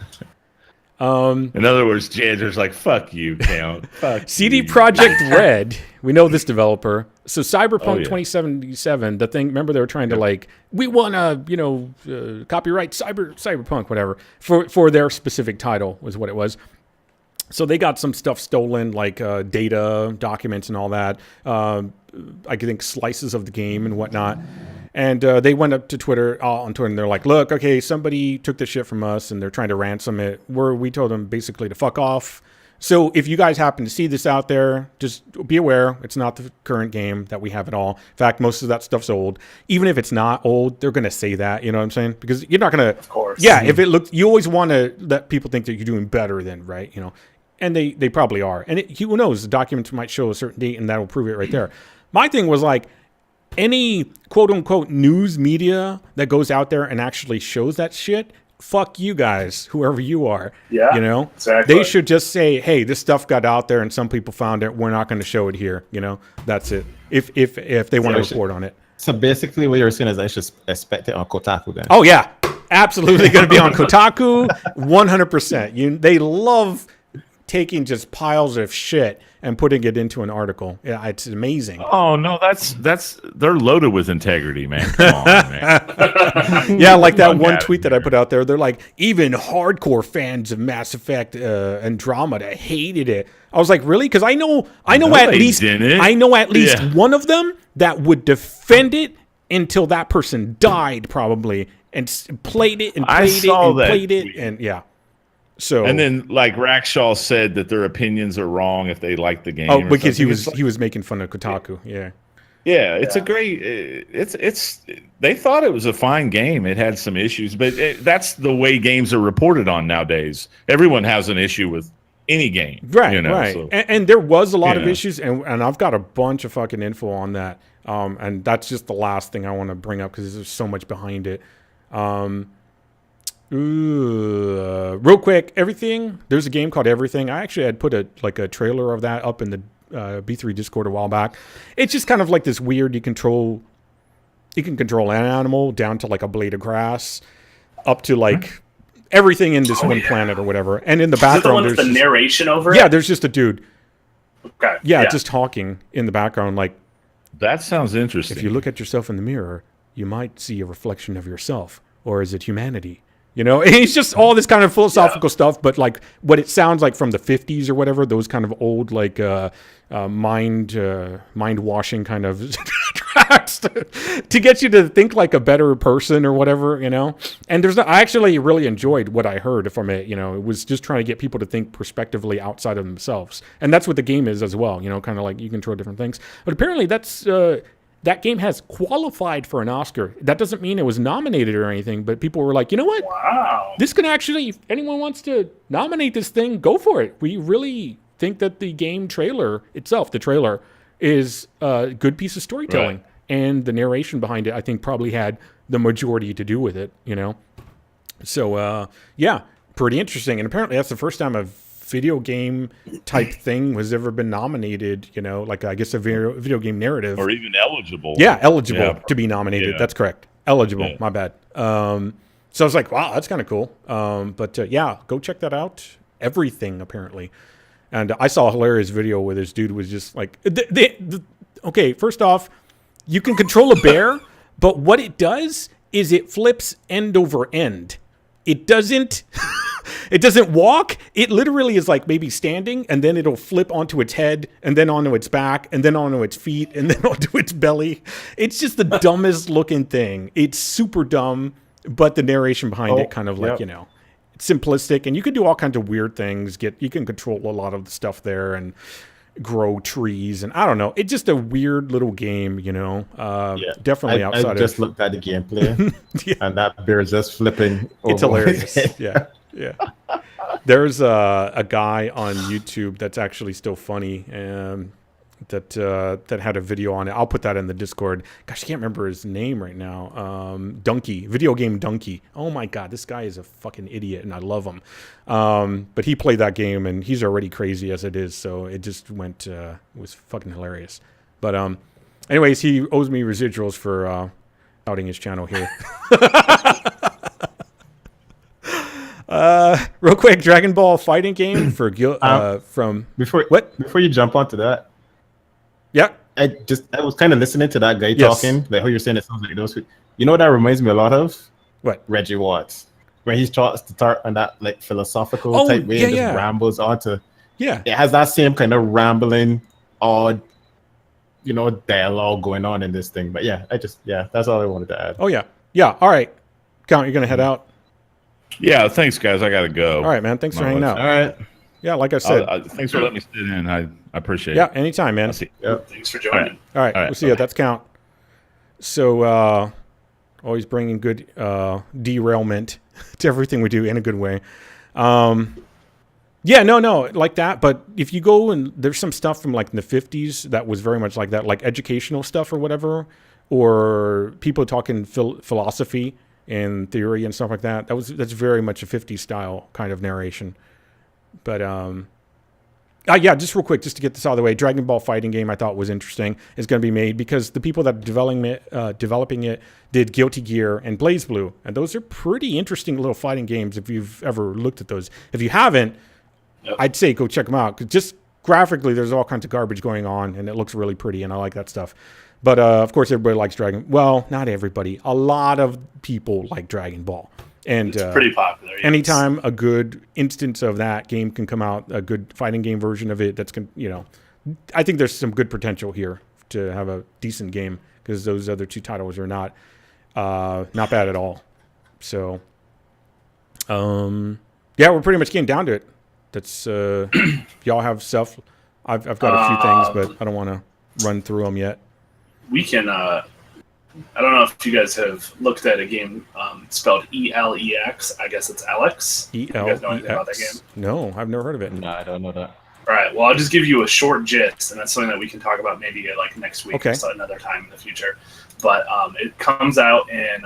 other words, Jander's like, fuck you, Count. Fuck CD Projekt Red. We know this developer. So Cyberpunk 2077, the thing, remember they were trying to like, we want to, copyright Cyberpunk, whatever, for their specific title was what it was. So they got some stuff stolen, like data, documents and all that. I think slices of the game and whatnot. And they went up to Twitter, on Twitter, and they're like, look, okay, somebody took this shit from us, and they're trying to ransom it. We told them basically to fuck off. So if you guys happen to see this out there, just be aware. It's not the current game that we have at all. In fact, most of that stuff's old. Even if it's not old, they're going to say that, you know what I'm saying? Because you're not going to... Of course. Yeah, if it looks... You always want to let people think that you're doing better than, right? You know, and they probably are. And who knows? The documents might show a certain date, and that'll prove it right there. My thing was like, any quote-unquote news media that goes out there and actually shows that shit, fuck you guys, whoever you are. Yeah, you know? Exactly. They should just say, hey, this stuff got out there and some people found it. We're not going to show it here. You know? That's it. If they want to report on it. So basically what you're saying is I should expect it on Kotaku then. Oh, yeah. Absolutely going to be on Kotaku, 100%. They love taking just piles of shit and putting it into an article. Yeah, it's amazing. Oh no, that's they're loaded with integrity, man. Come on, man. Yeah, like that one tweet that I put out there. They're like, even hardcore fans of Mass Effect Andromeda hated it. I was like, really? Because I know at least one of them that would defend it until that person died, probably, and played it and played it and yeah. So and then like Rakshal said that their opinions are wrong if they like the game. Oh, because he was making fun of Kotaku. Yeah. Yeah, it's a great. It's. They thought it was a fine game. It had some issues, but that's the way games are reported on nowadays. Everyone has an issue with any game, right? You know, right. So, and there was a lot of issues, and I've got a bunch of fucking info on that. And that's just the last thing I want to bring up because there's so much behind it. Real quick, Everything. There's a game called Everything. I actually had put a trailer of that up in the B3 Discord a while back. It's just kind of like this weird. You can control an animal down to like a blade of grass, up to like everything in this one planet or whatever. And in the background, there's the narration over it. Yeah, there's just a dude. Okay. Yeah, just talking in the background. Like, that sounds interesting. If you look at yourself in the mirror, you might see a reflection of yourself, or is it humanity? You know, it's just all this kind of philosophical stuff, but like what it sounds like from the 50s or whatever, those kind of old like mind washing kind of tracks to get you to think like a better person or whatever, you know. And I actually really enjoyed what I heard from it. You know, it was just trying to get people to think prospectively outside of themselves, and that's what the game is as well. You know, kind of like you control different things. But apparently, that game has qualified for an Oscar. That doesn't mean it was nominated or anything, but people were like, you know what? Wow. This can actually, if anyone wants to nominate this thing, go for it. We really think that the game trailer itself, the trailer, is a good piece of storytelling. Right. And the narration behind it, I think, probably had the majority to do with it, you know? So, yeah, pretty interesting. And apparently that's the first time a video game type thing has ever been nominated, you know, like I guess a video game narrative. Or even eligible. Yeah, eligible to be nominated. Yeah. That's correct. Eligible, my bad. So I was like, wow, that's kind of cool. But yeah, go check that out. Everything, apparently. And I saw a hilarious video where this dude was just like, okay, first off, you can control a bear, but what it does is it flips end over end. It doesn't walk. It literally is like maybe standing, and then it'll flip onto its head, and then onto its back, and then onto its feet, and then onto its belly. It's just the dumbest looking thing. It's super dumb, but the narration behind it kind of like, you know, it's simplistic, and you can do all kinds of weird things. You can control a lot of the stuff there and grow trees, and I don't know. It's just a weird little game, you know. Definitely outside. I just looked at the gameplay, and that bear is just flipping. It's hilarious. Yeah. There's a guy on YouTube that's actually still funny, that had a video on it. I'll put that in the Discord. Gosh, I can't remember his name right now. Donkey, video game Donkey. Oh my God, this guy is a fucking idiot, and I love him. But he played that game, and he's already crazy as it is, so it just went. It was fucking hilarious. But anyways, he owes me residuals for outing his channel here. Real quick, Dragon Ball fighting game for from before you jump onto that. Yeah, I was kind of listening to that guy talking, like how you're saying it sounds like those. You know what that reminds me a lot of? What? Reggie Watts, where he starts to start on that like philosophical type way and just rambles onto. Yeah, it has that same kind of rambling, odd, you know, dialogue going on in this thing. But that's all I wanted to add. Oh yeah. All right, Count, you're gonna head out. Yeah, thanks, guys. I gotta go. All right, man. Thanks for hanging out. All right. Yeah, like I said. Thanks for letting me sit in. I appreciate it. Yeah, anytime, man. Thanks for joining. All right. We'll see you. That's Count. So, always bringing good derailment to everything we do in a good way. Yeah, no, like that. But if you go and there's some stuff from like in the 50s that was very much like that, like educational stuff or whatever, or people talking philosophy and theory and stuff like that. That's very much a 50s style kind of narration. But yeah, just real quick, just to get this out of the way, Dragon Ball fighting game I thought was interesting. Is going to be made because the people that are developing it did Guilty Gear and BlazBlue, and those are pretty interesting little fighting games if you've ever looked at those. If you haven't, I'd say go check them out. 'Cause just graphically, there's all kinds of garbage going on, and it looks really pretty, and I like that stuff. But of course, everybody likes Dragon. Well, not everybody. A lot of people like Dragon Ball, and it's pretty popular. Yes. Anytime a good instance of that game can come out, a good fighting game version of it, I think there's some good potential here to have a decent game because those other two titles are not bad at all. So, we're pretty much getting down to it. That's y'all have stuff. I've got a few things, but I don't want to run through them yet. We can. I don't know if you guys have looked at a game spelled ELEX. I guess it's Alex. ELEX. You guys know anything about that game? No, I've never heard of it. No, I don't know that. All right. Well, I'll just give you a short gist, and that's something that we can talk about maybe like next week or another time in the future. But it comes out in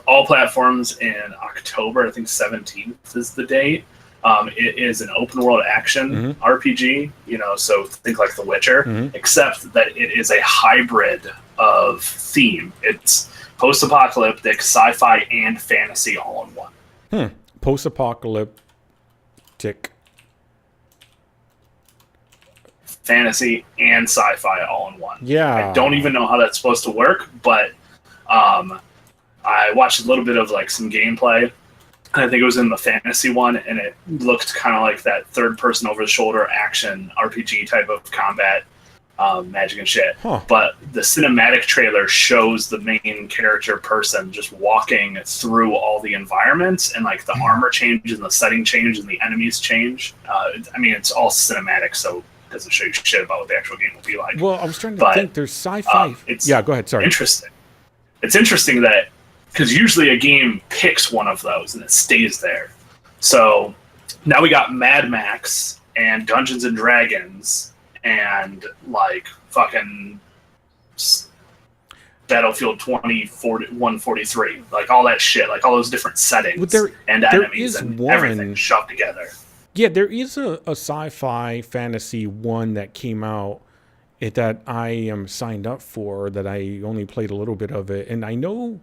all platforms in October. I think 17th is the date. It is an open world action RPG, so think like The Witcher, except that it is a hybrid of theme. It's post-apocalyptic, sci-fi, and fantasy all in one. Post-apocalyptic. Fantasy and sci-fi all in one. Yeah. I don't even know how that's supposed to work, but I watched a little bit of like some gameplay. I think it was in the fantasy one, and it looked kind of like that third-person over-the-shoulder action RPG type of combat, magic and shit. Huh. But the cinematic trailer shows the main character person just walking through all the environments, and like the armor change and the setting change and the enemies change. It's all cinematic, so it doesn't show you shit about what the actual game will be like. Well, I was trying to think. There's sci-fi. Go ahead. Sorry. Interesting. It's interesting that. Because usually a game picks one of those and it stays there. So now we got Mad Max and Dungeons and Dragons and like fucking Battlefield 143, like all that shit, like all those different settings and enemies and everything shoved together. Yeah, there is a sci-fi fantasy one that came out that I am signed up for that I only played a little bit of it, and I know.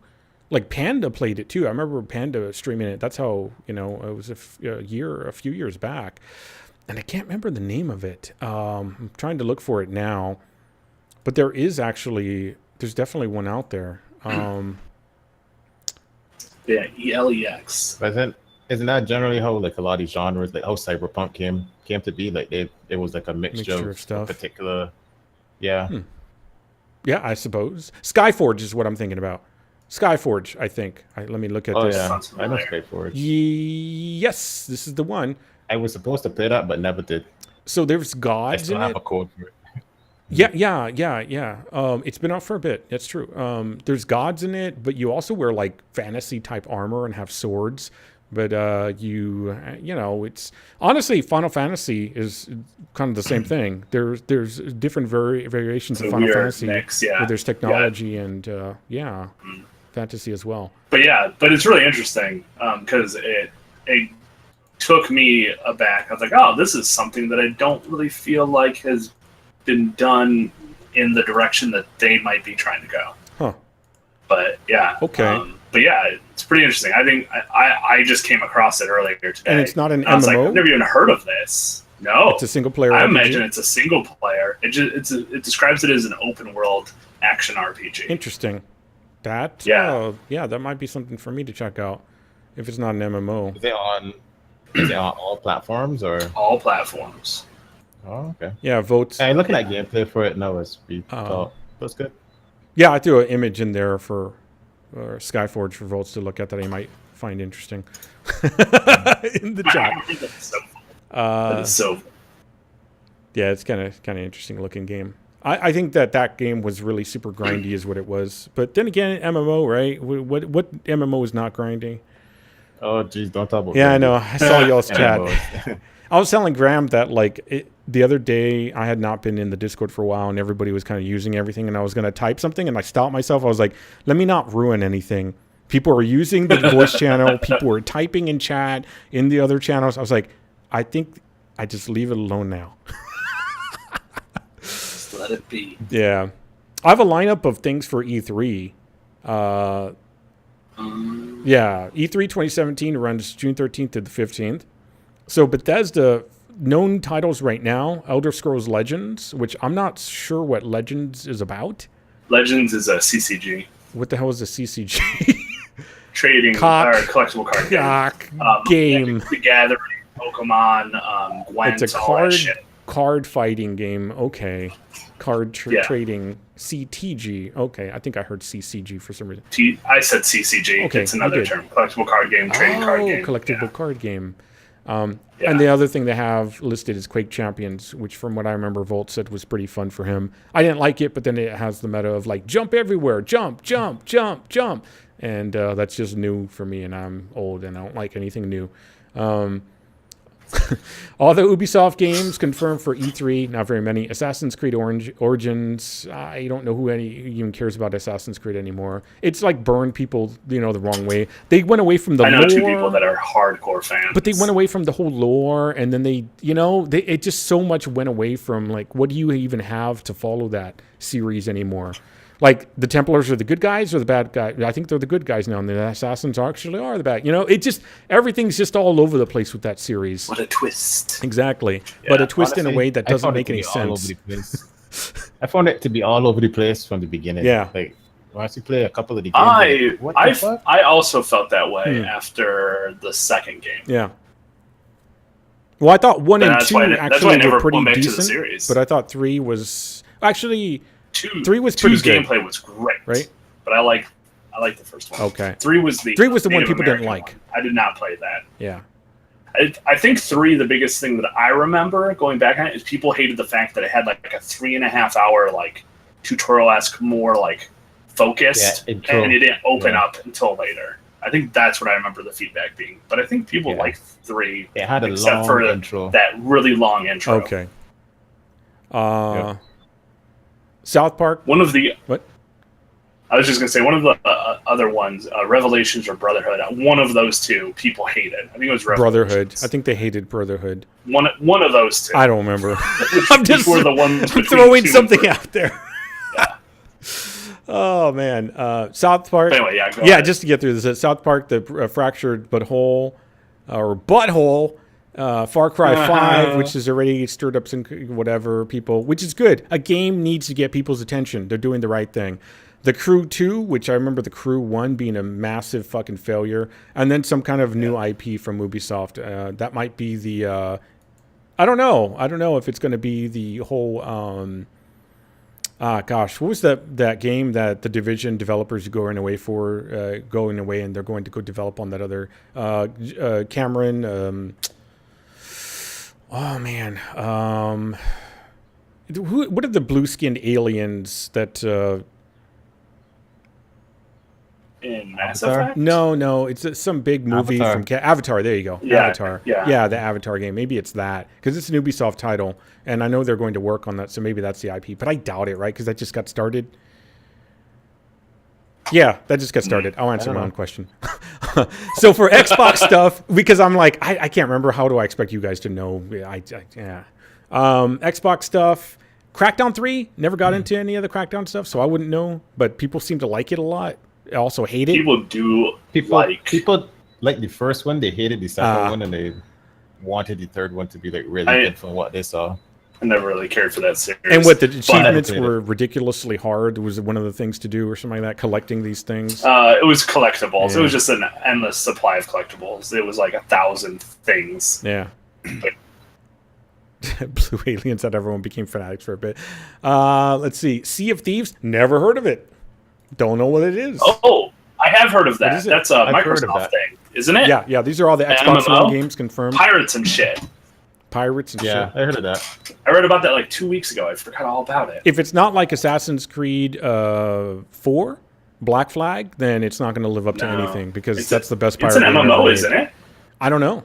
Like Panda played it too. I remember Panda streaming it. That's how it was a few years back, and I can't remember the name of it. I'm trying to look for it now, but there's definitely one out there. Yeah, ELEX. But isn't that generally how like a lot of these genres, like how Cyberpunk came to be? Like it was like a mixture of stuff. Particular, yeah. Yeah, I suppose Skyforge is what I'm thinking about. Skyforge, I think. Let me look at this. Oh, yeah. I know Skyforge. Yes, this is the one. I was supposed to play that, but never did. So there's gods in it. I still have a code for it. Yeah. It's been out for a bit. That's true. There's gods in it, but you also wear like fantasy-type armor and have swords. But it's honestly Final Fantasy is kind of the same thing. There's different variations of Final Fantasy mix, where there's technology and fantasy as well. But it's really interesting because it took me aback. I was like, oh, this is something that I don't really feel like has been done in the direction that they might be trying to go. Huh. But yeah. Okay. But yeah, it's pretty interesting. I think I just came across it earlier today. And it's not an MMO? I was like, I've never even heard of this. No. It's a single player I RPG? imagine it's a single player. It describes it as an open world action RPG. Interesting. That that might be something for me to check out if it's not an MMO. Is it on all platforms or all platforms? Oh, okay. Yeah, votes. Hey, looking at gameplay for it now is that's good. Yeah, I threw an image in there for Skyforge for votes to look at that I might find interesting in the chat. That's so yeah, it's kind of interesting looking game. I think that game was really super grindy is what it was. But then again, MMO, right? What MMO is not grindy? Oh, geez, don't talk about Yeah, I know. I saw y'all's chat. I was telling Graham that the other day I had not been in the Discord for a while and everybody was kind of using everything and I was going to type something and I stopped myself. I was like, let me not ruin anything. People are using the voice channel. People are typing in chat in the other channels. I was like, I think I just leave it alone now. Just let it be. Yeah. I have a lineup of things for E3. Yeah, E3 2017 runs June 13th to the 15th. So Bethesda, known titles right now, Elder Scrolls Legends, which I'm not sure what Legends is about. Legends is a CCG. What the hell is a CCG? Trading or collectible card game. The Gathering, Pokemon, Gwent, it's a all that shit. card fighting game. Okay. Trading. CTG. Okay. I think I heard CCG for some reason. I said CCG. Okay, it's another term. Collectible card game, trading card game. Collectible card game. And the other thing they have listed is Quake Champions, which from what I remember, Volt said was pretty fun for him. I didn't like it, but then it has the meta of like jump everywhere, jump, jump, jump, jump. And that's just new for me, and I'm old, and I don't like anything new. All the Ubisoft games confirmed for E3, not very many. Assassin's Creed Origins, I don't know who even cares about Assassin's Creed anymore. It's like burned people, the wrong way. They went away from the lore. I know two people that are hardcore fans. But they went away from the whole lore, and then it just so much went away from, like, what do you even have to follow that series anymore? Like, the Templars are the good guys or the bad guys? I think they're the good guys now, and the Assassins actually are the bad. Everything's just all over the place with that series. What a twist. Exactly. Yeah. But a twist in a way that doesn't make any sense. I found it to be all over the place from the beginning. Yeah. Like, once you play a couple of the games, I also felt that way after the second game. Yeah. Well, I thought 1 and 2 actually were pretty decent, but I thought 3 was... Actually... 3 was pretty good. 2's gameplay was great, right? But I like the first one. Okay. 3 was the one people didn't like. One. I did not play that. Yeah. I think 3, the biggest thing that I remember going back on it is people hated the fact that it had like a 3.5 hour like tutorial-esque, more like focused, and it didn't open up until later. I think that's what I remember the feedback being. But I think people liked 3. It had a except long for intro. That really long intro. Okay. South Park. One of the what? I was just gonna say one of the other ones, Revelations or Brotherhood. One of those two people hated. I think it was Brotherhood. I think they hated Brotherhood. One of those two. I don't remember. I'm just throwing something out there. Yeah. Oh man, South Park. Anyway, go ahead. Just to get through this, South Park, the fractured butthole, or butthole. Far Cry 5, which has already stirred up some whatever people, which is good. A game needs to get people's attention. They're doing the right thing. The Crew 2, which I remember the Crew 1 being a massive fucking failure, and then some kind of new IP from Ubisoft. That might be the... I don't know. I don't know if it's going to be the whole... what was that game that the Division developers are going away and they're going to go develop on that other... Cameron... Oh man, what are the blue-skinned aliens that? In Mass Effect? No, it's some big movie Avatar. from Avatar. There you go, Avatar. Yeah, the Avatar game. Maybe it's that because it's an Ubisoft title, and I know they're going to work on that, so maybe that's the IP. But I doubt it, right? Because that just got started. Yeah, that just got started. I'll answer my own question. So for Xbox stuff, because I'm like, I can't remember. How do I expect you guys to know? Xbox stuff. Crackdown 3, never got into any of the Crackdown stuff, so I wouldn't know. But people seem to like it a lot. I also hate it. People like the first one. They hated the second one, and they wanted the third one to be like really good from what they saw. I never really cared for that series. And what the achievements were ridiculously hard was one of the things to do or something like that, collecting these things. It was collectibles. Yeah. It was just an endless supply of collectibles. It was like 1,000 things. Yeah. Blue aliens that everyone became fanatics for a bit. Let's see. Sea of Thieves, never heard of it. Don't know what it is. Oh, I have heard of that. That's a Microsoft thing, isn't it? Yeah. These are all the Xbox One games confirmed. Pirates and shit. Shit. I heard of that. I read about that like 2 weeks ago. I forgot all about it. If it's not like Assassin's Creed 4, Black Flag, then it's not going to live up to anything because that's the best pirate game. It's an MMO, isn't it? I don't know.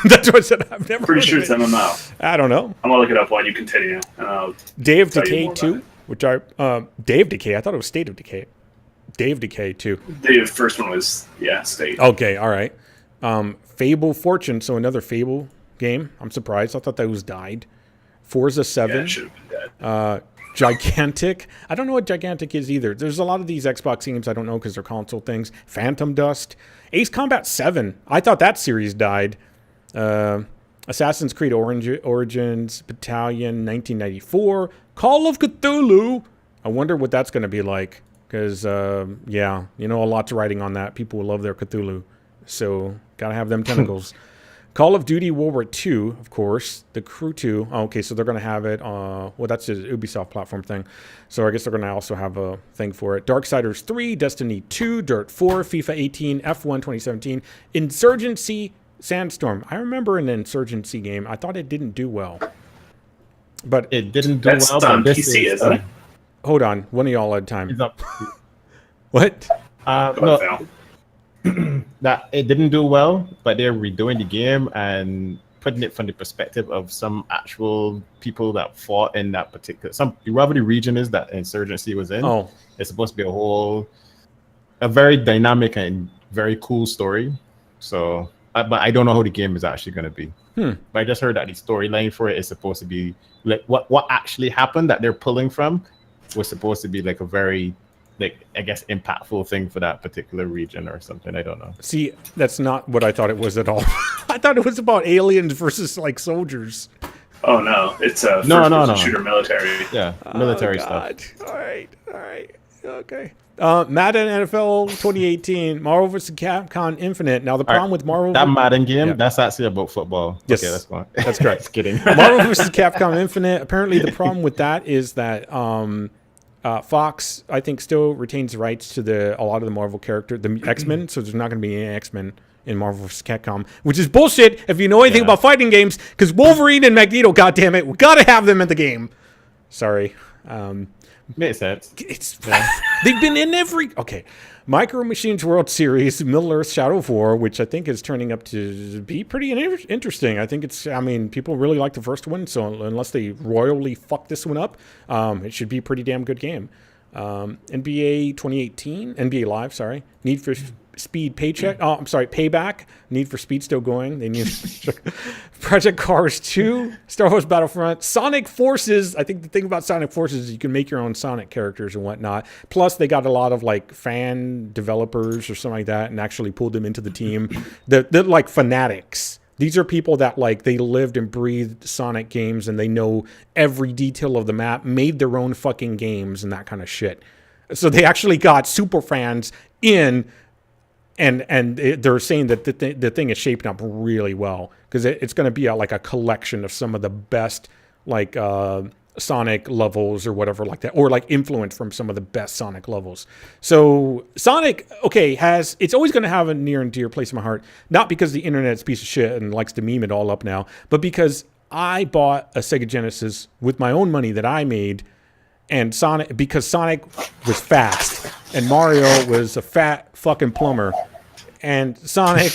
That's what I said. I've never pretty sure it's MMO. I don't know. I'm going to look it up while you continue. Day of Decay 2, which Day of Decay, I thought it was State of Decay. Day of Decay 2. The first one was, State. Okay, all right. Fable Fortune, so another Fable game. I'm surprised. I thought that was died. Forza 7. Yeah, it should have been dead. Gigantic. I don't know what Gigantic is either. There's a lot of these Xbox games I don't know because they're console things. Phantom Dust. Ace Combat 7. I thought that series died. Assassin's Creed Origins, Battalion 1994, Call of Cthulhu. I wonder what that's going to be like. Because, yeah, a lot's riding on that. People will love their Cthulhu. So, got to have them tentacles. Call of Duty World War II, of course. The Crew 2. Oh, okay, so they're going to have it. Well, that's an Ubisoft platform thing. So I guess they're going to also have a thing for it. Darksiders 3, Destiny 2, Dirt 4, FIFA 18, F1 2017, Insurgency Sandstorm. I remember an Insurgency game. I thought it didn't do well. But it didn't do that's well. on PC, isn't it? Hold on. One of y'all had time. What? No. That it didn't do well, but they're redoing the game and putting it from the perspective of some actual people that fought in that particular wherever the region is that Insurgency was in. Oh, it's supposed to be a very dynamic and very cool story. So, but I don't know how the game is actually going to be. But I just heard that the storyline for it is supposed to be like what actually happened that they're pulling from was supposed to be like a very, like, I guess, impactful thing for that particular region or something. I don't know. See, that's not what I thought it was at all. I thought it was about aliens versus like soldiers. Oh no, it's a first-person shooter military. Yeah, military stuff. All right, okay. Madden NFL 2018, Marvel vs. Capcom Infinite. Now the problem with Marvel that Madden game, that's actually about football. Yes, okay, that's fine. That's correct. Just kidding. Marvel vs. Capcom Infinite. Apparently, the problem with that is that Fox, I think, still retains the rights to a lot of the Marvel character, the X-Men. So there's not going to be any X-Men in Marvel vs. Capcom, which is bullshit if you know anything about fighting games. Because Wolverine and Magneto, goddammit, we got to have them in the game. Sorry. Makes sense. They've been in every... Okay. Micro Machines World Series, Middle-earth Shadow of War, which I think is turning up to be pretty interesting. I think people really like the first one, so unless they royally fuck this one up, it should be a pretty damn good game. NBA Live, Need for Speed Payback. Need for Speed still going. They need Project Cars 2, Star Wars Battlefront, Sonic Forces. I think the thing about Sonic Forces is you can make your own Sonic characters and whatnot. Plus, they got a lot of like fan developers or something like that, and actually pulled them into the team. They're like fanatics. These are people that like they lived and breathed Sonic games, and they know every detail of the map, made their own fucking games and that kind of shit. So they actually got super fans in. And they're saying that the thing is shaping up really well because it's going to be like a collection of some of the best like Sonic levels or whatever like that, or like influence from some of the best Sonic levels. So Sonic, it's always going to have a near and dear place in my heart, not because the internet's a piece of shit and likes to meme it all up now, but because I bought a Sega Genesis with my own money that I made. And Sonic was fast, and Mario was a fat fucking plumber, and Sonic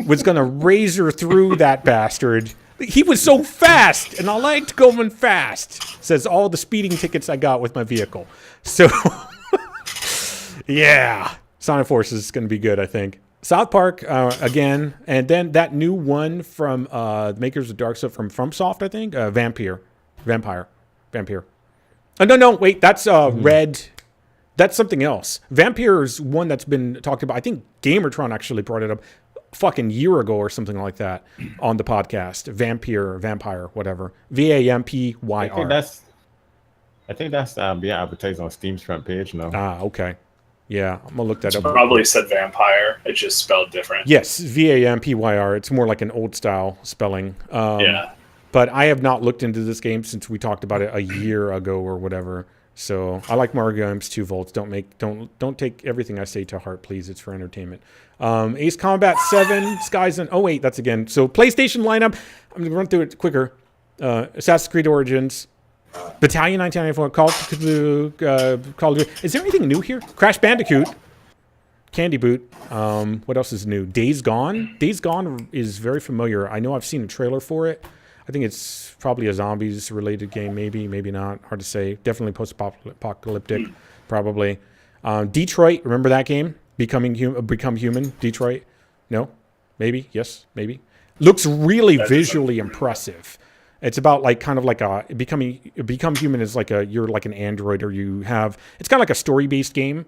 was gonna razor through that bastard. He was so fast, and I liked going fast. Says all the speeding tickets I got with my vehicle. So, yeah, Sonic Forces is gonna be good, I think. South Park again, and then that new one from the makers of Dark Souls from FromSoft, I think. Vampire. No, wait, that's Red. That's something else. Vampire's one that's been talked about. I think Gamertron actually brought it up a fucking year ago or something like that on the podcast. Vampire, whatever. VAMPYR. I think that's advertised on Steam's front page now. Okay. Yeah, I'm gonna look that up. Probably said vampire. It's just spelled different. Yes, VAMPYR. It's more like an old style spelling. Yeah. But I have not looked into this game since we talked about it a year ago or whatever. So I like Mario games 2 volts. Don't take everything I say to heart, please. It's for entertainment. Ace Combat 7, Skies and that's again. So PlayStation lineup. I'm gonna run through it quicker. Assassin's Creed Origins, Battalion 1994, Call of Duty. Is there anything new here? Crash Bandicoot, Candy Boot. What else is new? Days Gone. Days Gone is very familiar. I know I've seen a trailer for it. I think it's probably a zombies-related game, maybe not. Hard to say. Definitely post-apocalyptic, probably. Detroit, remember that game? Become Human, Detroit? No? Maybe? Yes? Maybe? Looks really visually impressive. It's about like kind of like a become human is like you're like an android, or it's kind of like a story-based game.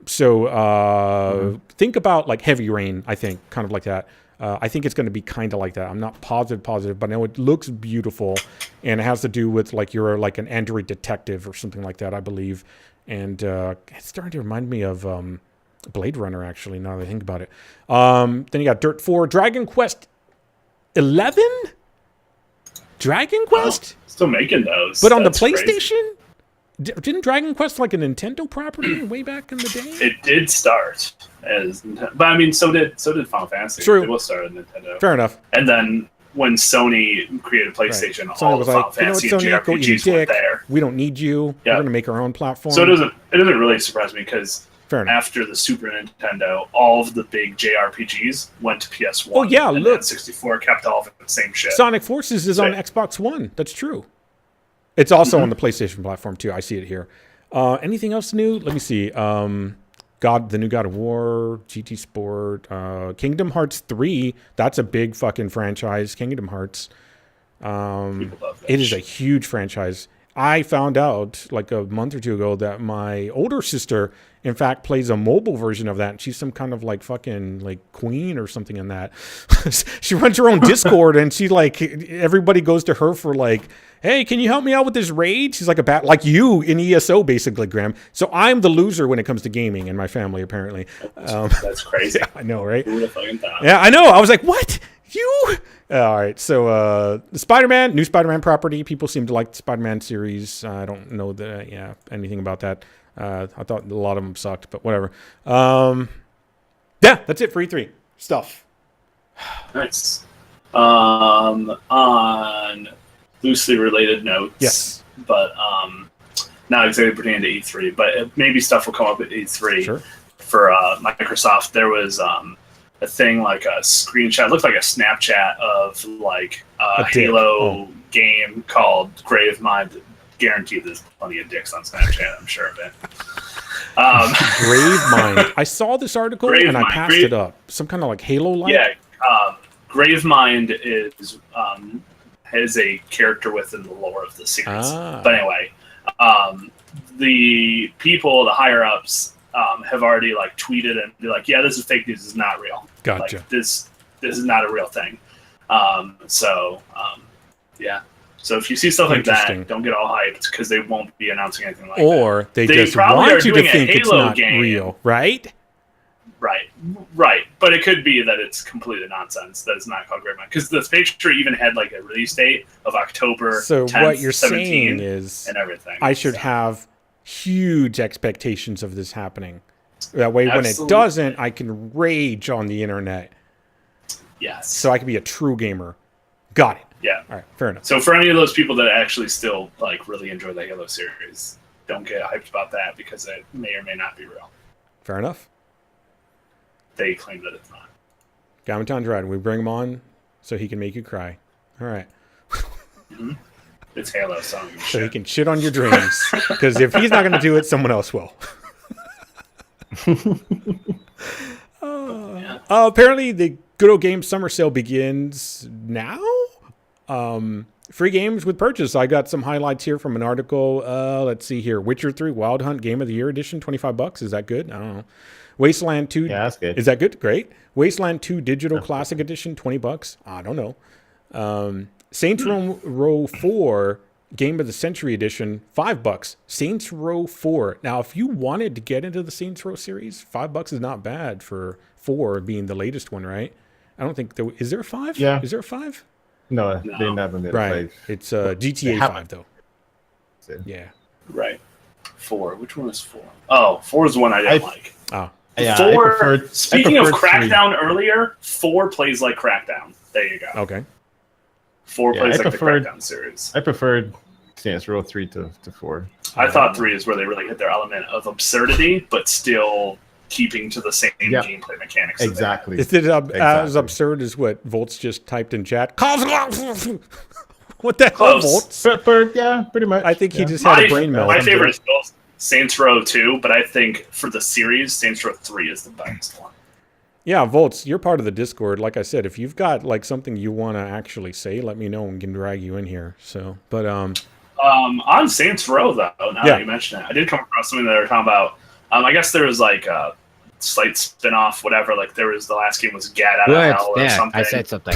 So think about like Heavy Rain, I think, kind of like that. I think it's going to be kind of like that. I'm not positive, but I know it looks beautiful, and it has to do with like you're like an Android detective or something like that, I believe. And it's starting to remind me of Blade Runner, actually, now that I think about it. Then you got Dirt 4, Dragon Quest 11? Dragon Quest? Still making those. But on the That's PlayStation? crazy. Didn't Dragon Quest like a Nintendo property way back in the day? It did start as, but I mean, so did Final Fantasy. True. It was started as Nintendo. Fair enough. And then when Sony created PlayStation, Right. all Sony was the Final like, you know what, Fantasy Sony, and go eat a JRPGs went dick. there. We don't need you. Yeah. We're going to make our own platform. So it doesn't really surprise me because Fair enough. after the Super Nintendo, all of the big JRPGs went to PS1. Oh, yeah, and look. N64 kept all of the same shit. Sonic Forces is on Xbox One. That's true. It's also on the PlayStation platform, too. I see it here. Anything else new? Let me see. The new God of War, GT Sport, Kingdom Hearts 3. That's a big fucking franchise. Kingdom Hearts. People love that It is a shit. huge franchise. I found out like a month or two ago that my older sister, in fact, plays a mobile version of that. And she's some kind of like fucking like queen or something in that. She runs her own Discord, and she like everybody goes to her for like, hey, can you help me out with this raid? She's like like you in ESO basically, Graham. So I'm the loser when it comes to gaming in my family, apparently. That's crazy. I know, right? Who would have fucking thought? Yeah, I know. I was like, what? You? All right. So the Spider-Man, new Spider-Man property. People seem to like the Spider-Man series. I don't know anything about that. I thought a lot of them sucked, but whatever. Yeah, that's it for E3 stuff. Nice. On loosely related notes. Yes. But not exactly pertaining to E3, but maybe stuff will come up at E3 Sure. for Microsoft. There was a thing like a screenshot, looked like a Snapchat of like a Halo game called Gravemind. Guaranteed there's plenty of dicks on Snapchat, I'm sure of it. Gravemind. I saw this article and I passed it up. Some kind of like Halo-like? Yeah. Gravemind is a character within the lore of the series. But anyway, the people, the higher-ups, have already like tweeted and be like, yeah, this is fake news, this is not real. Gotcha. Like, this is not a real thing. Yeah. So if you see stuff like that, don't get all hyped because they won't be announcing anything like that. Or they just probably want you to think it's Halo not game. real, right? Right. But it could be that it's completely nonsense, that it's not called Gravemind. Because the picture even had like a release date of October 10th, what you're 17, saying is and everything. I should have huge expectations of this happening. That way, when it Absolutely. doesn't, I can rage on the internet. Yes. So I can be a true gamer. Got it. Yeah. All right, fair enough. So for any of those people that actually still like really enjoy the Halo series, don't get hyped about that because it may or may not be real. Fair enough. They claim that it's not. Gamaton's right. We bring him on so he can make you cry. All right. It's Halo, so So he can shit on your dreams. Because if he's not going to do it, someone else will. Apparently, the Good Old Games Summer Sale begins now. Free games with purchase. I got some highlights here from an article. Let's see here. Witcher 3 Wild Hunt Game of the Year Edition, $25. Is that good? I don't know. Wasteland 2. Yeah, that's good. Is that good? Great. Wasteland 2 Digital Classic Edition, $20. I don't know. Saints Row 4 Game of the Century Edition, $5. Saints Row 4. Now, if you wanted to get into the Saints Row series, $5 is not bad for 4 being the latest one, right? I don't think there is there a 5? Yeah. Is there a 5? No, they never made Right. a 5. It's GTA 5 though. Yeah. Right. 4. Which one is 4? Oh, 4 is the one I didn't like. Oh. Yeah, 4. Speaking of preferred 3. Crackdown earlier, 4 plays like Crackdown. There you go. Okay. 4 Yeah, plays I like preferred- the Crackdown series. I preferred Saints Row 3 to 4. I thought 3 is where they really hit their element of absurdity, but still keeping to the same gameplay mechanics. that they had. Exactly. Is it as Exactly. absurd as what Volts just typed in chat? What the hell, Close. Volts? Yeah, pretty much. I think he just had a brain melt. My favorite is still Saints Row 2, but I think for the series, Saints Row 3 is the best one. Yeah, Volts, you're part of the Discord. Like I said, if you've got like something you want to actually say, let me know and we can drag you in here. So, but on Saints Row though, now that you mention it, I did come across something that they were talking about. I guess there was like slight spin-off, whatever. Like there was the last game was Gat Out of Hell or something. I said something.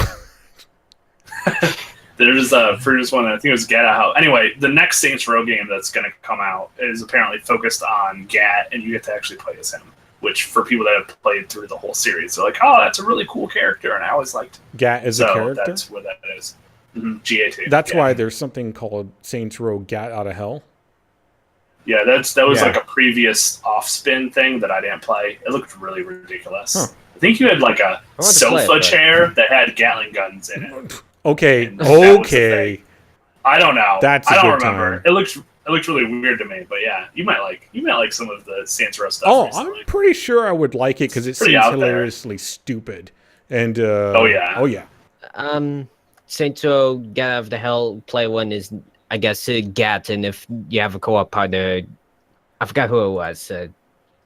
There's a previous one, I think it was Gat Out of Hell. Anyway, the next Saints Row game that's going to come out is apparently focused on Gat, and you get to actually play as him. Which, for people that have played through the whole series, they're like, "Oh, that's a really cool character," and I always liked Gat as a character. That's what that is. GA2. That's why there's something called Saints Row Gat Out of Hell. Yeah, that was like a previous off-spin thing that I didn't play. It looked really ridiculous. Huh. I think you had like a sofa chair that had Gatling guns in it. Okay. I don't know. That's I don't good remember. time. It looks really weird to me, but yeah, you might like some of the Saints Row stuff. Oh, recently. I'm pretty sure I would like it because it seems hilariously stupid. And oh yeah. Saints Row Get Out of the Hell play one is, I guess, Gat, and if you have a co-op partner, I forgot who it was.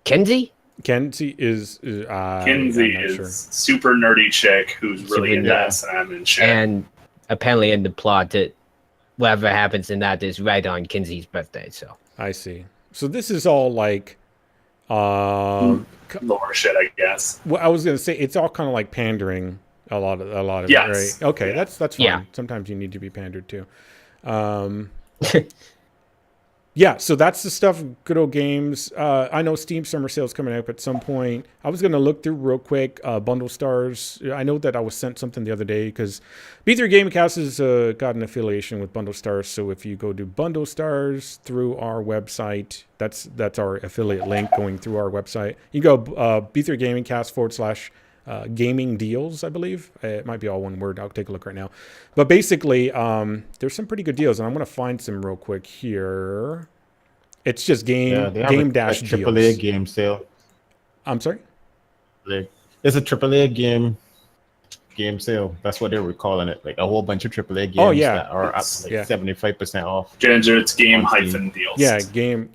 Kenzie is super nerdy chick who's really into S&M and shit. And apparently in the plot, that whatever happens in that is right on Kenzie's birthday. So I see. So this is all like lower shit, I guess. Well, I was gonna say it's all kind of like pandering. A lot of it, right? Okay, that's fine. Yeah. Sometimes you need to be pandered to. Yeah, so that's the stuff. Good old games. I know Steam Summer Sale's coming up at some point. I was going to look through real quick. Bundle Stars. I know that I was sent something the other day because B3 GamingCast has got an affiliation with Bundle Stars. So if you go to Bundle Stars through our website, that's our affiliate link going through our website. You go B3 GamingCast / gaming deals, I believe. It might be all one word. I'll take a look right now. But basically, there's some pretty good deals, and I'm going to find some real quick here. It's just game dash deals. AAA game sale. I'm sorry? It's a AAA game sale. That's what they were calling it. Like a whole bunch of AAA games that are up 75% off. Ginger, it's game-deals. Yeah, game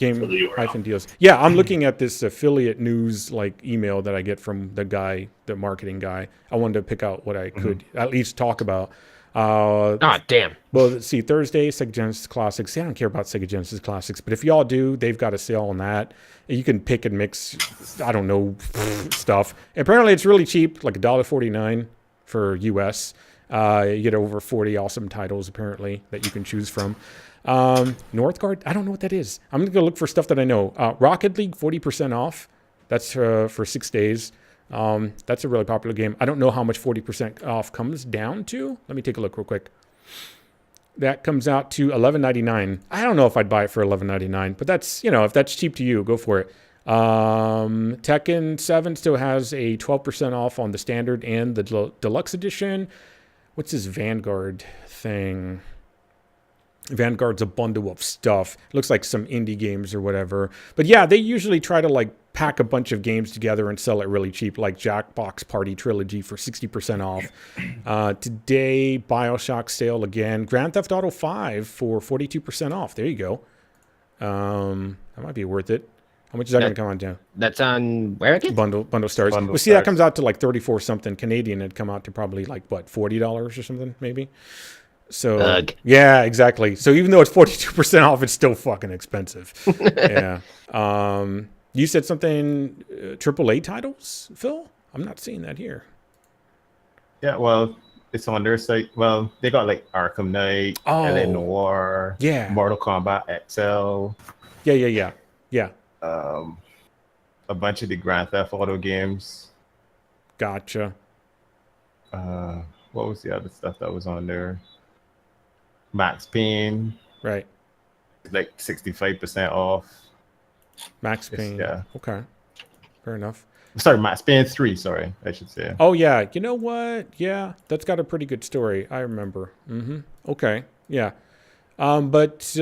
deals. Yeah, I'm looking at this affiliate news like email that I get from the marketing guy. I wanted to pick out what I could at least talk about. Damn. Well, let's see, Thursday, Sega Genesis Classics. See, I don't care about Sega Genesis Classics, but if y'all do, they've got a sale on that. You can pick and mix, I don't know, stuff. Apparently, it's really cheap, like $1.49 for US. You get over 40 awesome titles, apparently, that you can choose from. Northgard, I don't know what that is. I'm going to go look for stuff that I know. Rocket League, 40% off. That's for 6 days. That's a really popular game. I don't know how much 40% off comes down to. Let me take a look real quick. That comes out to $11.99. I don't know if I'd buy it for $11.99, but that's, if that's cheap to you, go for it. Tekken 7 still has a 12% off on the standard and the deluxe edition. What's this Vanguard thing? Vanguard's a bundle of stuff. It looks like some indie games or whatever. But yeah, they usually try to pack a bunch of games together and sell it really cheap, like Jackbox Party Trilogy for 60% off. Today, BioShock sale again. Grand Theft Auto 5 for 42% off. There you go. That might be worth it. How much is that going to come on to? That's on where again? Bundle Stars. See, that comes out to 34 something Canadian. It'd come out to probably $40 or something, maybe. So yeah, exactly. So even though it's 42% off, it's still fucking expensive. Yeah. You said something AAA titles, Phil? I'm not seeing that here. Yeah, well, it's on their site. Well, they got Arkham Knight, LA Noire, Mortal Kombat XL. Yeah. A bunch of the Grand Theft Auto games. Gotcha. What was the other stuff that was on there? Max Payne. Right. 65% off. Max Payne. Yeah. Okay. Fair enough. Sorry, Max Payne 3, sorry, I should say. Oh, yeah. You know what? Yeah, that's got a pretty good story. I remember. Okay. Yeah. But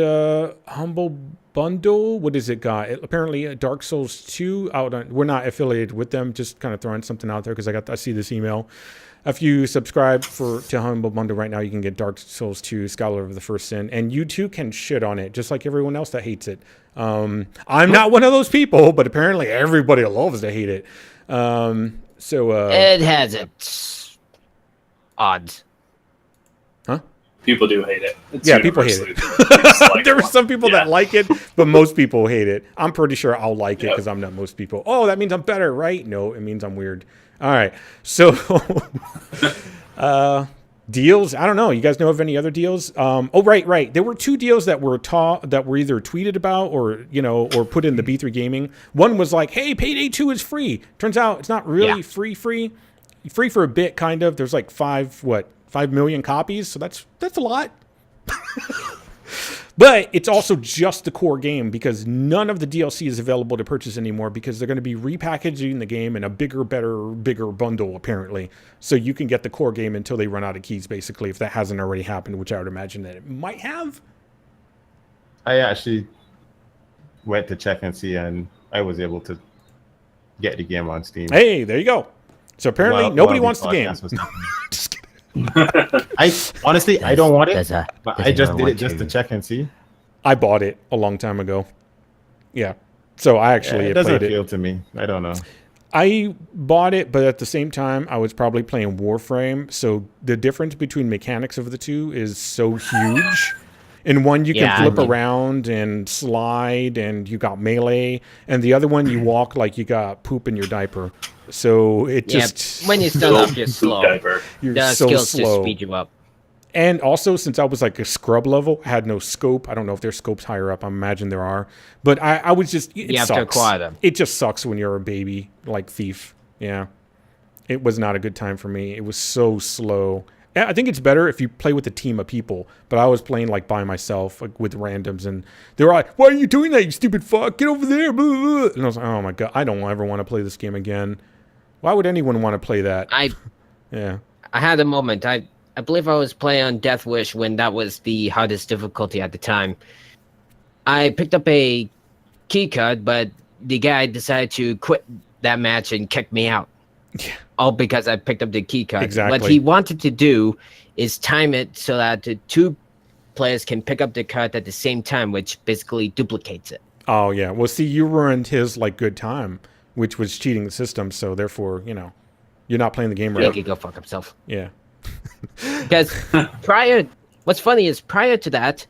Humble Bundle, what does it got? Apparently, Dark Souls 2 out on. We're not affiliated with them. Just kind of throwing something out there because I see this email. If you subscribe to Humble Bundle right now, you can get Dark Souls 2, Scholar of the First Sin, and you too can shit on it, just like everyone else that hates it. I'm not one of those people, but apparently everybody loves to hate it. So it has its odds. Huh? People do hate it. It's people hate it. Like there are some people that like it, but most people hate it. I'm pretty sure I'll like it because I'm not most people. Oh, that means I'm better, right? No, it means I'm weird. All right. So, deals. I don't know. You guys know of any other deals? Right. There were 2 deals that were either tweeted about or or put in the B3 Gaming. One was like, "Hey, Payday 2 is free." Turns out it's not really free for a bit, kind of. There's like 5 million copies, so that's a lot. But it's also just the core game because none of the DLC is available to purchase anymore because they're going to be repackaging the game in a bigger bundle, apparently. So you can get the core game until they run out of keys, basically, if that hasn't already happened, which I would imagine that it might have. I actually went to check and see, and I was able to get the game on Steam. Hey, there you go. So apparently nobody wants the game. Just kidding. I don't want it, but I just did it just to check and see. I bought it a long time ago. Yeah, so I actually it doesn't appeal to me. I don't know. I bought it, but at the same time, I was probably playing Warframe. So the difference between mechanics of the two is so huge. In one, you can flip around and slide, and you got melee. And the other one, you walk like you got poop in your diaper. So it just... when you start off, you're slow. You're the so skills slow. just speed you up. And also, since I was like a scrub level, I had no scope. I don't know if there's scopes higher up. I imagine there are. But I was just... You have to acquire them. It just sucks when you're a baby, like Thief. Yeah. It was not a good time for me. It was so slow. I think it's better if you play with a team of people, but I was playing like by myself, like with randoms, and they were like, "Why are you doing that, you stupid fuck? Get over there!" Blah, blah, blah. And I was like, "Oh my god, I don't ever want to play this game again. Why would anyone want to play that?" I had a moment. I believe I was playing on Death Wish when that was the hardest difficulty at the time. I picked up a key card, but the guy decided to quit that match and kick me out. Yeah. All because I picked up the key card. Exactly. What he wanted to do is time it so that the 2 players can pick up the card at the same time, which basically duplicates it. Oh, yeah. Well, see, you ruined his like good time, which was cheating the system. So therefore, you're not playing the game right. He could go fuck himself. Yeah. Because what's funny is prior to that,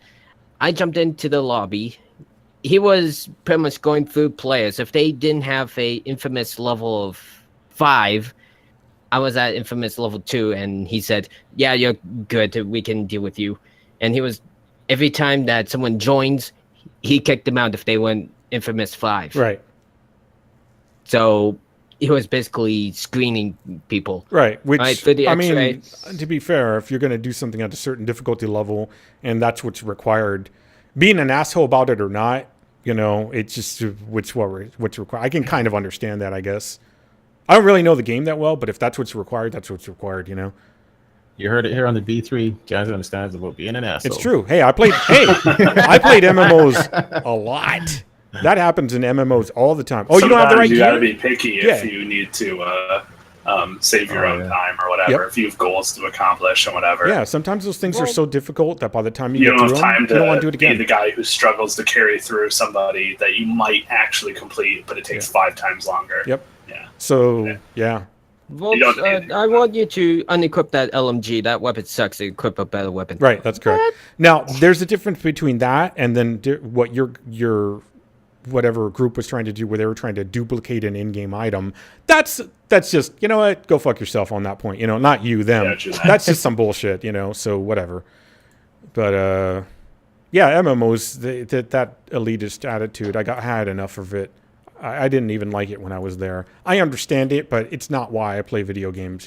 I jumped into the lobby. He was pretty much going through players. If they didn't have a infamous level of 5, I was at infamous level 2, and he said, "Yeah, you're good. We can deal with you." And he was, every time that someone joins, he kicked them out if they went infamous 5. Right. So he was basically screening people. Right. Which, I mean, to be fair, if you're going to do something at a certain difficulty level and that's what's required, being an asshole about it or not, it's just what's required. I can kind of understand that, I guess. I don't really know the game that well, but if that's what's required, that's what's required, You heard it here on the B3. Guys understands about being an asshole. It's true. Hey, I played MMOs a lot. That happens in MMOs all the time. Oh, sometimes you don't have the right you gear? got to be picky if you need to save your own time or whatever. Yep. If you have goals to accomplish and whatever. Yeah, sometimes those things are so difficult that by the time you get don't through have time them, you don't want to do it be again. the guy who struggles to carry through somebody that you might actually complete, but it takes 5 times longer. Yep. Yeah. So, yeah. Volks, I want you to unequip that LMG. That weapon sucks. Equip a better weapon. Right, that's correct. Now, there's a difference between that and then what your whatever group was trying to do, where they were trying to duplicate an in-game item. That's just, you know what? Go fuck yourself on that point. Not you, them. Yeah, that's just some bullshit. So whatever. But yeah, MMOs, that elitist attitude, I had enough of it. I didn't even like it when I was there. I understand it, but it's not why I play video games,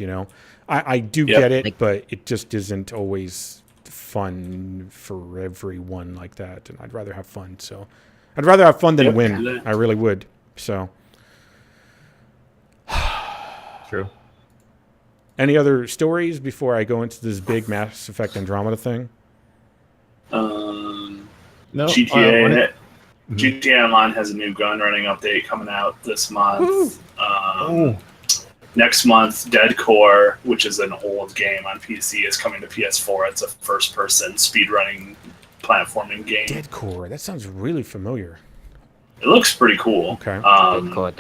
I do get it, but it just isn't always fun for everyone like that, and I'd rather have fun. So I'd rather have fun than win. I really would. So true. Any other stories before I go into this big Mass Effect Andromeda thing? No. GTA. GTA Online has a new gun running update coming out this month. Next month, Dead Core, which is an old game on PC, is coming to PS4. It's a first-person speedrunning platforming game. Dead Core. That sounds really familiar. It looks pretty cool. Okay.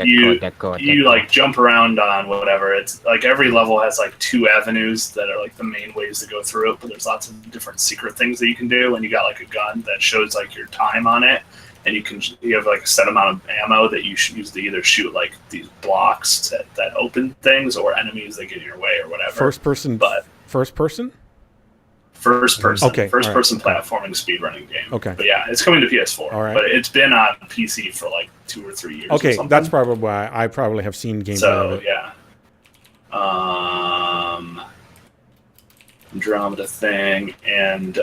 You like jump around on whatever. It's like every level has like 2 avenues that are like the main ways to go through it, but there's lots of different secret things that you can do, and you got like a gun that shows like your time on it, and you have like a set amount of ammo that you should use to either shoot like these blocks that open things or enemies that get in your way or whatever. First person. First person. Okay. First person platforming speedrunning game. Okay. But yeah, it's coming to PS4. All right. But it's been on PC for like 2 or 3 years. Okay, that's probably why I probably have seen gameplay of it. Yeah. Andromeda thing and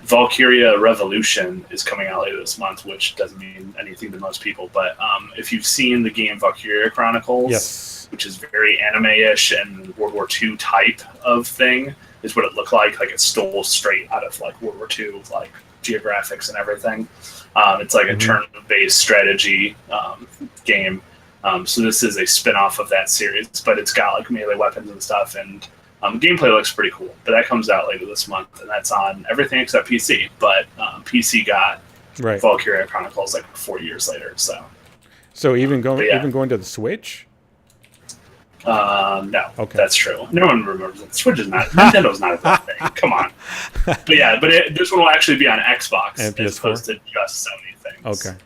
Valkyria Revolution is coming out later this month, which doesn't mean anything to most people. But if you've seen the game Valkyria Chronicles, yes, which is very anime-ish and World War II type of thing, is what it looked like. Like it stole straight out of like World War II, like geographics and everything. It's like a turn-based strategy game. So this is a spin-off of that series, but it's got like melee weapons and stuff, and gameplay looks pretty cool. But that comes out later this month, and that's on everything except PC. But PC got Valkyria Chronicles like 4 years later. So even going to the Switch. No, okay, that's true. No one remembers it. Switch is not. Nintendo's not a bad thing. Come on. But yeah, this one will actually be on Xbox and as opposed to just Sony things. Okay.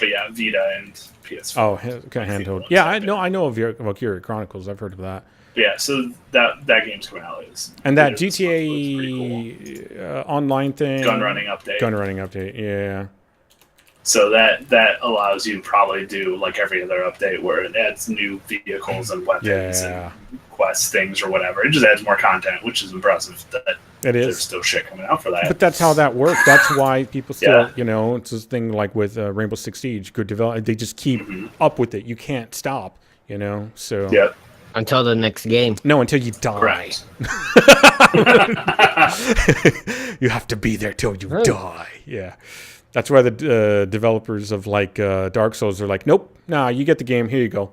But yeah, Vita and PS4. Oh, okay, handheld. Yeah, I know of Valkyria Chronicles. I've heard of that. Yeah, so that game's coming out later. And that GTA cool. Online thing. Gun running update. Yeah. So that allows you to probably do like every other update where it adds new vehicles and weapons and quest things or whatever. It just adds more content, which is impressive. That there's still shit coming out for that. But that's how that works. That's why people still, it's this thing like with Rainbow Six Siege, good development. They just keep up with it. You can't stop, so. Yep. Until the next game. No, until you die. Correct. You have to be there till you die. Yeah. That's why the developers of like Dark Souls are like, nope, nah, you get the game, here you go.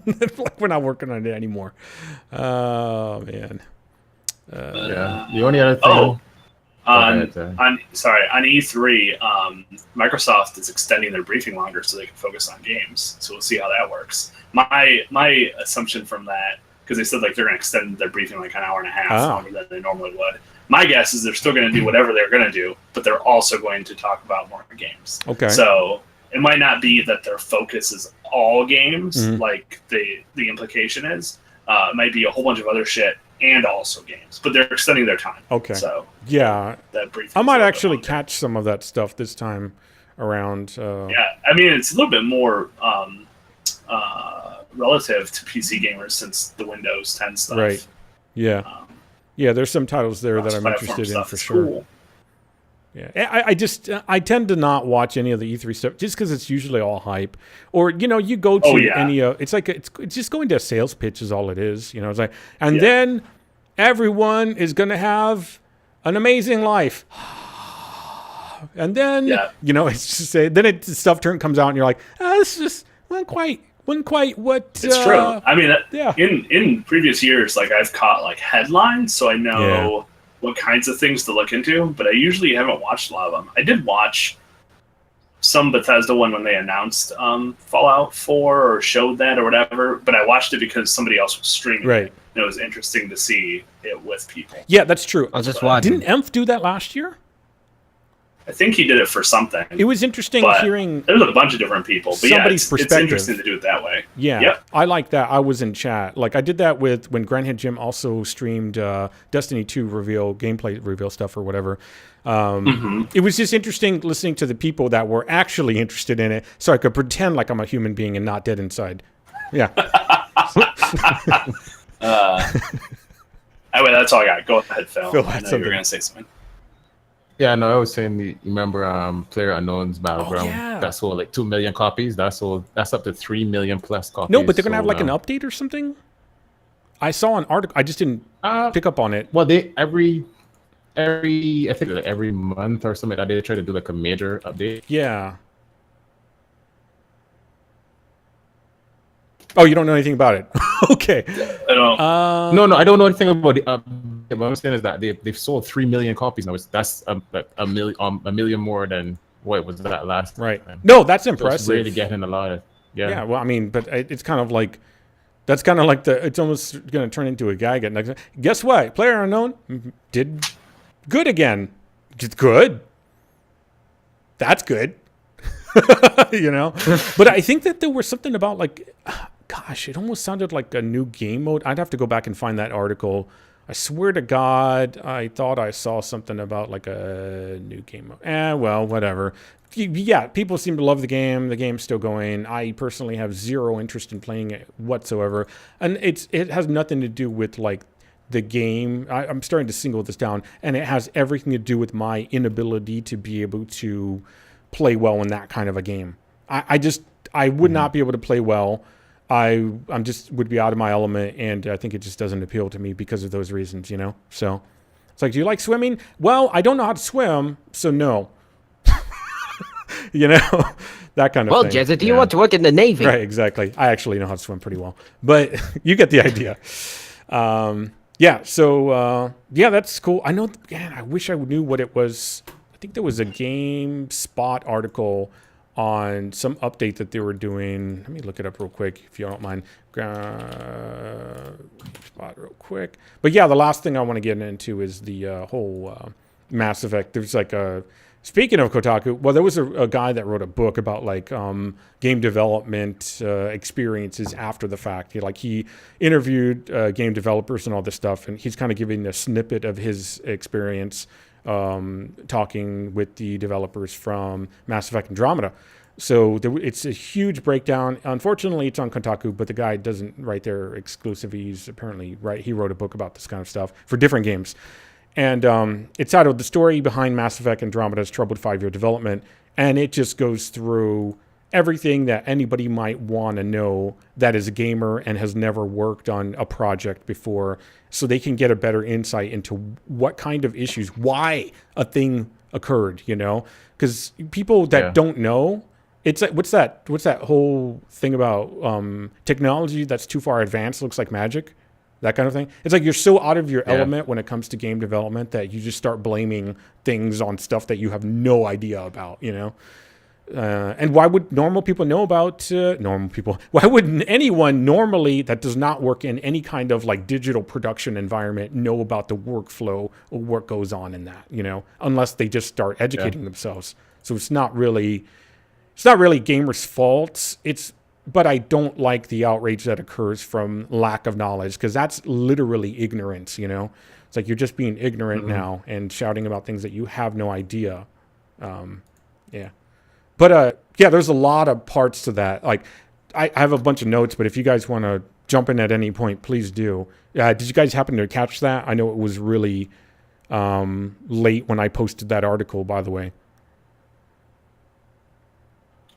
Like we're not working on it anymore. Oh man. The only other thing. On E3, Microsoft is extending their briefing longer so they can focus on games. So we'll see how that works. My assumption from that, because they said like they're going to extend their briefing like an hour and a half longer than they normally would. My guess is they're still going to do whatever they're going to do, but they're also going to talk about more games. Okay. So it might not be that their focus is all games, like the implication is. It might be a whole bunch of other shit and also games, but they're extending their time. Okay. So yeah, that briefing. I might actually catch some of that stuff this time around. Yeah, I mean it's a little bit more relative to PC gamers since the Windows 10 stuff. Right. Yeah. Yeah, there's some titles there that I'm interested in for sure. Cool. Yeah, I tend to not watch any of the E3 stuff just because it's usually all hype. Or you go to any it's like it's just going to a sales pitch is all it is. It's like then everyone is going to have an amazing life. And then it's just then stuff comes out and you're like, this just wasn't quite what. It's true. I mean, in previous years, like I've caught like headlines, so I know what kinds of things to look into. But I usually haven't watched a lot of them. I did watch some Bethesda one when they announced Fallout 4 or showed that or whatever. But I watched it because somebody else was streaming it. And it was interesting to see it with people. Yeah, that's true. I was just watching. Didn't Emph do that last year? I think he did it for something. It was interesting hearing. There's a bunch of different people, but somebody's perspective. It's interesting to do it that way. Yeah, yep. I like that. I was in chat. Like I did that with when Grandhead Jim also streamed Destiny 2 gameplay reveal stuff or whatever. It was just interesting listening to the people that were actually interested in it, so I could pretend like I'm a human being and not dead inside. Yeah. Anyway, that's all I got. Go ahead, Phil. I know you were going to say something. Yeah, no, I was saying, you remember PlayerUnknown's Battleground? That sold like 2 million copies. That's up to 3 million plus copies. No, but they're going to have like an update or something? I saw an article. I just didn't pick up on it. Well, they every month or something they try to do like a major update. Yeah. Oh, you don't know anything about it? Okay. I don't. No, I don't know anything about it. What I'm saying is that they've sold 3 million copies now. That's a million more than what was that last Right. time. No, that's So it's impressive. really getting a lot of Yeah. Well, I mean, but it's kind of like that's kind of like it's almost going to turn into a gag. And guess what? Player Unknown did good again. Just good. That's good. You know. But I think that there was something about like, gosh, it almost sounded like a new game mode. I'd have to go back and find that article. I swear to God, I thought I saw something about like a new game mode. Well, whatever. Yeah, people seem to love the game. The game's still going. I personally have zero interest in playing it whatsoever. And it has nothing to do with like the game. I'm starting to single this down. And it has everything to do with my inability to be able to play well in that kind of a game. I would not be able to play well. I'm just would be out of my element, and I think it just doesn't appeal to me because of those reasons, you know? So it's like, do you like swimming? Well, I don't know how to swim, so no. You know? That kind of thing. Well, Jezza, do you want to work in the Navy? Right, exactly. I actually know how to swim pretty well. But you get the idea. Yeah, so, yeah, that's cool. I know, man, I wish I knew what it was. I think there was a GameSpot article on some update that they were doing. Let me look it up real quick, if you don't mind. Spot real quick. But yeah, the last thing I want to get into is the whole Mass Effect. There's like a... Speaking of Kotaku, well, there was a guy that wrote a book about like game development experiences after the fact. He interviewed game developers and all this stuff, and he's kind of giving a snippet of his experience talking with the developers from Mass Effect Andromeda. So it's a huge breakdown. Unfortunately, it's on Kotaku, but the guy doesn't write there exclusively. He's apparently he wrote a book about this kind of stuff for different games. And it's titled The Story Behind Mass Effect Andromeda's Troubled 5-Year Development. And it just goes through everything that anybody might want to know that is a gamer and has never worked on a project before, so they can get a better insight into what kind of issues, why a thing occurred, you know? Because people that don't know, it's like, what's that whole thing about technology that's too far advanced looks like magic? That kind of thing. It's like you're so out of your element when it comes to game development that you just start blaming things on stuff that you have no idea about, you know? And why would normal people know about normal people? Why wouldn't anyone normally that does not work in any kind of like digital production environment know about the workflow or what goes on in that, you know, unless they just start educating themselves. So it's not really gamers' fault. But I don't like the outrage that occurs from lack of knowledge, because that's literally ignorance, you know? It's like you're just being ignorant now and shouting about things that you have no idea. Yeah. But, yeah, there's a lot of parts to that. Like, I have a bunch of notes, but if you guys want to jump in at any point, please do. Did you guys happen to catch that? I know it was really late when I posted that article, by the way.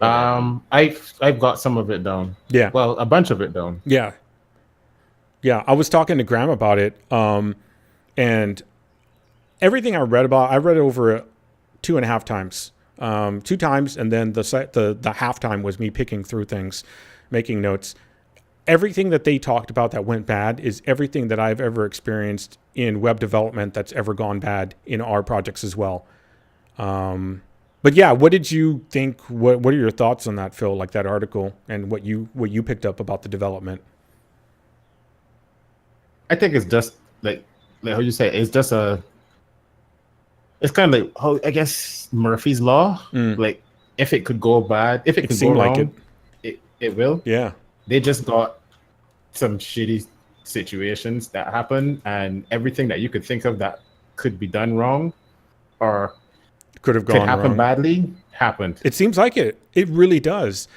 I've got some of it down. Yeah. Well, a bunch of it down. Yeah. Yeah. I was talking to Graham about it. And everything I read it over 2.5 times. 2 times, and then the half time was me picking through things, making notes. Everything that they talked about that went bad is everything that I've ever experienced in web development that's ever gone bad in our projects as well. But yeah, what did you think? What are your thoughts on that, Phil? Like that article and what you picked up about the development? I think it's just like how you say, it's just it's kind of like how, I guess, Murphy's Law. Like if it could go bad, if it could go wrong, it will. Yeah. They just got some shitty situations that happen, and everything that you could think of that could be done wrong or could happen wrong. Badly happened. It seems like it really does.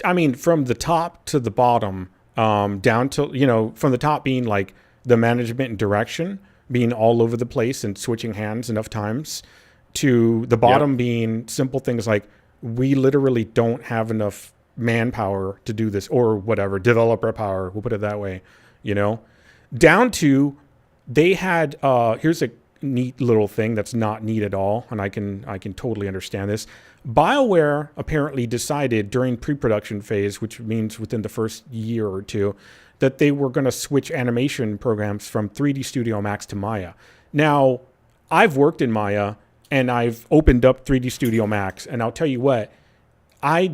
I mean, from the top to the bottom, down to, you know, from the top being like the management and direction being all over the place and switching hands enough times, to the bottom being simple things like, we literally don't have enough manpower to do this, or whatever, developer power, we'll put it that way, you know, down to they had here's a neat little thing that's not neat at all, and I can totally understand this. BioWare apparently decided during pre-production phase, which means within the first year or two, that they were going to switch animation programs from 3D Studio Max to Maya. Now, I've worked in Maya, and I've opened up 3D Studio Max, and I'll tell you what, I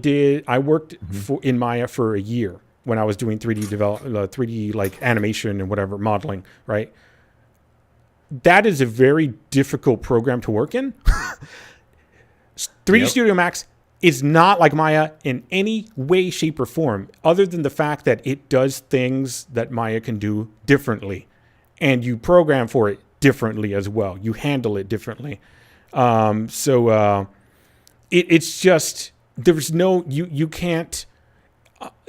worked in Maya for a year when I was doing 3D like animation and whatever, modeling, right? That is a very difficult program to work in. 3D Studio Max is not like Maya in any way, shape, or form, other than the fact that it does things that Maya can do differently. And you program for it differently as well. You handle it differently. It's just, there's no, you can't,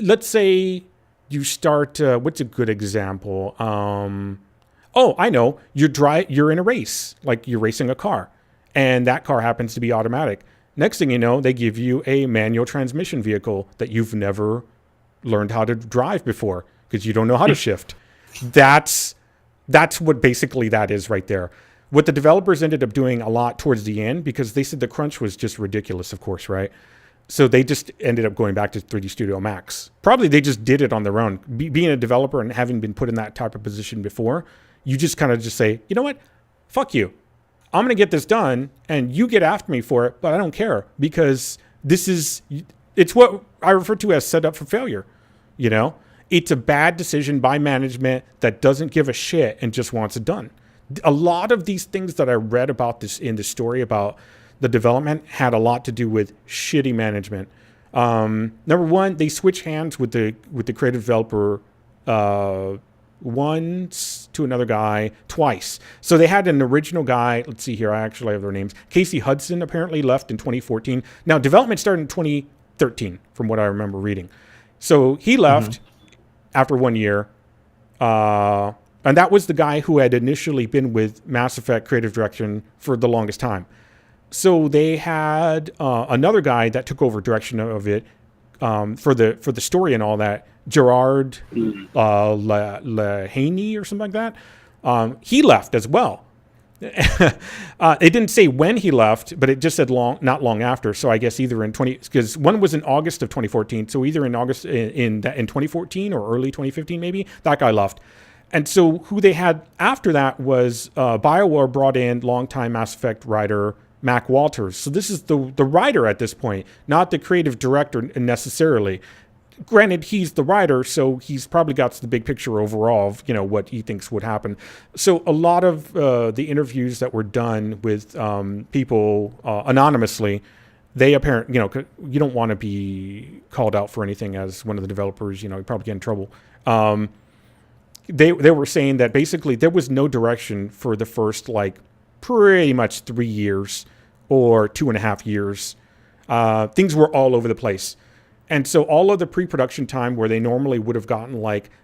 let's say you start, what's a good example? Oh, I know. You're in a race, like you're racing a car, and that car happens to be automatic. Next thing you know, they give you a manual transmission vehicle that you've never learned how to drive before because you don't know how to shift. That's what basically that is right there. What the developers ended up doing a lot towards the end, because they said the crunch was just ridiculous, of course, right? So they just ended up going back to 3D Studio Max. Probably they just did it on their own. Being a developer and having been put in that type of position before, you just kind of just say, you know what? Fuck you. I'm going to get this done, and you get after me for it, but I don't care, because it's what I refer to as set up for failure. You know, it's a bad decision by management that doesn't give a shit and just wants it done. A lot of these things that I read about this in the story about the development had a lot to do with shitty management. Number one, they switch hands with the creative developer once to another guy twice. So they had an original guy. Let's see here. I actually have their names. Casey Hudson apparently left in 2014. Now, development started in 2013, from what I remember reading. So he left after 1 year. And that was the guy who had initially been with Mass Effect creative direction for the longest time. So they had another guy that took over direction of it for the story and all that. Gerard Lehaney or something like that. He left as well. It didn't say when he left, but it just said not long after. So I guess either in because one was in August of 2014. So either in August in 2014 or early 2015, maybe that guy left. And so who they had after that was BioWare brought in longtime Mass Effect writer Mac Walters. So this is the writer at this point, not the creative director necessarily. Granted, he's the writer, so he's probably got the big picture overall of, what he thinks would happen. So a lot of the interviews that were done with people anonymously, they apparently, you don't want to be called out for anything as one of the developers, you probably get in trouble. They were saying that basically there was no direction for the first, pretty much 3 years or 2.5 years. Things were all over the place. And so all of the pre-production time where they normally would have gotten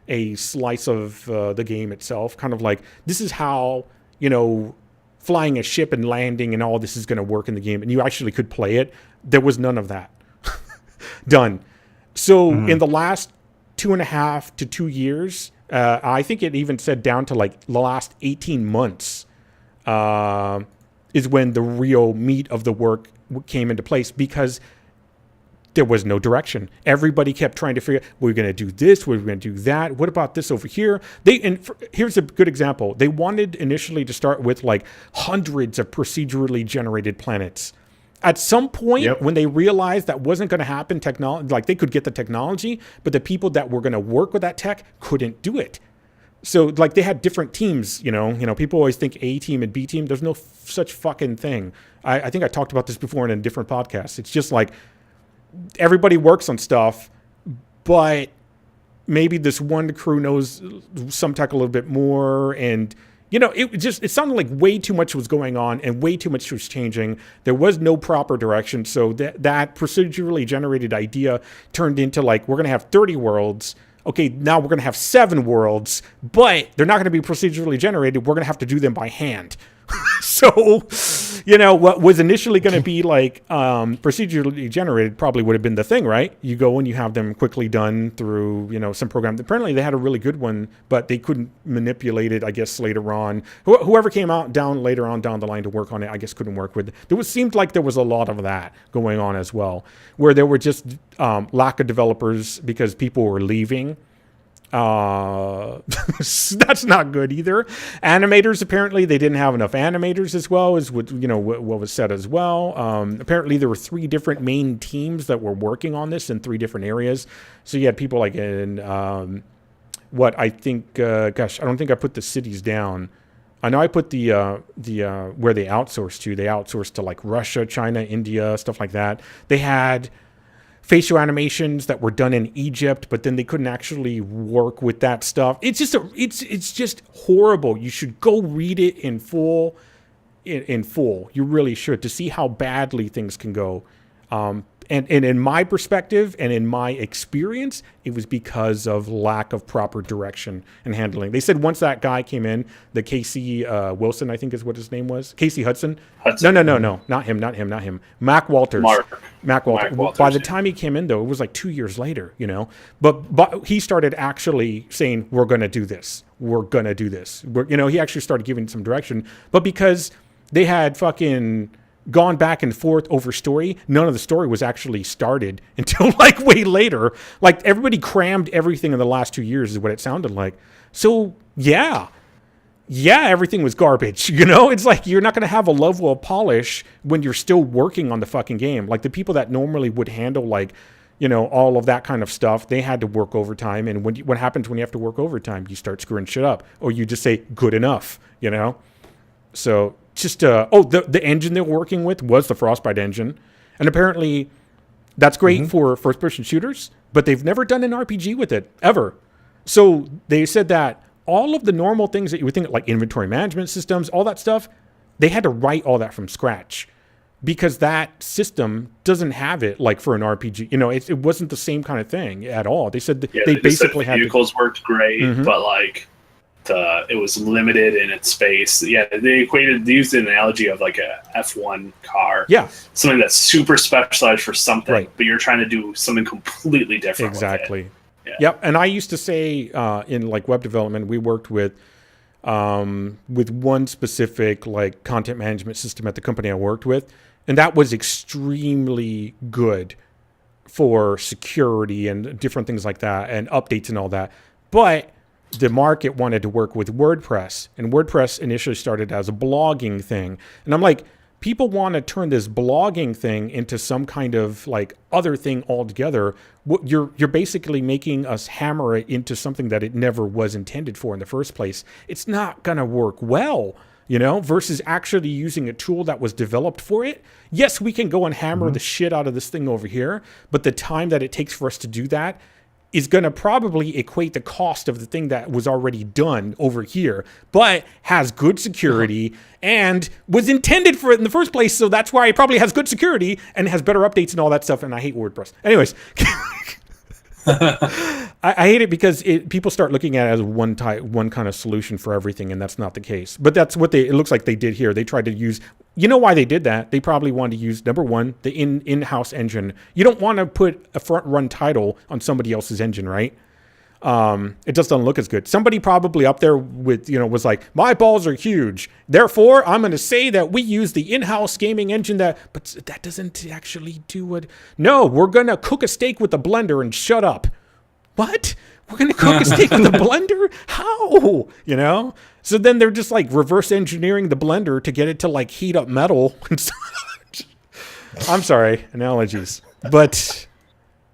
a slice of the game itself, kind of this is how, flying a ship and landing and all this is going to work in the game, and you actually could play it. There was none of that done. So in the last 2.5 to 2 years, I think it even said down to the last 18 months is when the real meat of the work came into place, because there was no direction. Everybody kept trying to figure out, we're going to do this, we're going to do that. What about this over here? Here's a good example. They wanted initially to start with hundreds of procedurally generated planets. At some point, when they realized that wasn't going to happen, they could get the technology, but the people that were going to work with that tech couldn't do it. So they had different teams, people always think A team and B team. There's no such fucking thing. I think I talked about this before in a different podcast. It's just everybody works on stuff, but maybe this one crew knows some tech a little bit more. And, it sounded like way too much was going on and way too much was changing. There was no proper direction. So that procedurally generated idea turned into we're going to have 30 worlds. Okay, now we're going to have 7 worlds, but they're not going to be procedurally generated. We're going to have to do them by hand. So, what was initially going to be procedurally generated probably would have been the thing, right? You go and you have them quickly done through, some program. Apparently they had a really good one, but they couldn't manipulate it, I guess, later on. Whoever came out later on down the line to work on it, I guess couldn't work with it. Seemed like there was a lot of that going on as well, where there were just lack of developers because people were leaving. That's not good either. Animators, apparently they didn't have enough animators as well, is what was said as well. Apparently there were 3 different main teams that were working on this in 3 different areas. So you had people like in what I think, gosh, I don't think I put the cities down. I know I put the where they outsourced to. They outsourced to like Russia, China, India, stuff like that. They had facial animations that were done in Egypt, but then they couldn't actually work with that stuff. It's just it's just horrible. You should go read it in full. In full, you really should, to see how badly things can go. And in my perspective and in my experience, it was because of lack of proper direction and handling. They said once that guy came in, the Casey Wilson, I think is what his name was. Casey Hudson? No. Not him. Mac Walters. Mac Walters. By the time he came in, though, it was like 2 years later, But he started actually saying, we're going to do this. We're going to do this. He actually started giving some direction. But because they had fucking gone back and forth over story, none of the story was actually started until like way later. Like everybody crammed everything in the last 2 years is what it sounded like. So yeah, everything was garbage. It's like you're not going to have a level of polish when you're still working on the fucking game. Like the people that normally would handle like, all of that kind of stuff, they had to work overtime. And what happens when you have to work overtime? You start screwing shit up, or you just say good enough, So just the engine they were working with was the Frostbite engine, and apparently that's great for first-person shooters, but they've never done an RPG with it ever. So they said that all of the normal things that you would think, like inventory management systems, all that stuff, they had to write all that from scratch because that system doesn't have it like for an RPG. It wasn't the same kind of thing at all. They said they basically had vehicles worked great, but like it was limited in its space. Yeah, they used an analogy of like a F1 car. Yeah, something that's super specialized for something, but you're trying to do something completely different. Exactly. With it. Yeah. Yep. And I used to say in like web development, we worked with one specific like content management system at the company I worked with, and that was extremely good for security and different things like that, and updates and all that, but the market wanted to work with WordPress, and WordPress initially started as a blogging thing. And I'm like, people want to turn this blogging thing into some kind of like other thing altogether. You're basically making us hammer it into something that it never was intended for in the first place. It's not going to work well, versus actually using a tool that was developed for it. Yes, we can go and hammer the shit out of this thing over here, but the time that it takes for us to do that is going to probably equate the cost of the thing that was already done over here, but has good security and was intended for it in the first place. So that's why it probably has good security and has better updates and all that stuff. And I hate WordPress. Anyways, I hate it because people start looking at it as one kind of solution for everything, and that's not the case. But that's what it looks like they did here. They tried to use, why they did that? They probably wanted to use, number one, the in-house engine. You don't want to put a front-run title on somebody else's engine, right? It just doesn't look as good. Somebody probably up there with, was like, my balls are huge, therefore I'm going to say that we use the in-house gaming engine but that doesn't actually do it. No, we're going to cook a steak with a blender and shut up. What? We're going to cook a steak with a blender? How? So then they're just like reverse engineering the blender to get it to like heat up metal. I'm sorry, analogies, but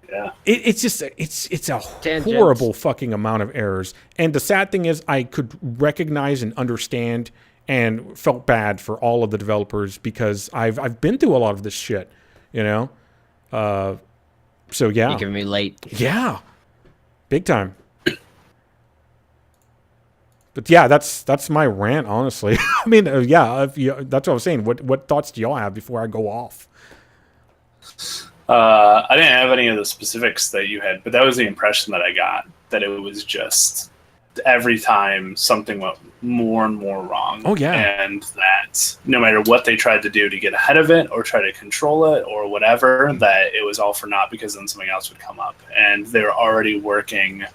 yeah, it's just it's a horrible fucking amount of errors. And the sad thing is, I could recognize and understand and felt bad for all of the developers because I've been through a lot of this shit, So yeah, you can relate. Yeah, big time. But yeah, that's my rant, honestly. I mean, that's what I was saying. What thoughts do y'all have before I go off? I didn't have any of the specifics that you had, but that was the impression that I got, that it was just every time something went more and more wrong. Oh, yeah. And that no matter what they tried to do to get ahead of it or try to control it or whatever, that it was all for naught because then something else would come up. And they're already working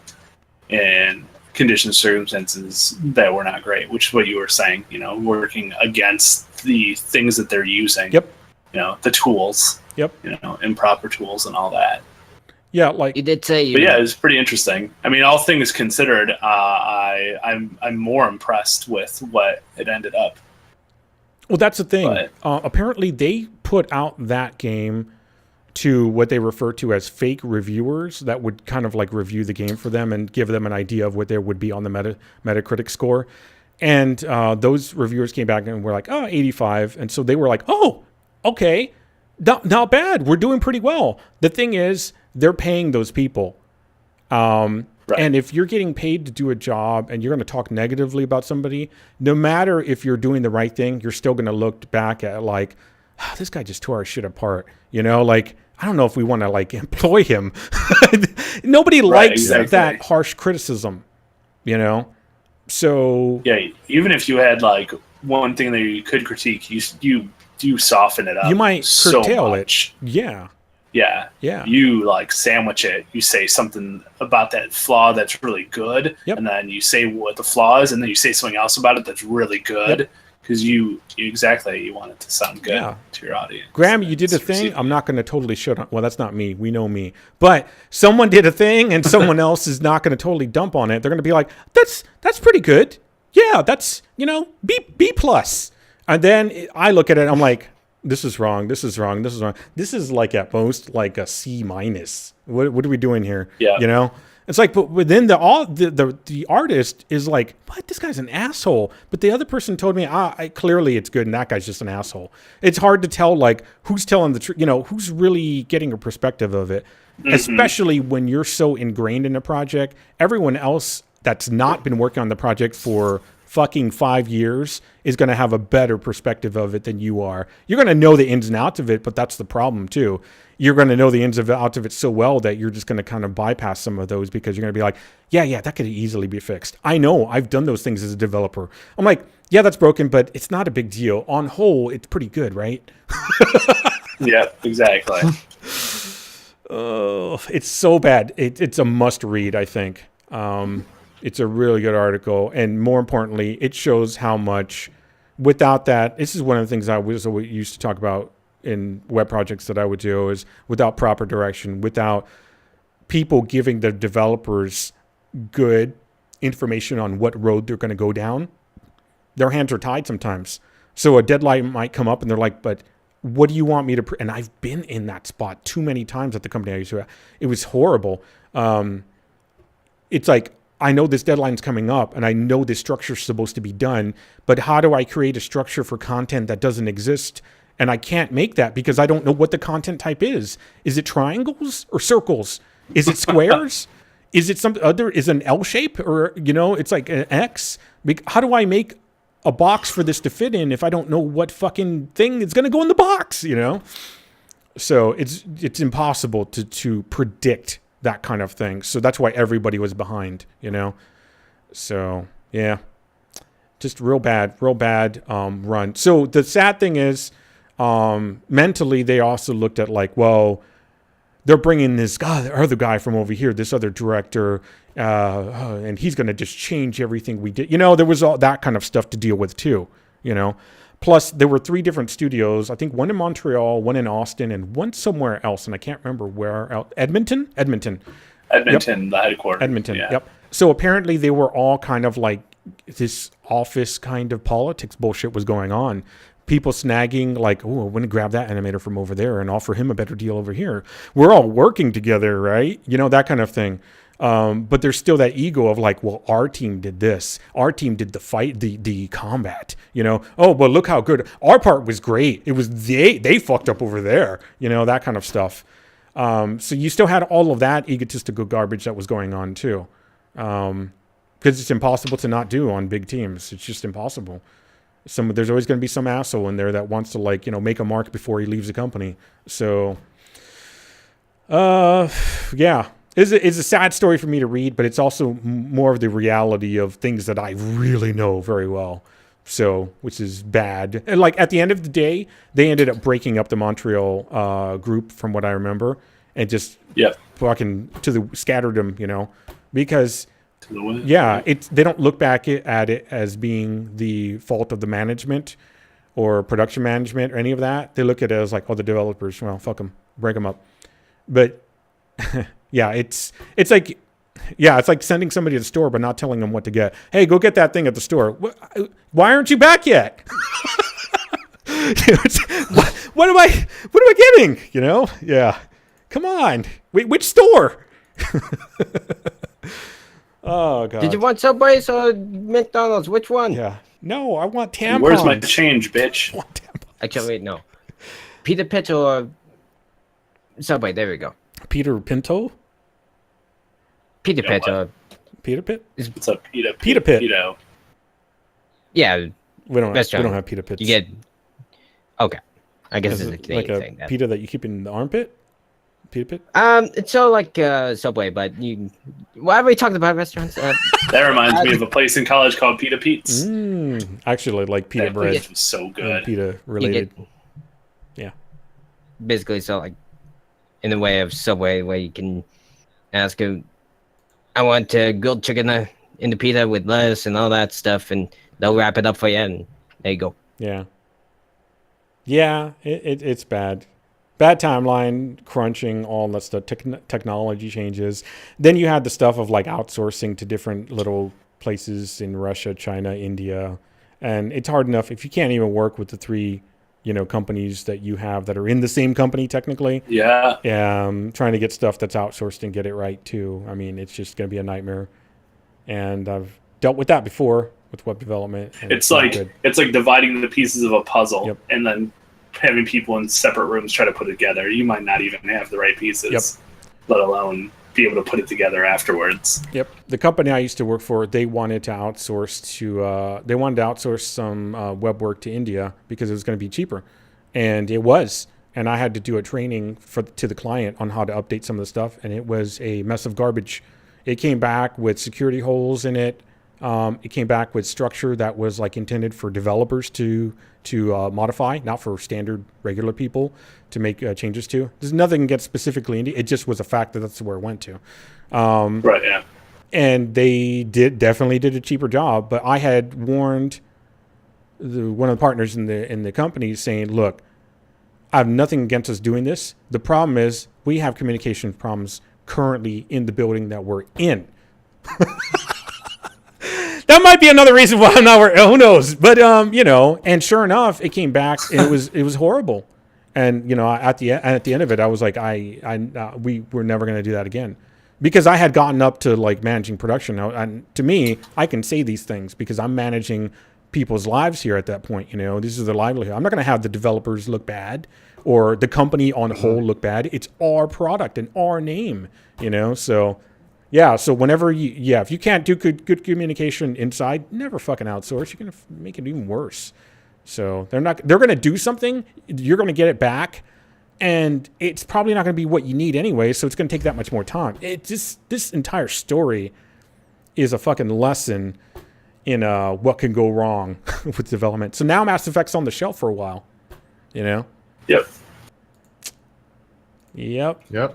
in conditions, circumstances that were not great, which is what you were saying, working against the things that they're using. Yep. The tools. Yep. Improper tools and all that. Yeah, like You did say, but yeah, it's pretty interesting. I mean, all things considered, I'm more impressed with what it ended up. well, that's the thing. But- Apparently, they put out that game to what they refer to as fake reviewers that would kind of like review the game for them and give them an idea of what there would be on the Metacritic score. And those reviewers came back and were like, oh, 85. And so they were like, oh, okay, not bad. We're doing pretty well. The thing is, they're paying those people. Right. And if you're getting paid to do a job and you're going to talk negatively about somebody, no matter if you're doing the right thing, you're still going to look back at like, oh, this guy just tore our shit apart. You know, like, I don't know if we want to like employ him. Nobody likes that harsh criticism, you know? So yeah, even if you had like one thing that you could critique, you do soften it up. you might curtail so it. much. Yeah. Yeah. Yeah. You like sandwich it. You say something about that flaw that's really good, Yep. and then you say what the flaw is, and then you say something else about it that's really good. Because you want it to sound good to your audience. Graham, you did a thing. I'm not going to totally shut on. Well, that's not me. We know me. But someone did a thing, and someone else is not going to totally dump on it. They're going to be like, "That's pretty good. Yeah, that's B plus." And then I look at it. I'm like, "This is wrong. This is wrong. This is wrong. This is like at most like a C minus. What are we doing here? Yeah, you know." It's like, but within the artist is like, what? This guy's an asshole. But the other person told me, clearly it's good, and that guy's just an asshole. It's hard to tell, like, who's telling the truth, who's really getting a perspective of it, especially when you're so ingrained in a project. Everyone else that's not been working on the project for fucking 5 years is going to have a better perspective of it than you are. You're going to know the ins and outs of it, but that's the problem too. You're going to know the ins and outs of it so well that you're just going to kind of bypass some of those because you're going to be like, yeah, that could easily be fixed. I know, I've done those things as a developer. I'm like, yeah, that's broken, but it's not a big deal. On whole, it's pretty good, right? Yeah, exactly. Oh, it's so bad. It's a must read, I think. It's a really good article. And more importantly, it shows how much without that, this is one of the things I used to talk about in web projects that I would do, is without proper direction, without people giving the developers good information on what road they're going to go down, their hands are tied sometimes. So a deadline might come up and they're like, but what do you want me to... And I've been in that spot too many times at the company I used to have. It was horrible. It's like, I know this deadline's coming up and I know this structure's supposed to be done, but how do I create a structure for content that doesn't exist? And I can't make that because I don't know what the content type is. Is it triangles or circles? Is it squares? Is it some other, is it an L shape or, it's like an X? How do I make a box for this to fit in if I don't know what fucking thing is going to go in the box, So it's impossible to predict that kind of thing. So that's why everybody was behind, So, yeah. Just real bad run. So the sad thing is, mentally, they also looked at like, well, they're bringing this guy, the other guy from over here, this other director, and he's going to just change everything we did. There was all that kind of stuff to deal with too, Plus, there were 3 different studios. I think one in Montreal, one in Austin, and one somewhere else, and I can't remember where else. Edmonton, yep. The headquarters. Edmonton, yep. So apparently they were all kind of like this office kind of politics bullshit was going on. People snagging like, oh, I want to grab that animator from over there and offer him a better deal over here. We're all working together, right? That kind of thing. But there's still that ego of like, well, our team did this. Our team did the fight, the combat, Oh, but look how good. Our part was great. It was they fucked up over there, that kind of stuff. So you still had all of that egotistical garbage that was going on too. Because it's impossible to not do on big teams. It's just impossible. There's always going to be some asshole in there that wants to like, make a mark before he leaves the company. So, yeah. It's a sad story for me to read, but it's also more of the reality of things that I really know very well. So, which is bad. And like at the end of the day, they ended up breaking up the Montreal group, from what I remember, and just fucking scattered them, because they don't look back at it as being the fault of the management or production management or any of that. They look at it as like, oh, the developers, well, fuck them, break them up. But Yeah, it's like, yeah, it's like sending somebody to the store but not telling them what to get. Hey, go get that thing at the store. Why aren't you back yet? What am I getting? You know? Yeah. Come on. Wait, which store? Oh god. Did you want Subways or McDonald's? Which one? Yeah. No, I want tampons. Where's my change, bitch? I want tampons. Actually, wait, no. Peter Pit or Subway? There we go. Peter Pinto? Peter Pit. Peter Pit? It's a pita Pita Pit. Pito. Yeah. We don't have pita pits. You get. Okay. I guess Is it's a it Canadian like a thing. Then. pita that you keep in the armpit? Pita pit? It's so like Subway, but you. Why are we talking about restaurants? That reminds me of a place in college called Pita Pete's. Actually, like pita That bread. place was so good. Pita related. Yeah. Basically, so like in the way of Subway, where you can ask him, I want grilled chicken in the pita with lettuce and all that stuff, and they'll wrap it up for you, and there you go. Yeah. Yeah, it's bad. Bad timeline, crunching, all that stuff, technology changes. Then you had the stuff of like outsourcing to different little places in Russia, China, India. And it's hard enough if you can't even work with the three, companies that you have that are in the same company technically. Yeah. Trying to get stuff that's outsourced and get it right too. I mean, it's just going to be a nightmare. And I've dealt with that before with web development. It's like dividing the pieces of a puzzle and then having people in separate rooms try to put it together. You might not even have the right pieces, let alone be able to put it together afterwards. Yep. The company I used to work for, they wanted to outsource some web work to India because it was going to be cheaper, and it was. And I had to do a training to the client on how to update some of the stuff, and it was a mess of garbage. It came back with security holes in it. It came back with structure that was like intended for developers to modify, not for standard regular people to make changes to. There's nothing against specifically India. It just was a fact that that's where it went to. Right. Yeah. And they definitely did a cheaper job. But I had warned one of the partners in the company saying, "Look, I have nothing against us doing this. The problem is we have communication problems currently in the building that we're in." That might be another reason why I'm not where. Who knows? But and sure enough, it came back and it was horrible. And at the end of it, I was like, we're never going to do that again, because I had gotten up to like managing production. And to me, I can say these things because I'm managing people's lives here at that point. This is their livelihood. I'm not going to have the developers look bad or the company on the whole look bad. It's our product and our name. So. Yeah, so whenever if you can't do good communication inside, never fucking outsource. You're going to make it even worse. So they're going to do something, you're going to get it back, and it's probably not going to be what you need anyway, so it's going to take that much more time. This entire story is a fucking lesson in what can go wrong with development. So now Mass Effect's on the shelf for a while, Yep.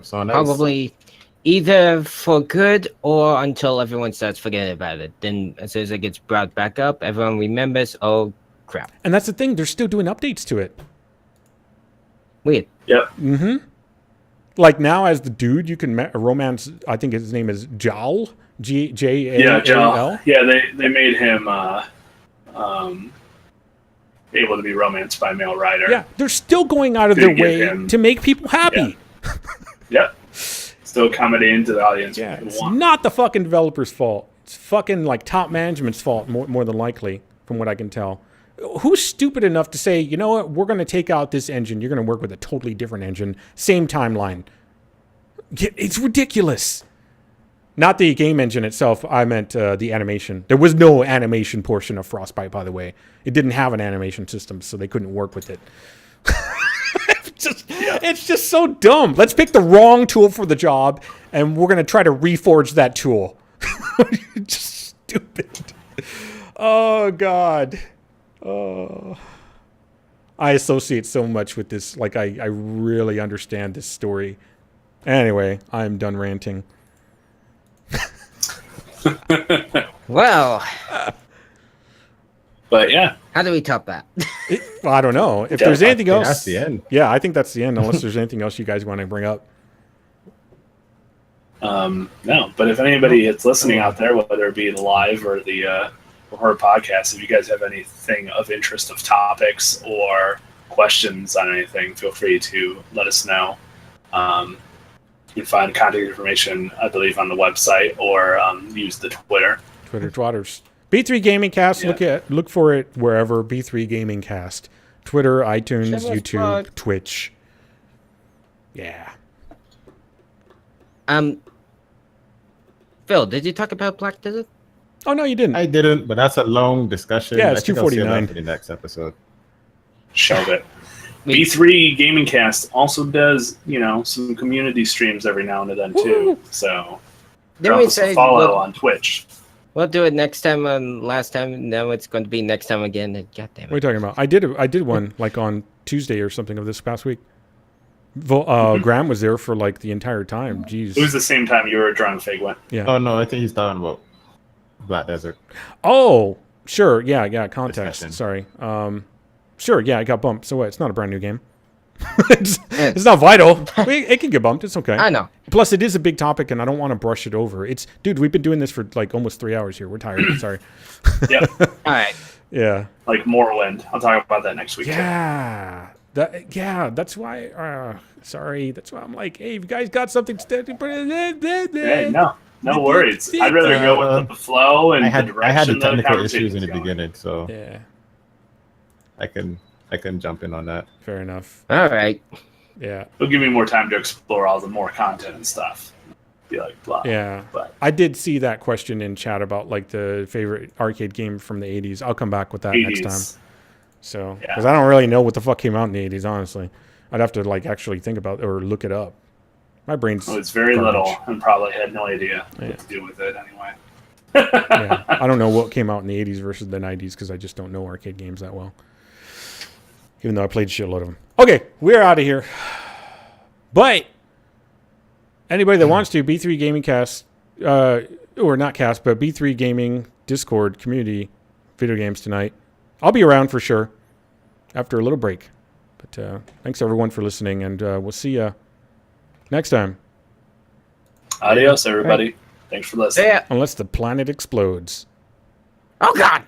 So nice. Probably either for good or until everyone starts forgetting about it. Then as soon as it gets brought back up, everyone remembers, oh crap. And that's the thing, they're still doing updates to it. Weird. Yep. Mm-hmm. Like now as the dude, you can romance, I think his name is Jal. J-A-L. Yeah, Jal. Yeah, they made him able to be romanced by a male rider. Yeah, they're still going out of their way to make people happy. Yeah. Still accommodating to the audience. Yeah, it's not the fucking developer's fault. It's fucking like top management's fault, more than likely, from what I can tell. Who's stupid enough to say, you know what, we're going to take out this engine, you're going to work with a totally different engine, same timeline? It's ridiculous. Not the game engine itself, I meant the animation. There was no animation portion of Frostbite, by the way. It didn't have an animation system, so they couldn't work with it. It's just so dumb. Let's pick the wrong tool for the job, and we're going to try to reforge that tool. Just stupid. Oh, God. Oh. I associate so much with this. Like, I really understand this story. Anyway, I'm done ranting. Well. But yeah. How do we top that? Well, I don't know. If there's anything else. That's the end. Yeah, I think that's the end, unless there's anything else you guys want to bring up. No, but if anybody is listening out there, whether it be the live or the or podcast, if you guys have anything of interest of topics or questions on anything, feel free to let us know. You can find contact information, I believe, on the website or use the Twitter. Twitter twatters. B3 GamingCast. Look for it wherever. B3 GamingCast. Twitter, iTunes, YouTube, Twitch. Yeah. Phil, did you talk about Black Desert? Oh no, you didn't. I didn't, but that's a long discussion. Yeah, it's I think I'll save that 249 for the next episode. Shelve it. B3 GamingCast also does, some community streams every now and then too. So drop us a follow on Twitch. We'll do it next time on last time. Now it's going to be next time again. God damn it. What are you talking about? I did one like on Tuesday or something of this past week. Graham was there for like the entire time. Jeez. It was the same time you were drunk, Figwent. Yeah. Oh no, I think he's talking about Black Desert. Oh, sure. Yeah. Context. Discussion. Sorry. Sure. Yeah, it got bumped. So what? It's not a brand new game. it's not vital. It can get bumped. It's okay. I know. Plus, it is a big topic, and I don't want to brush it over. Dude, we've been doing this for like almost 3 hours here. We're tired. Sorry. Yep. All right. Yeah. Like Morrowind. I'll talk about that next week. Yeah. That's why. Sorry. That's why I'm like, hey, if you guys got something steady, Hey, no worries. I'd rather go with the flow and I had the technical conversation issues in the going. beginning, so Yeah. I can jump in on that. Fair enough. All right. Yeah. It'll give me more time to explore all the more content and stuff. Be like, blah. Yeah. But I did see that question in chat about like the favorite arcade game from the 80s. I'll come back with that 80s. next time. So, Yeah. because I don't really know what the fuck came out in the 80s, honestly. I'd have to like actually think about or look it up. My brain's. Well, it's very garbage. little and probably had no idea Yeah. what to do with it anyway. Yeah. I don't know what came out in the 80s versus the 90s because I just don't know arcade games that well. Even though I played a shitload of them. Okay, we're out of here. But anybody that wants to, B3 Gaming Cast, or not cast, but B3 Gaming Discord community video games tonight. I'll be around for sure after a little break. But thanks everyone for listening, and we'll see you next time. Adios, everybody. Thanks for listening. Yeah. Unless the planet explodes. Oh, God.